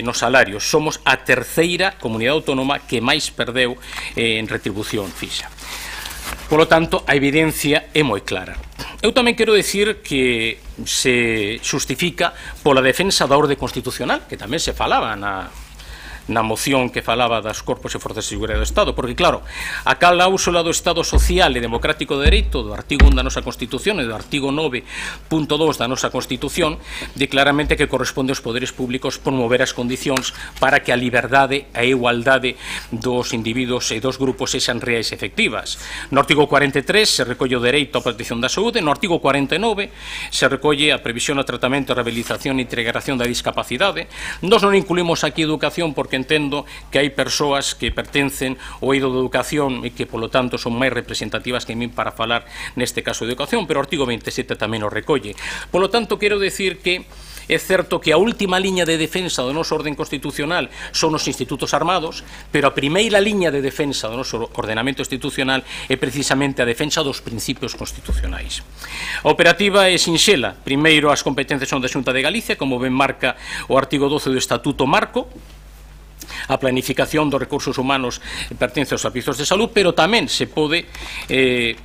nos salarios. Somos a terceira comunidade autónoma que máis perdeu en retribución fixa. Por lo tanto, a evidencia é moi clara. Eu tamén quero dicir que se justifica pola defensa da orde constitucional, que tamén se falaba na moción que falaba das corpos e forzas de seguridade do Estado, porque claro, a cláusula do Estado social e democrático de dereito do artigo 1 da nosa Constitución e do artigo 9.2 da nosa Constitución di claramente que corresponde aos poderes públicos promover as condicións para que a liberdade e a igualdade dos individuos e dos grupos sexan reais e efectivas. No artigo 43 se recolle o dereito á protección da saúde, no artigo 49 se recolle a previsión a tratamento, rehabilitación e integración da discapacidade. Nós non incluímos aquí educación porque entendo que hai persoas que pertencen ao eido de educación e que, polo tanto, son máis representativas que min para falar neste caso de educación, pero o artigo 27 tamén o recolle. Polo tanto, quero decir que é certo que a última liña de defensa do noso orden constitucional son os institutos armados, pero a primeira liña de defensa do noso ordenamento institucional é precisamente a defensa dos principios constitucionais. A operativa é sinxela. Primeiro, as competencias son da Xunta de Galicia, como ben marca o artigo 12 do Estatuto Marco. a planificación dos recursos humanos pertence aos servizos de salud, pero tamén se pode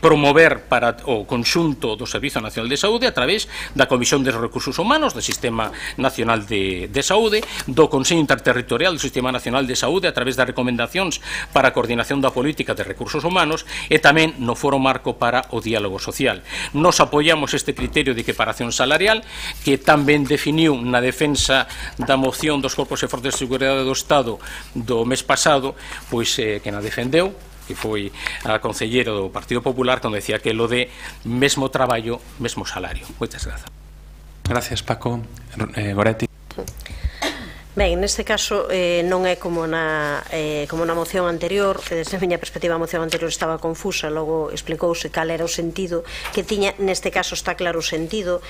promover para o conxunto do Servizo Nacional de Saúde a través da Comisión de Recursos Humanos do Sistema Nacional de Saúde, do Consello Interterritorial do Sistema Nacional de Saúde a través das recomendacións para a coordinación da política de recursos humanos e tamén no Foro Marco para o diálogo social. Nos apoiamos este criterio de equiparación salarial que tamén definiu na defensa da moción dos corpos e forzas de seguridade do Estado do mes pasado, pois que na defendeu, que foi a concelleira do Partido Popular, cando decía que lo de mesmo traballo, mesmo salario. Moitas grazas. Gracias, Paco. Goretti. Ben, neste caso non é como na moción anterior, que desde a miña perspectiva a moción anterior estaba confusa, logo explicouse cal era o sentido que tiña. Neste caso está claro o sentido,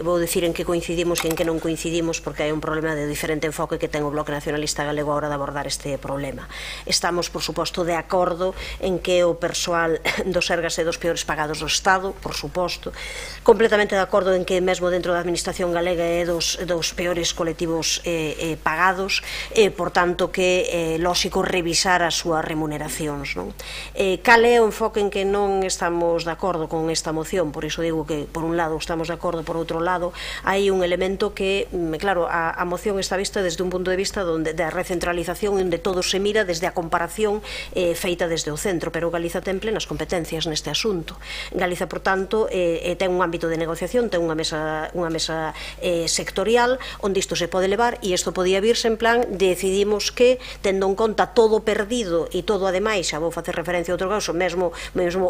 vou dicir en que coincidimos e en que non coincidimos, porque hai un problema de diferente enfoque que ten o Bloque Nacionalista Galego a hora de abordar este problema. Estamos, por suposto, de acordo en que o persoal do Sergas é dos peores pagados do Estado, por suposto, completamente de acordo en que mesmo dentro da Administración galega é dos peores colectivos pagados, por tanto que é lóxico revisar as súas remuneracións. Cal é o enfoque en que non estamos de acordo con esta moción? Por iso digo que por un lado estamos de acordo, por outro lado hai un elemento que, claro, a moción está vista desde un punto de vista da recentralización, onde todo se mira desde a comparación feita desde o centro, pero Galiza ten plenas competencias neste asunto. Galiza, por tanto, ten un ámbito de negociación, ten unha mesa sectorial onde isto se pode levar, e isto podía virse en plan, decidimos que, tendo en conta todo perdido e todo, ademais, xa vou facer referencia a outro caso, mesmo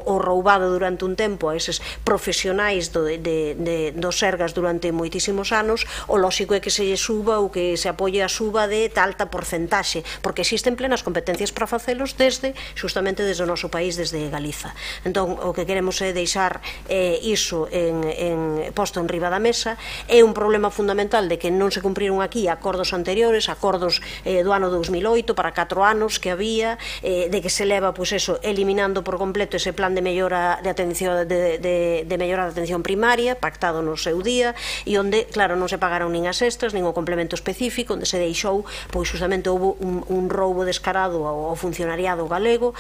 o roubado durante un tempo a eses profesionais dos Sergas durante moitísimos anos, o lóxico é que se suba ou que se apoie a suba de alta porcentaxe, porque existen plenas competencias para facelos justamente desde o noso país, desde Galiza. Entón, o que queremos é deixar iso posto en riba da mesa. É un problema fundamental de que non se cumpriron aquí acordos anteriores, acordos do ano 2008 para 4 anos que había, de que se leva, pois eso, eliminando por completo ese plan de mellora de atención mellora da atención primaria pactado no seu día, e onde, claro, non se pagaron nin as extras, nin o complemento específico, onde se deixou, pois justamente houve un roubo descarado ao funcionariado galego.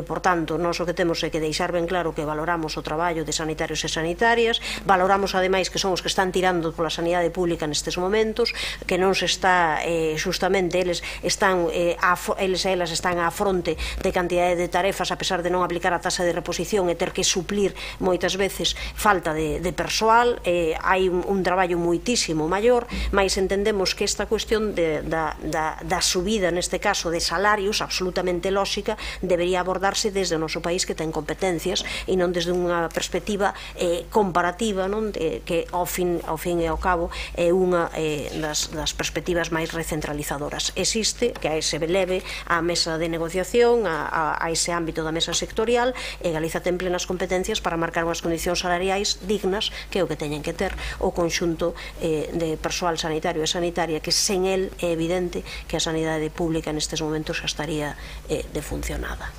Por tanto, nós o que temos é que deixar ben claro que valoramos o traballo de sanitarios e sanitarias, valoramos ademais que son os que están tirando pola sanidade pública nestes momentos, que non se está justamente, eles e elas están á fronte de cantidade de tarefas, a pesar de non aplicar a tasa de reposición e ter que suplir moitas veces falta de persoal. Hai un traballo moitísimo maior, mas entendemos que esta cuestión da subida, neste caso, de salarios, absolutamente lóxica, debería abordarse desde o noso país, que ten competencias, e non desde unha perspectiva comparativa, que ao fin e ao cabo é unha das perspectivas máis recentralizadoras. Existe que se leve á mesa de negociación, a ese ámbito da mesa sectorial, e Galiza ten plenas competencias para marcar unhas condicións salariais dignas, que é o que teñen que ter o conxunto de persoal sanitario e sanitaria, que sen el é evidente que a sanidade pública nestes momentos xa estaría defuncionada.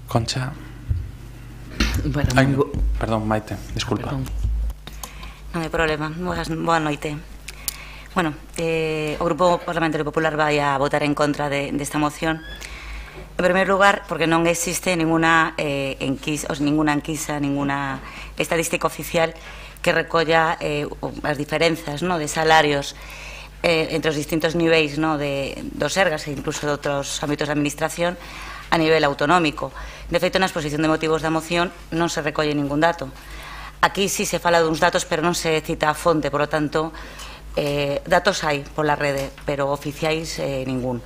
Concha. Perdón, Maite, disculpa. Non hai problema. Boa noite. Bueno, o Grupo Parlamentario Popular vai a votar en contra desta moción. En primeiro lugar, porque non existe ninguna enquisa, ninguna estadística oficial que recolla as diferenzas de salarios entre os distintos niveis dos Sergas e incluso de outros ámbitos de administración a nivel autonómico. De feito, na exposición de motivos da moción non se recolle ningún dato. Aquí sí se fala duns datos, pero non se cita a fonte, por lo tanto, datos hai pola rede, pero oficiais ningún.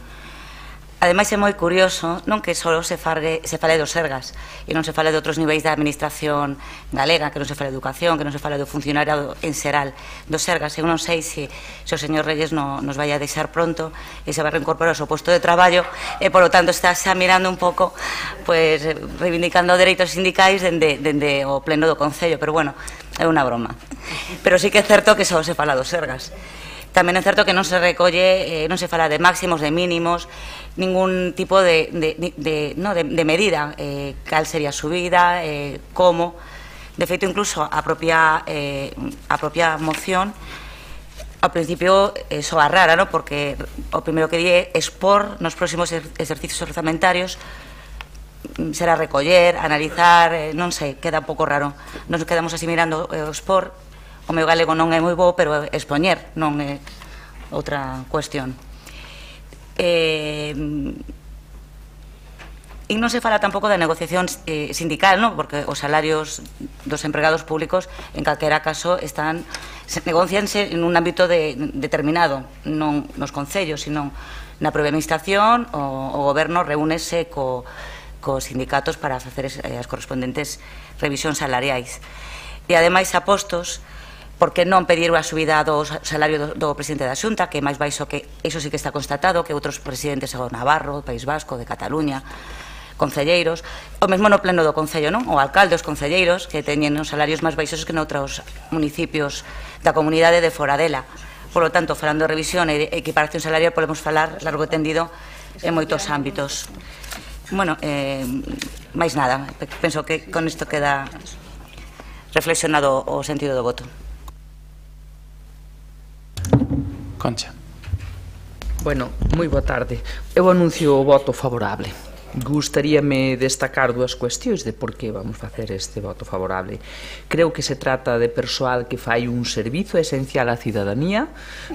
Ademais, é moi curioso non que só se fale dos Sergas e non se fale de outros niveis da administración galega, que non se fale de educación, que non se fale do funcionariado en xeral dos Sergas. Eu non sei se o señor Reyes nos vai a deixar pronto e se vai reincorporar ao seu posto de traballo e, polo tanto, está xa mirando un pouco, reivindicando dereitos sindicais dende o pleno do Concello, pero, bueno, é unha broma. Pero sí que é certo que só se fala dos Sergas. Tamén é certo que non se recolle, non se fala de máximos, de mínimos, ningún tipo de medida, cal sería a subida, como. De feito, incluso a propia moción ao principio soa rara, ¿no? Porque o primeiro que di é expor nos próximos exercicios orzamentarios, será recoller, analizar, non sei, queda un pouco raro. Nos quedamos así mirando o expor, o meu galego non é moi bo, pero expoñer non é outra cuestión. E non se fala tampouco da negociación sindical, ¿no? Porque os salarios dos empregados públicos en calquera caso negocianse en un ámbito determinado, non nos concellos, sino na propia administración. O goberno reúnese cos sindicatos para facer as correspondentes revisións salariais. E ademais apostos, por que non pedir a subida do salario do presidente da Xunta, que é máis baixo, que iso sí que está constatado, que outros presidentes do Navarro, do País Vasco, de Cataluña, concelleiros, o mesmo no pleno do concello, non? O alcalde, os concelleiros, que teñen os salarios máis baixos que noutros municipios da comunidade de fora dela. Por lo tanto, falando de revisión e equiparación salarial, podemos falar largo e tendido en moitos ámbitos. Bueno, máis nada, penso que con isto queda reflexionado o sentido do voto. Concha. Bueno, moi boa tarde. Eu anuncio o voto favorable. Gustaríame destacar dúas cuestións de por que vamos facer este voto favorable. Creo que se trata de persoal que fai un servizo esencial á cidadanía,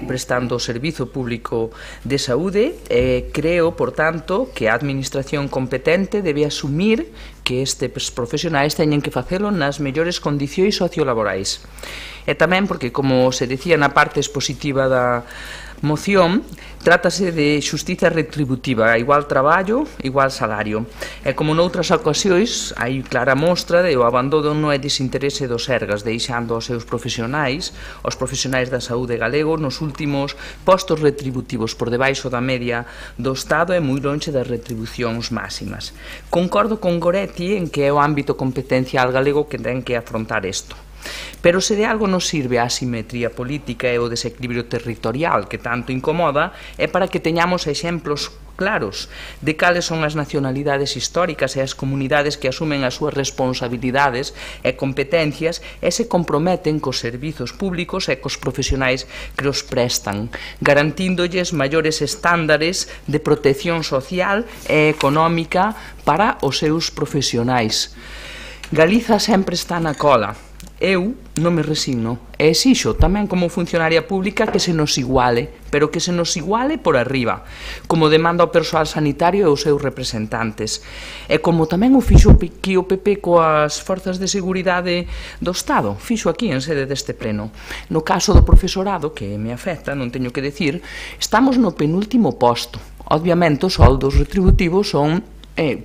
prestando o servizo público de saúde, e creo, por tanto, que a administración competente debe asumir que estes profesionais teñen que facelo nas mellores condicións sociolaborais. E tamén porque, como se decía na parte expositiva da moción, trátase de xustiza retributiva, igual traballo, igual salario. E como noutras ocasións, hai clara mostra de o abandono e desinterese dos Sergas, deixando os seus profesionais, os profesionais da saúde galego, nos últimos postos retributivos por debaixo da media do Estado e moi lonxe das retribucións máximas. Concordo con Goretti en que é o ámbito competencial galego que ten que afrontar isto. Pero se de algo nos sirve a asimetría política e o desequilibrio territorial que tanto incomoda, é para que teñamos exemplos claros de cales son as nacionalidades históricas e as comunidades que asumen as súas responsabilidades e competencias e se comprometen cos servizos públicos e cos profesionais que os prestan, garantindolles maiores estándares de protección social e económica para os seus profesionais. Galiza sempre está na cola. Eu non me resigno e exixo tamén como funcionaria pública que se nos iguale, pero que se nos iguale por arriba, como demanda o persoal sanitario e os seus representantes. E como tamén o fixo aquí o PP coas forzas de seguridade do Estado, fixo aquí en sede deste pleno. No caso do profesorado, que me afecta, non teño que decir, estamos no penúltimo posto. Obviamente os soldos retributivos son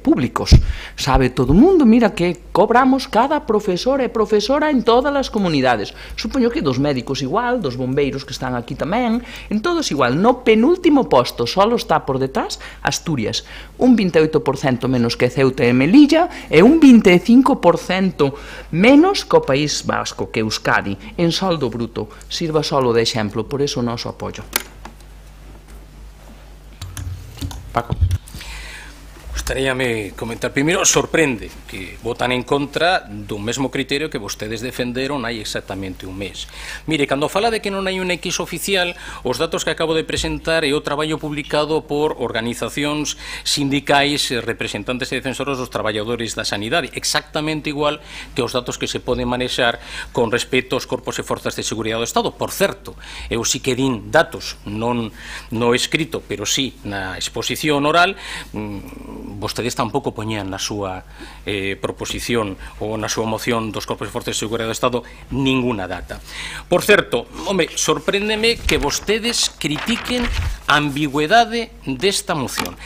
públicos. Sabe todo o mundo, mira que cobramos cada profesor e profesora en todas as comunidades. Supoño que dos médicos igual, dos bombeiros que están aquí tamén, en todos igual. No penúltimo posto solo está por detrás Asturias, un 28% menos que Ceuta e Melilla e un 25% menos que o País Vasco, que Euskadi, en soldo bruto. Sirva solo de exemplo, por eso o noso apoio. Paco. Gustaríame comentar primeiro, sorprende que votan en contra do mesmo criterio que vostedes defenderon hai exactamente un mes. Mire, cando fala de que non hai un X oficial, os datos que acabo de presentar é o traballo publicado por organizacións sindicais, representantes e defensores dos traballadores da sanidade, exactamente igual que os datos que se poden manexar con respecto aos corpos e forzas de seguridade do Estado. Por certo, eu si que din datos, non no escrito, pero sí na exposición oral. Vostedes tampouco poñían na súa proposición ou na súa moción dos corpos e forzas de seguridade do Estado ninguna data. Por certo, sorpréndeme que vostedes critiquen a ambigüedade desta moción.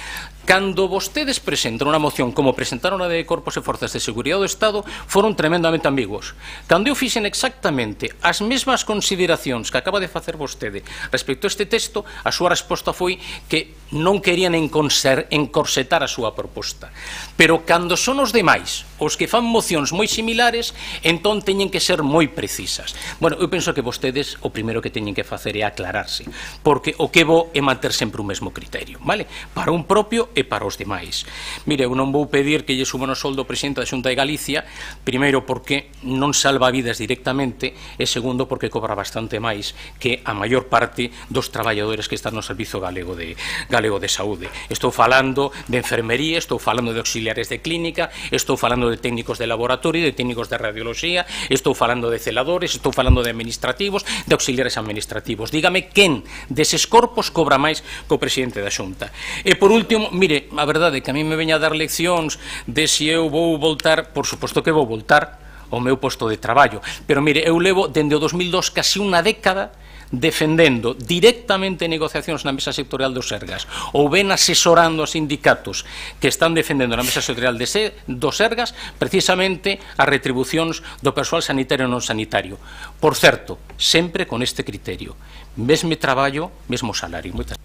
Cando vostedes presentan unha moción como presentaron a de Corpos e Forzas de Seguridade do Estado, foron tremendamente ambiguos. Cando eu fixen exactamente as mesmas consideracións que acaba de facer vostede respecto a este texto, a súa resposta foi que non querían encorsetar a súa proposta. Pero cando son os demais os que fan mocións moi similares, entón teñen que ser moi precisas. Bueno, eu penso que vostedes o primeiro que teñen que facer é aclararse, porque o que bo é manter sempre o mesmo criterio, vale? Para un propio e para os demais. Mire, eu non vou pedir que lle suban o soldo ao presidente da Xunta de Galicia, primeiro porque non salva vidas directamente e segundo porque cobra bastante máis que a maior parte dos traballadores que están no Servizo Galego de Saúde. Estou falando de enfermería, estou falando de auxiliares de clínica, estou falando de técnicos de laboratorio, de técnicos de radioloxía, estou falando de celadores, estou falando de administrativos, de auxiliares administrativos. Dígame quen deses corpos cobra máis que o presidente da Xunta. E por último, mire, a verdade é que a mí me veña a dar leccións de se eu vou voltar, por suposto que vou voltar ao meu posto de traballo, pero mire, eu levo dende o 2002 casi unha década defendendo directamente negociacións na mesa sectorial do Sergas ou ben asesorando a sindicatos que están defendendo na mesa sectorial do Sergas precisamente as retribucións do persoal sanitario e non sanitario. Por certo, sempre con este criterio: mesmo traballo, mesmo salario. Moitas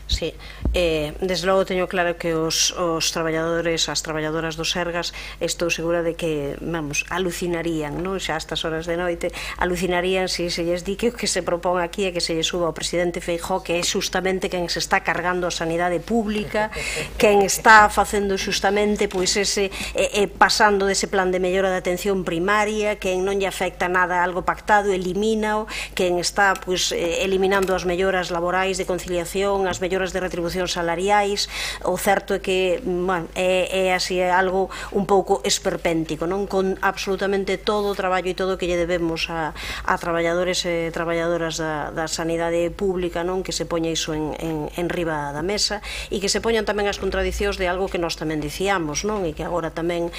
Sí, desde logo teño claro que os traballadores, as traballadoras do Sergas, estou segura de que, vamos, alucinarían, non? Xa a estas horas de noite, alucinarían se se lles di que o que se propón aquí é que se lle suba ao presidente Feijóo, que é justamente quen se está cargando a sanidade pública, quen está facendo justamente, pois, ese, pasando dese plan de mellora da atención primaria, quen non lle afecta nada algo pactado, elimínao, quen está, pois, eliminando as melloras laborais de conciliación, as melloras de retribucións salariais. O certo é que, bueno, é así algo un pouco esperpéntico, non? Con absolutamente todo o traballo e todo o que lle debemos a traballadores e traballadoras da sanidade pública, non? Que se poña iso en riba da mesa e que se poñan tamén as contradicións de algo que nós tamén dicíamos, non? E que agora tamén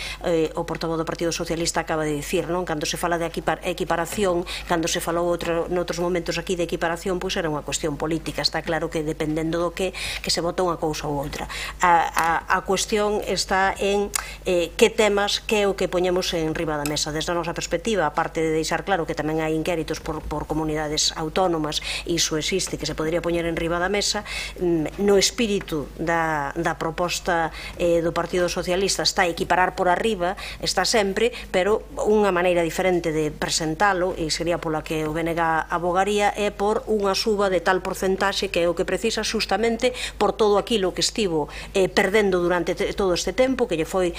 o portavoz do Partido Socialista acaba de dicir, non? Cando se fala de equiparación, cando se falou noutros momentos aquí de equiparación, pois era unha cuestión política. Está claro que dependendo do que se vota unha cousa ou outra. A cuestión está en que temas, que é o que poñemos en riba da mesa. Desde a nosa perspectiva, aparte de deixar claro que tamén hai inquéritos por comunidades autónomas, iso existe, que se podría poñer en riba da mesa, no espírito da proposta do Partido Socialista está equiparar por arriba, está sempre, pero unha maneira diferente de presentalo, e sería pola que o BNG abogaría, é por unha suba de tal porcentaxe que é o que precisa justamente por todo aquilo que estivo perdendo durante todo este tempo, que lle foi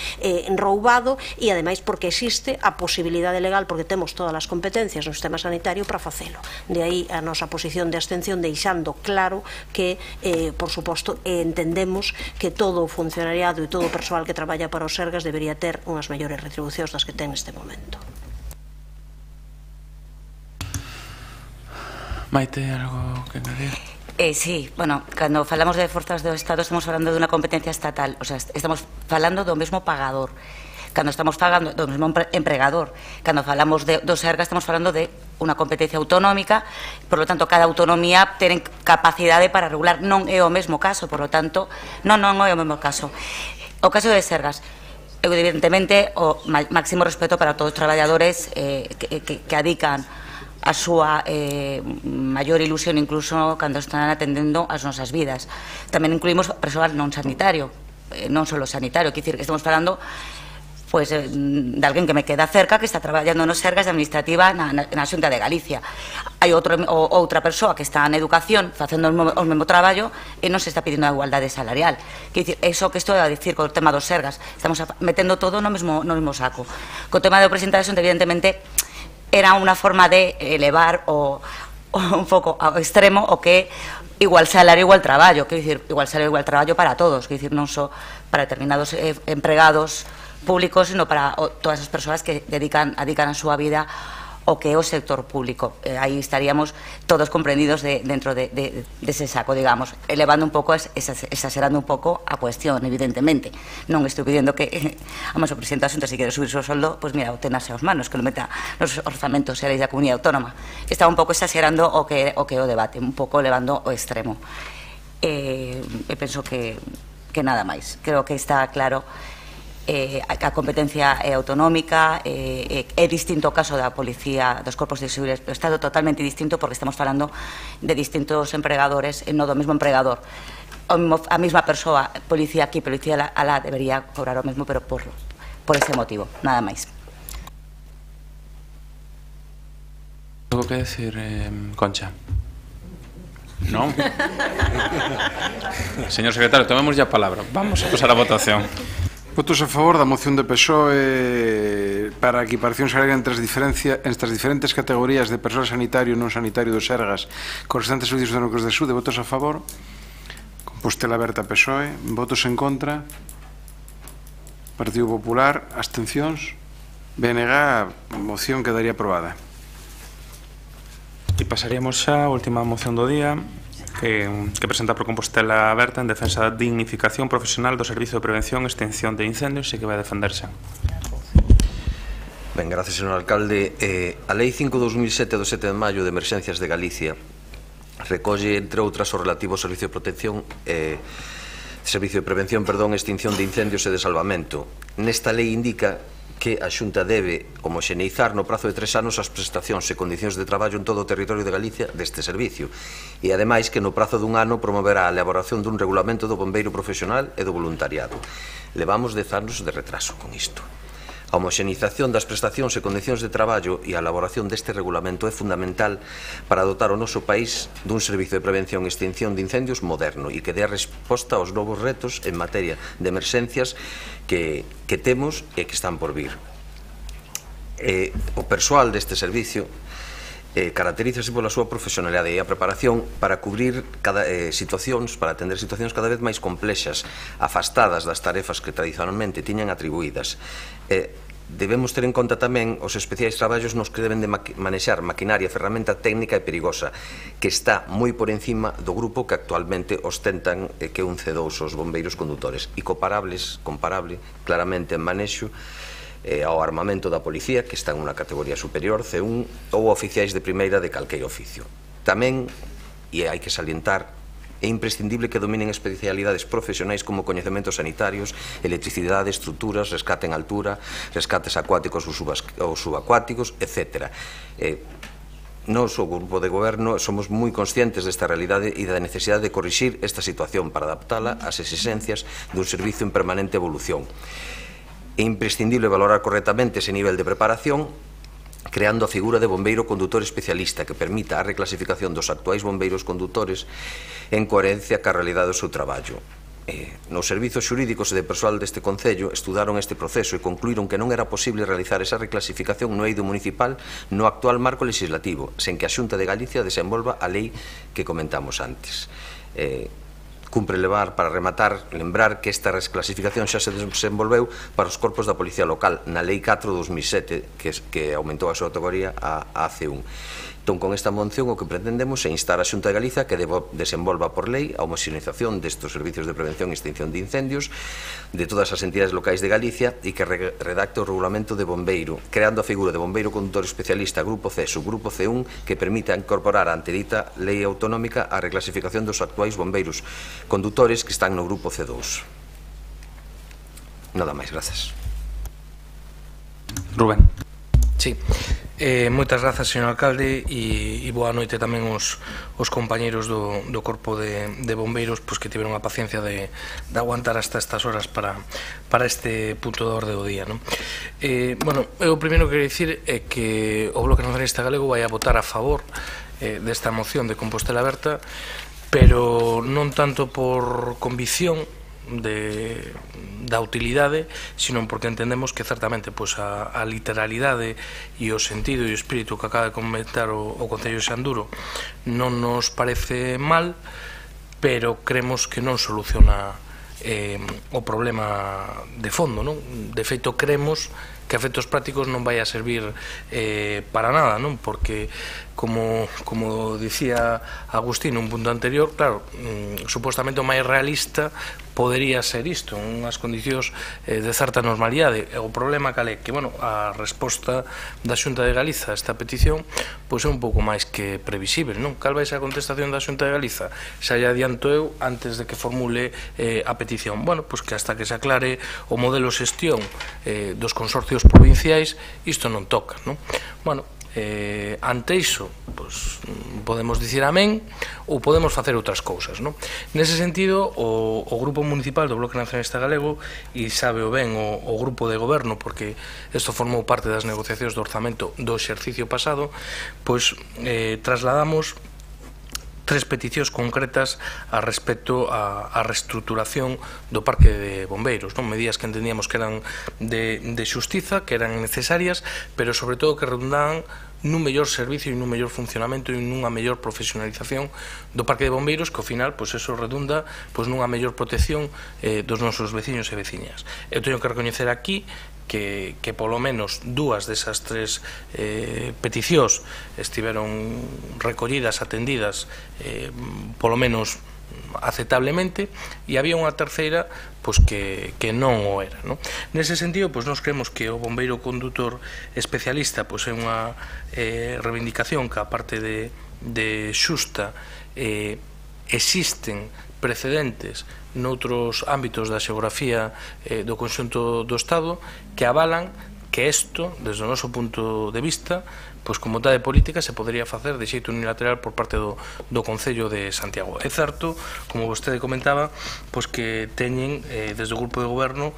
roubado, e ademais porque existe a posibilidade legal, porque temos todas as competencias no sistema sanitario para facelo. De aí a nosa posición de abstención, deixando claro que, por suposto, entendemos que todo o funcionariado e todo o persoal que traballa para os Sergas debería ter unhas mellores retribucións das que ten neste momento. Maite, algo que añadir? Sí, bueno, cando falamos de forzas do Estado estamos falando de unha competencia estatal, o sea, estamos falando do mesmo pagador. Cando estamos falando do mesmo empregador, cando falamos do Sergas estamos falando de unha competencia autonómica, por lo tanto, cada autonomía ten capacidade para regular, non é o mesmo caso, por lo tanto, non é o mesmo caso. O caso de Sergas, evidentemente, o máximo respeto para todos os traballadores que adican a súa maior ilusión incluso cando están atendendo as nosas vidas. Tamén incluímos persoal non sanitario, non só sanitario, que estamos falando pois, de alguén que me queda cerca que está traballando nos Sergas de administrativa na Xunta de Galicia. Hai outra persoa que está na educación facendo o mesmo traballo e non se está pedindo a igualdade salarial. Iso que estou a dicir co tema dos Sergas, estamos metendo todo no mesmo saco. Co tema do presidente da Xunta, evidentemente, era unha forma de elevar un pouco ao extremo o que igual salario, igual traballo, quero dicir, igual salario, igual traballo para todos, quero dicir, non só para determinados empregados públicos, sino para todas as persoas que adican a súa vida o que é o sector público. Aí estaríamos todos comprendidos dentro dese saco, digamos, elevando un pouco, exagerando un pouco a cuestión, evidentemente. Non estou pidiendo que, vamos, o presidente da Xunta, se quere subir o soldo, pois mira, o tenase aos manos, que lo meta nos orzamentos e leis da comunidade autónoma. Está un pouco exagerando o que é o debate, un pouco elevando o extremo. E penso que nada máis. Creo que está claro. A competencia é autonómica, é distinto o caso da policía, dos corpos de seguridade do Estado, totalmente distinto, porque estamos falando de distintos empregadores e non do mesmo empregador. A mesma persoa, policía aquí, policía alá, debería cobrar o mesmo, pero por ese motivo, nada máis. Algo que decir, Concha? Non? Señor secretario, tomemos ya a palabra. Vamos a pasar a votación. Votos a favor da moción de PSOE para a equiparación salarial entre as diferentes categorías de persoal sanitario e non sanitario do Sergas con restantes servicios técnicos de saúde. Votos a favor. Compostela Aberta, PSOE. Votos en contra. Partido Popular. Abstencións. BNG, moción quedaría aprobada. E pasaríamos xa a última moción do día que presenta por Compostela Aberta en defensa da dignificación profesional do Servicio de Prevención e Extinción de Incendios e que vai a defenderse. Ben, gracias, señor alcalde. A Lei 5/2007 do 7 de maio de Emerxencias de Galicia recolle, entre outras, o relativo ao Servicio de Protección Servicio de Prevención, e Extinción de Incendios e de Salvamento. Nesta lei indica que a Xunta debe homoxeneizar no prazo de 3 anos as prestacións e condicións de traballo en todo o territorio de Galicia deste servicio e, ademais, que no prazo dun ano promoverá a elaboración dun regulamento do bombeiro profesional e do voluntariado. Levamos 10 anos de retraso con isto. A homoxenización das prestacións e condicións de traballo e a elaboración deste regulamento é fundamental para dotar o noso país dun servicio de prevención e extinción de incendios moderno e que dé resposta aos novos retos en materia de emerxencias que temos e que están por vir. O persoal deste servicio caracterízase pola súa profesionalidade e a preparación para cubrir situacións, para atender situacións cada vez máis complexas, afastadas das tarefas que tradicionalmente tiñan atribuídas. Debemos ter en conta tamén os especiais traballos nos que deben de manexar maquinaria, ferramenta técnica e perigosa, que está moi por encima do grupo que actualmente ostentan que un C2 os bombeiros condutores e comparable claramente en manexo ao armamento da policía, que está en unha categoría superior, C1, ou oficiais de primeira de calqueiro oficio. Tamén, e hai que salientar, é imprescindible que dominen especialidades profesionais como coñecementos sanitarios, electricidade, estruturas, rescate en altura, rescates acuáticos ou subacuáticos, etc. Nos, o grupo de goberno, somos moi conscientes desta realidade e da necesidade de corrixir esta situación para adaptala ás exigencias dun servicio en permanente evolución. É imprescindible valorar correctamente ese nivel de preparación creando a figura de bombeiro condutor especialista que permita a reclasificación dos actuais bombeiros condutores en coherencia ca realidade do seu traballo. Nos servizos xurídicos e de persoal deste Concello estudaron este proceso e concluíron que non era posible realizar esa reclasificación no eido municipal no actual marco legislativo, sen que a Xunta de Galicia desenvolva a lei que comentamos antes. Cumpre levar, para rematar, lembrar que esta reclasificación xa se desenvolveu para os corpos da Policía Local na Lei 4/2007, que aumentou a súa categoría a C1. Entón, con esta moción, o que pretendemos é instar a Xunta de Galicia que desenvolva por lei a homoxenización destes servicios de prevención e extinción de incendios de todas as entidades locais de Galicia e que redacte o regulamento de bombeiro, creando a figura de bombeiro condutor especialista Grupo C, subgrupo C1, que permita incorporar ante dita lei autonómica a reclasificación dos actuais bombeiros condutores que están no Grupo C2. Nada máis, grazas. Rubén. Sí. Moitas grazas, señor alcalde, e boa noite tamén os compañeiros do Corpo de Bombeiros que tiveron a paciencia de aguantar hasta estas horas para este punto de orde do día. O primeiro que quero dicir é que o Bloque Nacionalista Galego vai a votar a favor desta moción de Compostela Aberta, pero non tanto por convicción da utilidade, sino porque entendemos que certamente a literalidade e o sentido e o espírito que acaba de comentar o Concello de Xanduro non nos parece mal, pero creemos que non soluciona o problema de fondo. De feito, creemos que a efectos prácticos non vai a servir para nada, porque como dicía Agustín un punto anterior, claro, supostamente o máis realista podería ser isto, unhas condicións de certa normalidade. O problema cal é que, a resposta da Xunta de Galiza a esta petición é un pouco máis que previsible, non? Cal vai ser a contestación da Xunta de Galiza? Xa lle adianto eu antes de que formule a petición. Que hasta que se aclare o modelo xestión dos consorcios provinciais, isto non toca, non? Ante iso, podemos dicir amén ou podemos facer outras cousas. Nese sentido, o Grupo Municipal do Bloque Nacionalista Galego, e sabe o ben o Grupo de Goberno, porque isto formou parte das negociacións do orzamento do exercicio pasado, trasladamos tres peticións concretas a respecto a reestruturación do Parque de Bombeiros, medidas que entendíamos que eran de xustiza, que eran necesarias, pero sobre todo que redundaban nun mellor servicio e nun mellor funcionamento e nunha mellor profesionalización do Parque de Bombeiros, que ao final eso redunda nunha mellor protección dos nosos veciños e veciñas. Eu teño que recoñecer aquí que polo menos dúas desas tres peticións estiveron recollidas, atendidas polo menos aceptablemente, e había unha terceira que non o era. Nese sentido, nós creemos que o bombeiro condutor especialista é unha reivindicación que, a parte de xusta, existen precedentes noutros ámbitos da xeografía do conxunto do Estado que avalan que isto, desde o noso punto de vista, como tal de política se podría facer de xeito unilateral por parte do Concello de Santiago. É certo, como vostede comentaba, que teñen desde o grupo de goberno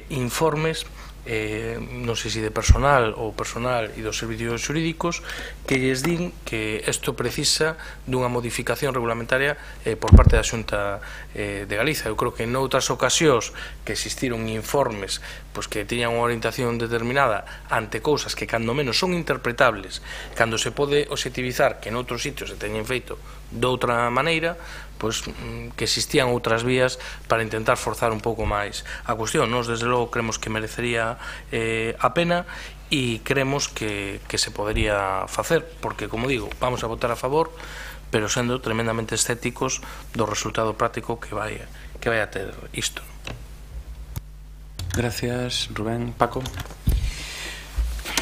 informes, non sei se de personal ou personal e dos servicios xurídicos, que lles din que isto precisa dunha modificación regulamentaria por parte da Xunta de Galiza. Eu creo que en outras ocasións que existiron informes que teñan unha orientación determinada ante cousas que cando menos son interpretables, cando se pode obxectivizar que en outros sitios se teñen feito de outra maneira, que existían outras vías para intentar forzar un pouco máis a cuestión. Nós, desde logo, creemos que merecería a pena e creemos que se podería facer, porque, como digo, vamos a votar a favor, pero sendo tremendamente escépticos do resultado práctico que vai a ter isto. Gracias, Rubén. Paco?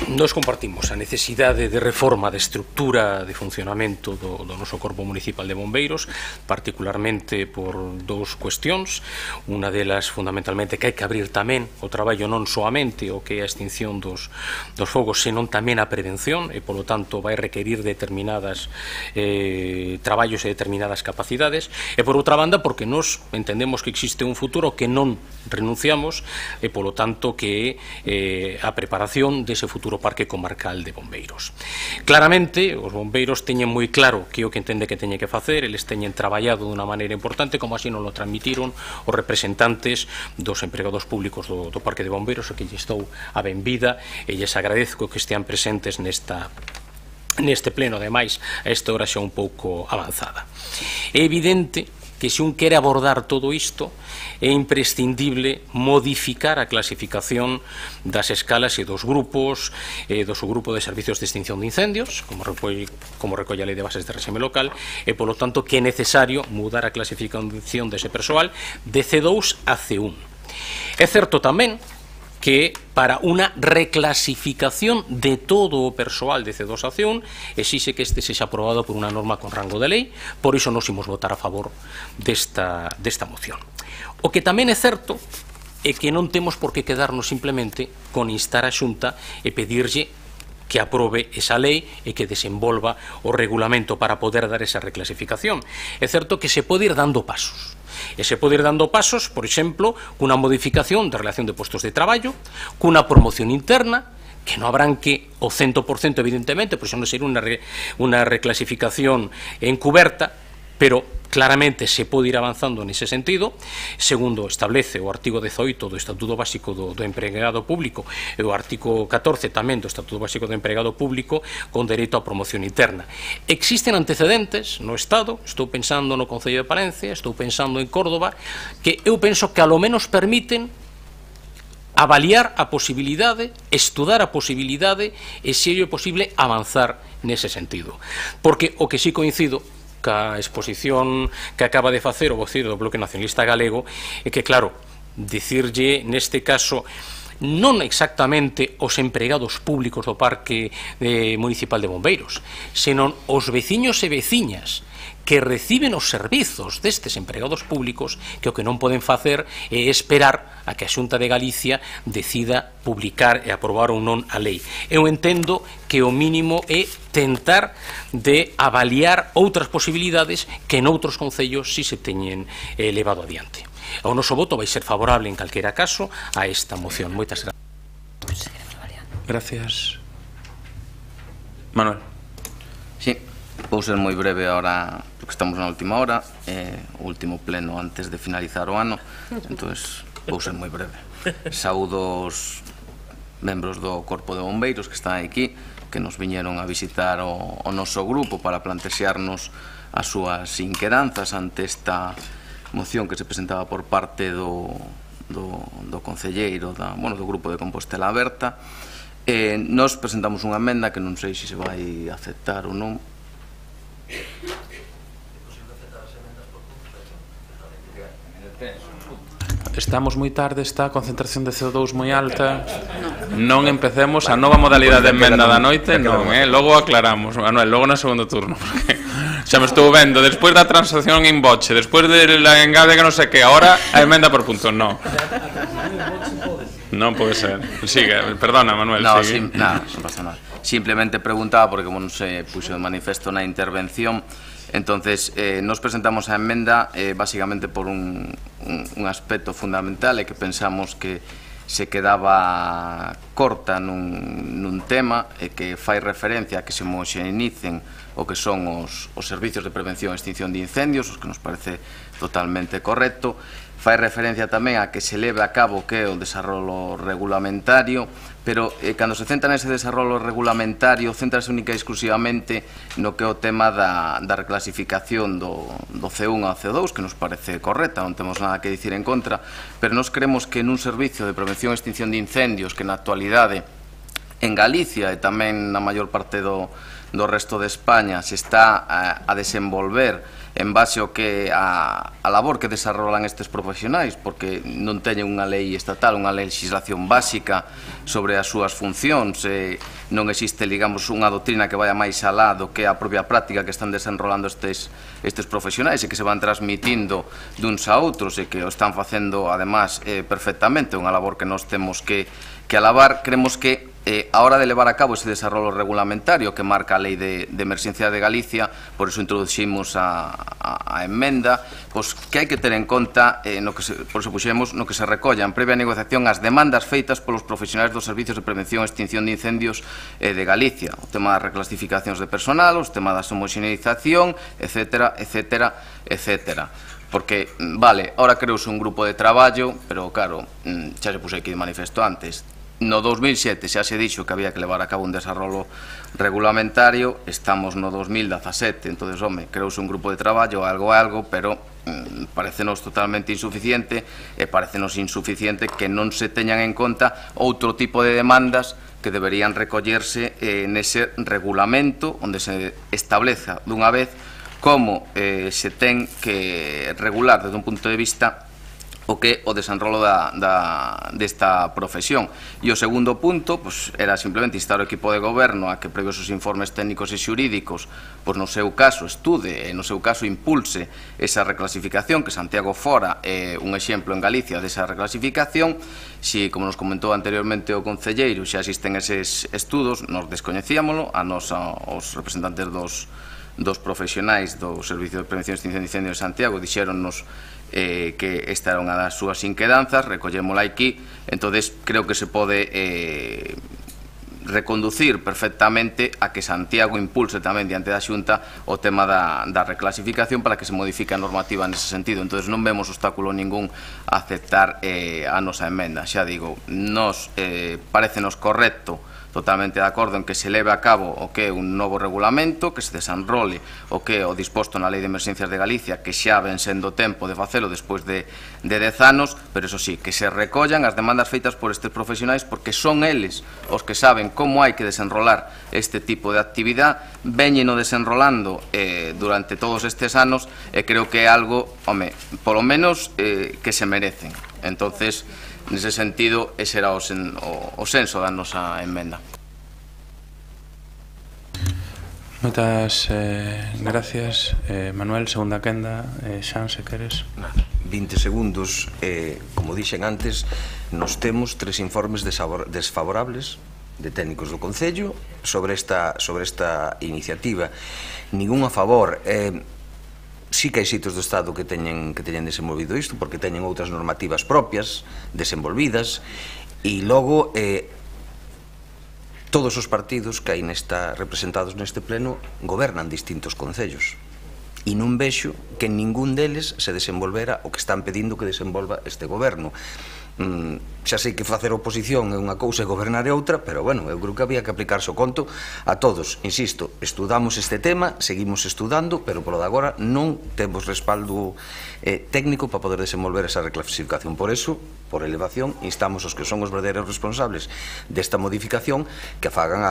Nos compartimos a necesidade de reforma de estructura de funcionamento do noso Corpo Municipal de Bombeiros, particularmente por dous cuestións. Unha delas, fundamentalmente, que hai que abrir tamén o traballo non soamente o que é a extinción dos fogos, senón tamén a prevención, e, polo tanto, vai requerir determinadas traballos e determinadas capacidades. E, por outra banda, porque nos entendemos que existe un futuro que non renunciamos, e, polo tanto, que é a preparación dese futuro Parque Comarcal de Bombeiros. Claramente, os bombeiros teñen moi claro que o que entende que teñen que facer, eles teñen traballado dunha maneira importante, como así nos lo transmitiron os representantes dos empregados públicos do Parque de Bombeiros, que lles dou a benvida e lles agradezco que estean presentes neste pleno, ademais, a esta hora xa un pouco avanzada. É evidente que se un quere abordar todo isto, é imprescindible modificar a clasificación das escalas e dos grupos, do subgrupo de servicios de extinción de incendios, como recolle a Lei de Bases de Réxime Local, e, polo tanto, que é necesario mudar a clasificación dese persoal de C2 a C1. É certo tamén que para unha reclasificación de todo o persoal de C2 a C1 exixe que este sexa aprobado por unha norma con rango de lei, por iso nos imos votar a favor desta moción. O que tamén é certo é que non temos por que quedarnos simplemente con instar a Xunta e pedirlle que aprobe esa lei e que desenvolva o regulamento para poder dar esa reclasificación. É certo que se pode ir dando pasos. E se pode ir dando pasos, por exemplo, cunha modificación da relación de postos de traballo, cunha promoción interna, que non habrán que o 100%, evidentemente, pois non ser unha reclasificación encuberta, pero claramente se pode ir avanzando nese sentido. Segundo, establece o artigo 18 do Estatuto Básico do Empregado Público e o artigo 14 tamén do Estatuto Básico do Empregado Público con dereito á promoción interna. Existen antecedentes no Estado, estou pensando no Concello de Palencia, estou pensando en Córdoba, que eu penso que ao menos permiten avaliar a posibilidade, estudar a posibilidade e, se é posible, avanzar nese sentido. Porque o que sí coincido ca exposición que acaba de facer o voceiro do Bloque Nacionalista Galego é que, claro, dicirlle neste caso non exactamente os empregados públicos do Parque Municipal de Bombeiros, senón os veciños e veciñas que reciben os servizos destes empregados públicos, que o que non poden facer é esperar a que a Xunta de Galicia decida publicar e aprobar ou non a lei. Eu entendo que o mínimo é tentar de avaliar outras posibilidades que en outros concellos si se teñen levado adiante. O noso voto vai ser favorable en calquera caso a esta moción. Moitas gracias. Gracias. Manuel. Sí. Vou ser moi breve ahora, porque estamos na última hora, o último pleno antes de finalizar o ano, entón vou ser moi breve. Saúdo os membros do Corpo de Bombeiros que están aquí, que nos viñeron a visitar o noso grupo para plantexearnos as súas inquedanzas ante esta moción que se presentaba por parte do concelleiro do Grupo de Compostela Aberta. Nos presentamos unha emenda que non sei se se vai aceptar ou non. Estamos moi tarde, está a concentración de CO2 moi alta. Non empecemos a nova modalidade de emenda da noite, non, logo aclaramos, Manuel, logo no segundo turno, porque xa me estou vendo, despois da transacción en boche, despois de la engade que non sei que, ahora a emenda por puntos, non. Non pode ser. Sigue, perdona, Manuel, sigue. Non pasa nada. Simplemente preguntaba, porque como non se puxo de manifesto na intervención, entonces nos presentamos a emenda básicamente por un aspecto fundamental, que pensamos que se quedaba corta nun tema que fai referencia a que se homoxenicen o que son os servicios de prevención e extinción de incendios, os que nos parece totalmente correcto. Fai referencia tamén a que se leve a cabo que é o desarrollo regulamentario, pero cando se centra nese desarrollo regulamentario, centrase única e exclusivamente no que é o tema da reclasificación do C1 ao C2, que nos parece correcta, non temos nada que dicir en contra, pero nos creemos que nun servicio de prevención e extinción de incendios que na actualidade en Galicia e tamén na maior parte do resto de España se está a desenvolver en base ao que a labor que desarrollan estes profesionais, porque non teñen unha lei estatal, unha legislación básica sobre as súas funcións, non existe, digamos, unha doutrina que vaya máis alá do que a propia práctica que están desenrolando estes profesionais e que se van transmitindo duns a outros e que o están facendo, además, perfectamente, unha labor que nos temos que alabar. Creemos que a hora de levar a cabo ese desarrollo regulamentario que marca a Lei de Emerxencia de Galicia, por iso introducimos a emenda, pois que hai que ter en conta, por iso puxemos, no que se recollan previa negociación as demandas feitas polos profesionais dos servicios de prevención e extinción de incendios de Galicia, o tema das reclasificacións de personal, o tema da homoxeneización, etcétera, etcétera, etcétera. Porque, vale, ahora creouse un grupo de traballo, pero claro, xa se puse aquí de manifesto antes. No 2007 xa se dixo que había que levar a cabo un desarrollo regulamentario, estamos no 2017, entonces, home, creouse un grupo de traballo, algo, pero parecenos totalmente insuficiente e parecenos insuficiente que non se teñan en conta outro tipo de demandas que deberían recollerse nese regulamento onde se estableza dunha vez como se ten que regular desde un punto de vista o que o desenrolo desta profesión. E o segundo punto era simplemente instar o equipo de goberno a que previo os informes técnicos e xurídicos no seu caso estude e no seu caso impulse esa reclasificación, que Santiago fora un exemplo en Galicia desa reclasificación. Si, como nos comentou anteriormente o concelleiro, xa existen eses estudos, nos descoñecíamolo, a nos os representantes dos profesionais do Servicio de Prevención e Extinción de Incendios de Santiago dixéronnos que esta era unha das súas inquedanzas, recollémola aquí, entonces creo que se pode reconducir perfectamente a que Santiago impulse tamén diante da Xunta o tema da reclasificación para que se modifique a normativa nese sentido. Entonces non vemos obstáculo ningún a aceptar a nosa emenda. Xa digo, nos parecenos correcto, totalmente de acordo en que se leve a cabo o que é un novo regulamento, que se desenrole o que é o disposto na Lei de Emerxencias de Galicia, que xa ven sendo tempo de facelo despois de 10 anos, pero eso sí, que se recollan as demandas feitas por estes profesionais, porque son eles os que saben como hai que desenrolar este tipo de actividade, veñeno desenrolando durante todos estes anos, e creo que é algo, home, polo menos que se merecen. Entonces, nese sentido, ese era o senso da nosa emenda. Moitas gracias, Manuel. Segunda quenda, Xan, se queres. 20 segundos. Como dixen antes, nos temos 3 informes desfavorables de técnicos do Concello sobre esta iniciativa. Ningún a favor. Sí que hai sitios do Estado que teñen desenvolvido isto, porque teñen outras normativas propias desenvolvidas, e logo todos os partidos que hai representados neste pleno gobernan distintos concellos e non vexo que ningún deles se desenvolvera o que están pedindo que desenvolva este goberno. Xa sei que facer oposición é unha cousa e gobernar é outra, pero bueno, eu creo que había que aplicarse o conto a todos. Insisto, estudamos este tema, seguimos estudando, pero polo de agora non temos respaldo técnico para poder desenvolver esa reclasificación. Por eso, por elevación, instamos os que son os verdadeiros responsables desta modificación que a fagan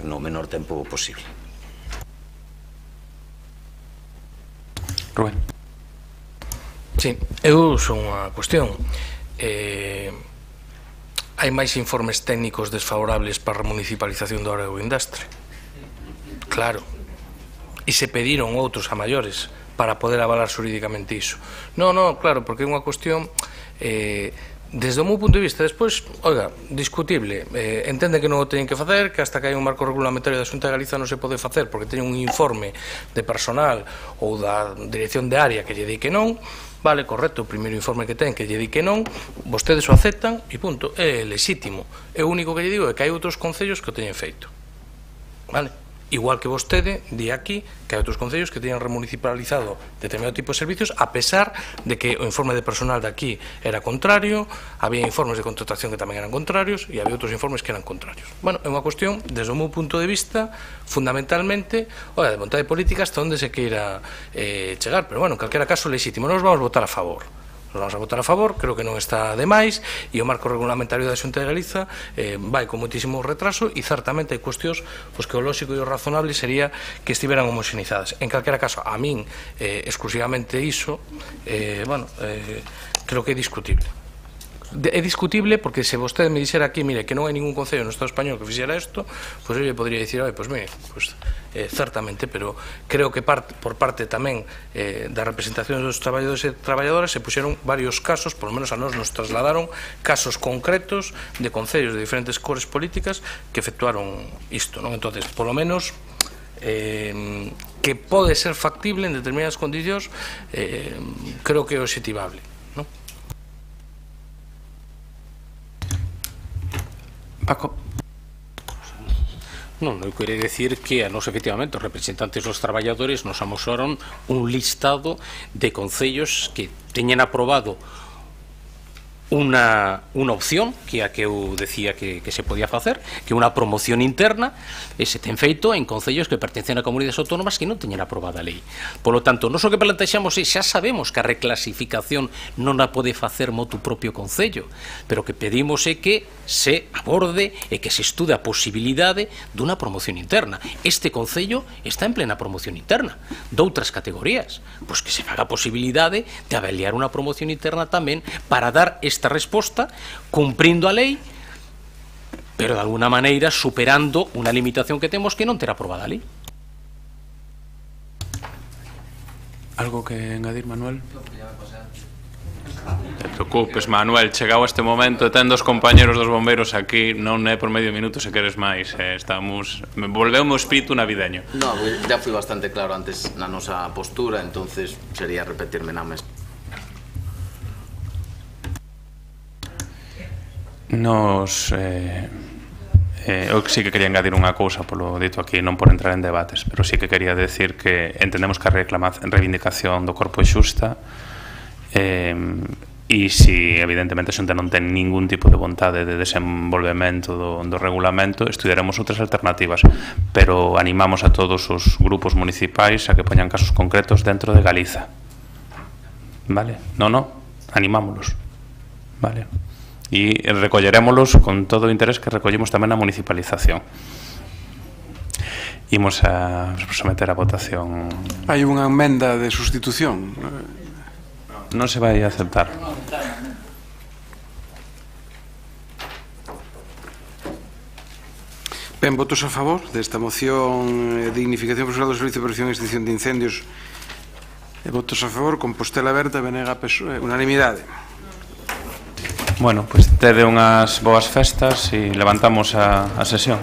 no menor tempo posible. Rubén. Sí, eu son unha cuestión. Hai máis informes técnicos desfavorables para a remunicipalización da agroindustria. Claro. E se pediron outros a maiores para poder avalar xurídicamente iso. Non, claro, porque é unha cuestión desde o meu punto de vista, despois, oiga, discutible, entende que non o teñen que facer, que hasta que hai un marco regulamentario da Xunta de Galiza non se pode facer porque teñen un informe de personal ou da dirección de área que lle di que non. Vale, correcto, o primeiro informe que ten que lle di que non, vostedes o aceptan e punto, é lexítimo. E o único que lle digo é que hai outros concellos que o teñen feito. Vale? Igual que vostede di aquí que hai outros concellos que teñen remunicipalizado determinado tipo de servicios, a pesar de que o informe de personal de aquí era contrario, había informes de contratación que tamén eran contrarios e había outros informes que eran contrarios. Bueno, é unha cuestión, desde o meu punto de vista, fundamentalmente, de vontade política hasta onde se queira chegar, pero bueno, en calquera caso lexítimo, non nos vamos a votar a favor. Nos vamos a votar a favor, creo que non está de máis e o marco regulamentario da Xunta de Galiza vai con moitísimo retraso e certamente hai cuestións que o lóxico e o razonable sería que estiveran homoxenizadas. En calquera caso, a min exclusivamente iso creo que é discutible. É discutible porque se vostede me dixera aquí, mire, que non hai ningún concello no Estado español que fixera isto, pois eu lle podría dicir, pois mire, certamente, pero creo que por parte tamén da representación dos traballadores e traballadoras se puxeron varios casos, por lo menos a nós nos trasladaron casos concretos de concellos de diferentes cores políticas que efectuaron isto, non? Entonces, por lo menos que pode ser factible en determinadas condicións, creo que é obxectivable. Paco. Non, eu quería decir que a nos efectivamente os representantes dos traballadores nos amosaron un listado de concellos que teñen aprobado unha opción que a que eu decía que se podía facer, que unha promoción interna e se ten feito en concellos que pertencen a comunidades autónomas que non teñen aprobada a lei. Por lo tanto, non o que plantexamos é, xa sabemos que a reclasificación non a pode facer motu propio concello, pero que pedimos é que se aborde e que se estude a posibilidade dunha promoción interna. Este concello está en plena promoción interna doutras categorías, pois que se faga a posibilidade de avaliar unha promoción interna tamén para dar esta resposta cumprindo a lei, pero de alguna maneira superando unha limitación que temos que non ter aprobada a lei. Algo que engadir, Manuel? Te preocupes, Manuel, chegado este momento e tendo os compañeros dos bombeiros aquí, non é por medio minuto se queres máis, volveu o meu espírito navideño. No, ya fui bastante claro antes na nosa postura, entonces sería repetirme na mesma. Eu sí que quería engadir unha cousa polo dito aquí, non por entrar en debates, pero sí que quería decir que entendemos que a reivindicación do corpo é xusta e se evidentemente a Xunta non ten ningún tipo de vontade de desenvolvemento do regulamento, estudiaremos outras alternativas, pero animamos a todos os grupos municipais a que poñan casos concretos dentro de Galiza. Vale? Non, animámolos. Vale? E recollerémolos con todo o interés que recollemos tamén na municipalización. Imos a someter a votación. Hai unha emenda de sustitución. Non se vai a aceptar. Ben, votos a favor desta moción dignificación personal do Servicio de Prevención e Extinción de Incendios. Votos a favor, Compostela Berta, Benega, PSOE, unanimidade. Bueno, pois tede unhas boas festas e levantamos a sesión.